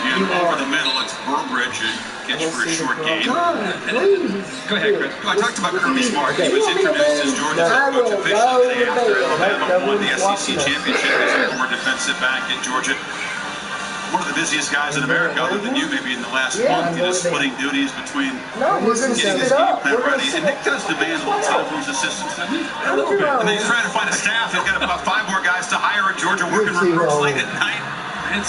Again, over the middle, it's Burbridge who gets for a short gain. Go ahead, Chris. I talked about Kirby Smart. He was introduced as Georgia's head coach officially after Alabama won the SEC championship as a former defensive back at Georgia. One of the busiest guys in America, other than you, maybe in the last month, splitting duties between getting his game plan ready. And Nick does demand a little time from his assistants. A little bit. And then he's trying to find a staff. He's got about 5 more guys to hire at Georgia working recruits late at night.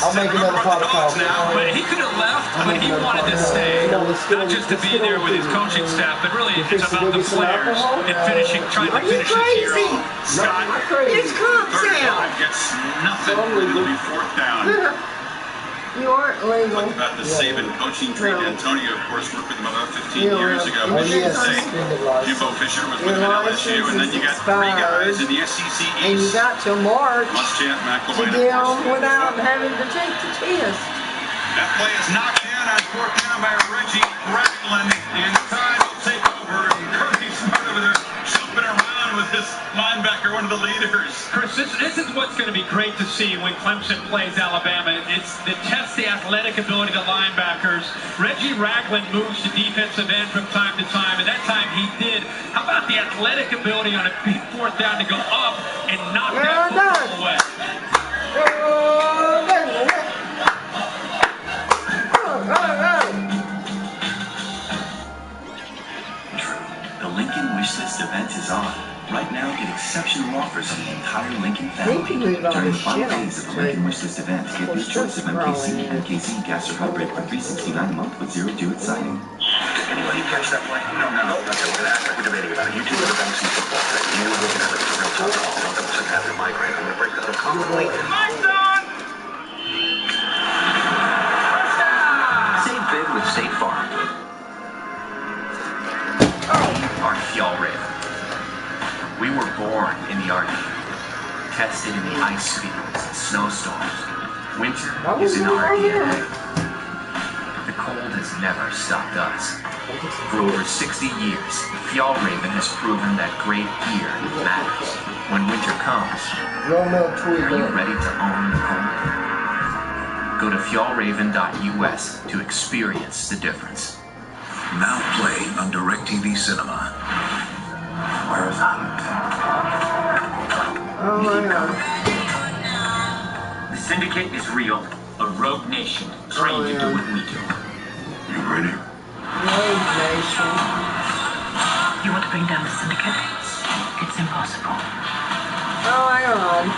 I'll make another podcast now. But he could have left, but he wanted to stay, not just to be there with his coaching staff, but really it's about the players and finishing, trying to finish this year off. Scott, it's calm down. Gets nothing. It'll be 4th down. You aren't legal. Talked about the Saban coaching tree. Antonio, of course, worked with him about 15 years ago. Oh, yes. Jimbo Fisher was with him at LSU, and then you got 3 guys in the SEC East. And you got till March Muschamp, to McElwain, get on without having to take the test. That play is knocked down on 4th down by Reggie Ragland, and Todd will take over. And Kirby's smart over there, jumping around with this linebacker, one of the leaders. Chris, this is what's going to be great to see when Clemson plays Alabama. It's the test the athletic ability of the linebackers. Reggie Ragland moves to defensive end from time to time, and that time he did. How about the athletic ability on a big 4th down to go up and knock that football away? The Lincoln Wishlist event is on. Right now, get exceptional offers on the entire Lincoln family. During the final days of the Lincoln Wishlist event, get your choice of MKC, MKZ, gas or hybrid for $369 a month with 0 due at signing. Did anybody catch that play? No. That's what we're going to act like we're debating about it. You two are the fantasy football thing. You looking at it as a real tough call. Don't double check having a migraine. I'm going to break the little compliment. Save big with State Farm. Our Fjall Raven. We were born in the Arctic, tested in the ice fields and snowstorms. Winter is in our DNA. The cold has never stopped us. For over 60 years, the Fjall Raven has proven that great gear matters. When winter comes, are you ready to own the cold? Go to fjallraven.us to experience the difference. Now play on DirecTV Cinema. Where is Hunt? Oh my God. The Syndicate is real. A rogue nation trained to do what we do. You ready? Rogue nation. You want to bring down the Syndicate? It's impossible. Oh my God.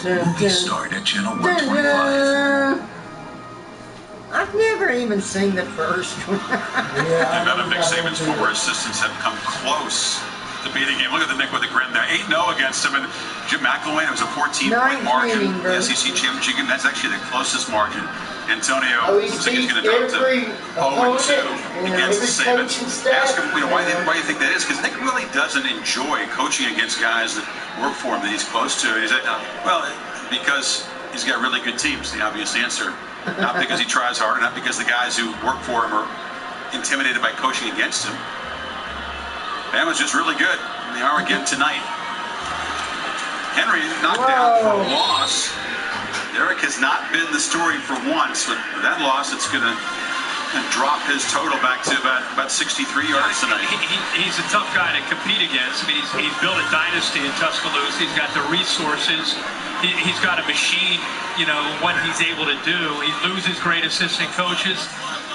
Movie start at channel 125. I've never even seen the first one. None of Nick Saban's former assistants have come close to beating him. Look at the Nick with the grin there. 8-0 against him. And Jim McElwain, it was a 14-point margin. The SEC championship game, that's actually the closest margin. Antonio looks like he's going to drop to 0-2 against Saban. Ask him, why do you think that is? Because Nick really doesn't enjoy coaching against guys that work for him, that he's close to. And he said, well, because he's got really good teams, the obvious answer. Not because he tries harder, not because the guys who work for him are intimidated by coaching against him. Bama's just really good. And they are again tonight. Henry knocked down for a loss. Derek has not been the story for once. With that loss, it's going to drop his total back to about 63 yards tonight. He's a tough guy to compete against. I mean, he's built a dynasty in Tuscaloosa. He's got the resources. He's got a machine, what he's able to do. He loses great assistant coaches.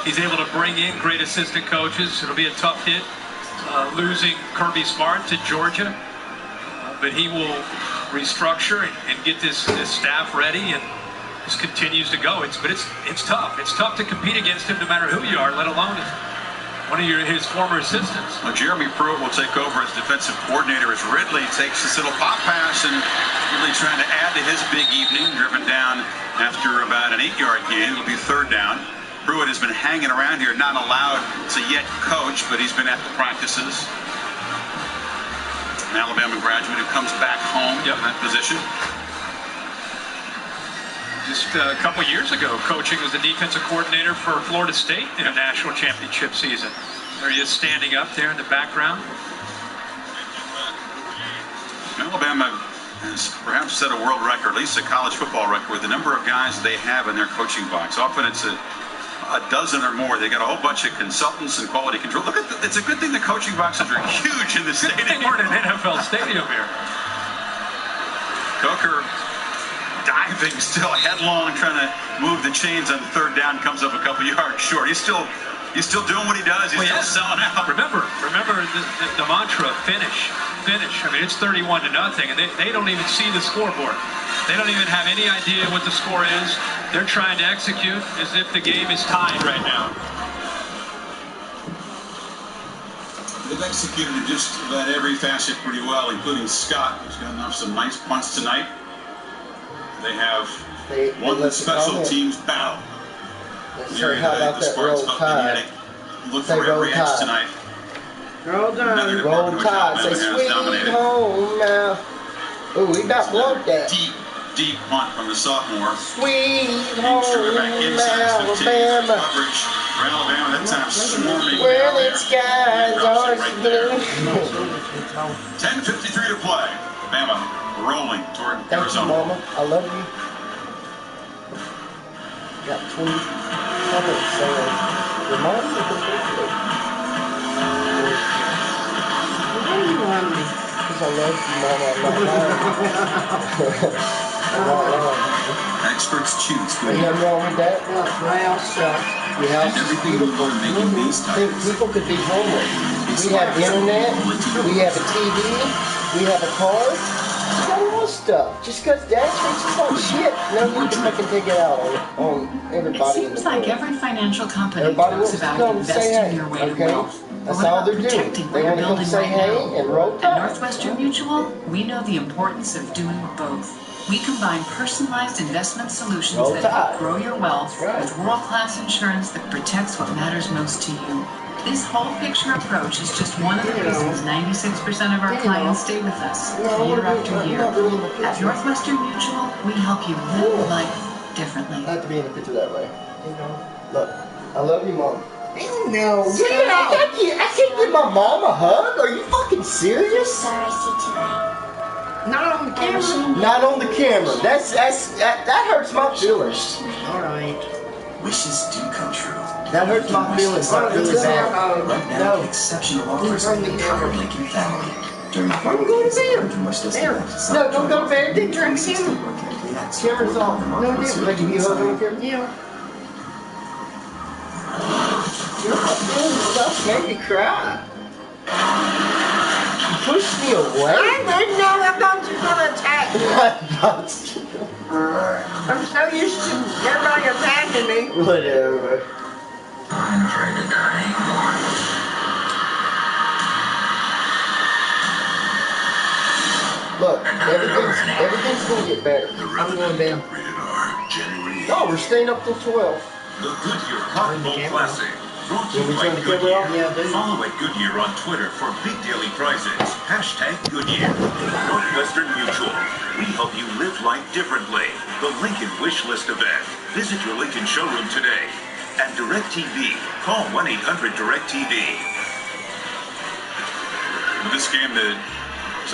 He's able to bring in great assistant coaches. It'll be a tough hit, losing Kirby Smart to Georgia. But he will restructure and get this staff ready, and just continues to go. It's tough. It's tough to compete against him no matter who you are, let alone one of his former assistants. Well, Jeremy Pruitt will take over as defensive coordinator as Ridley takes this little pop pass and really trying to add to his big evening. Driven down after about an 8-yard gain. It'll be 3rd down. Pruitt has been hanging around here, not allowed to yet coach, but he's been at the practices. An Alabama graduate who comes back home in that position. Just a couple years ago, coaching as the defensive coordinator for Florida State in a national championship season. There he is standing up there in the background. Alabama has perhaps set a world record, at least a college football record, with the number of guys they have in their coaching box. Often it's a dozen or more. They got a whole bunch of consultants and quality control. Look at it's a good thing the coaching boxes are huge in the stadium. We're in an NFL stadium here. Coker diving, still headlong, trying to move the chains on 3rd down, comes up a couple yards short. He's still doing what he does. He's still selling out. Remember the mantra, finish. I mean, it's 31-0, and they don't even see the scoreboard. They don't even have any idea what the score is. They're trying to execute as if the game is tied right now. They've executed in just about every facet pretty well, including Scott, who's gotten off some nice punts tonight. They have won the special teams battle. Say, how about that roll tide? Look Say for roll every edge tide. tonight. Roll tide. Roll tide. Say sweet home now. Ooh, we about blocked that. Deep punt from the sophomore. Sweet home Alabama. Coverage for Alabama, that time swarming. Where the skies are blue. 10:53 to play. Bama rolling toward Arizona. Mama. I love you. Got 20 comments saying, your mom is a good. Why do you love me? Because I love you, Mama. I'm not lying. Experts choose good. Ain't nothing wrong with that. No, my house sucks. Your house is beautiful. People could be homeless. We have internet. We have a TV. We have a car. We got all stuff. Just because Dad treats us like shit, no need to fucking take it out on everybody in the It seems world. like every financial company Everybody talks wants to about come say investing hey, your way to okay? wealth. But That's what all about they're doing. protecting They what you're want to come building say right hey now? and roll At tide. Northwestern Mutual, we know the importance of doing both. We combine personalized investment solutions Roll that tide. help grow your wealth with world-class insurance that protects what matters most to you. This whole picture approach is just one of the reasons 96% of our clients stay with us year after year. At Northwestern Mutual, we help you live life differently. I have to be in the picture that way. Look, I love you, Mom. No. Yeah, I can't give my mom a hug. Are you fucking serious? Sorry, I see tonight. Not on the camera. Not on the camera. That hurts my feelings. All right. Wishes do come true. That hurts my feelings like really bad. Right now, exceptional offers on the entire Lincoln family. During the I'm going to bed. There. No, don't go to bed. Didn't drink him. Camera's off. No, different. Like you hug on the camera? Yeah. Stuff made me cry. You pushed me away. I didn't know that dogs were going to attack me. I'm so used to everybody attacking me. Whatever. I'm afraid to die anymore. Look, everything's gonna get better. I'm going to bed. No, we're staying up till 12. The Goodyear Hot Bowl Classic. Brought to you by turn the camera off? Goodyear. Follow at Goodyear on Twitter for big daily prizes. #Goodyear. Northwestern Mutual. We help you live life differently. The Lincoln Wish List event. Visit your Lincoln showroom today. And DirecTV. Call 1-800-DirecTV. With this game, there's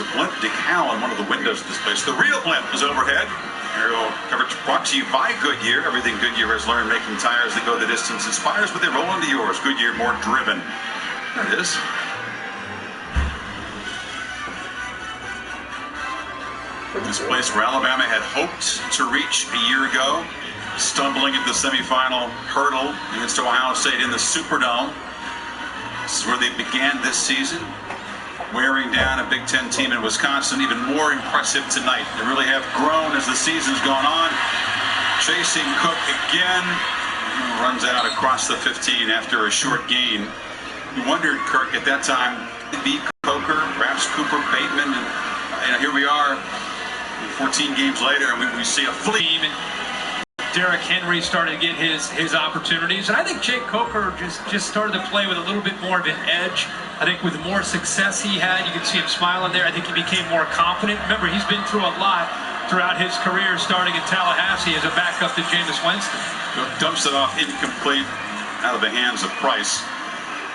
a blimp decal on one of the windows of this place. The real blimp is overhead. Aerial coverage brought to you by Goodyear. Everything Goodyear has learned making tires that go the distance inspires, but they roll into yours. Goodyear, more driven. There it is. This place where Alabama had hoped to reach a year ago, stumbling at the semifinal hurdle against Ohio State in the Superdome. This is where they began this season, wearing down a Big Ten team in Wisconsin. Even more impressive tonight. They really have grown as the season's gone on. Chasing Cook again. Runs out across the 15 after a short gain. You wondered, Kirk, at that time, beat Coker, perhaps Cooper Bateman, and here we are, 14 games later, and we see a fleet. Derrick Henry started to get his opportunities, and I think Jake Coker just started to play with a little bit more of an edge. I think with the more success he had, you could see him smiling there. I think he became more confident. Remember, he's been through a lot throughout his career, starting in Tallahassee as a backup to Jameis Winston. Dumps it off incomplete out of the hands of Price.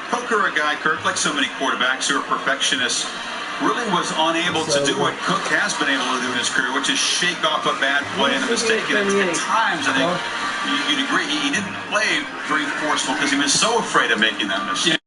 Coker, a guy, Kirk, like so many quarterbacks who are perfectionists, really was unable to do what Cook has been able to do in his career, which is shake off a bad play and a mistake. And at times, I think you'd agree, he didn't play very forceful because he was so afraid of making that mistake.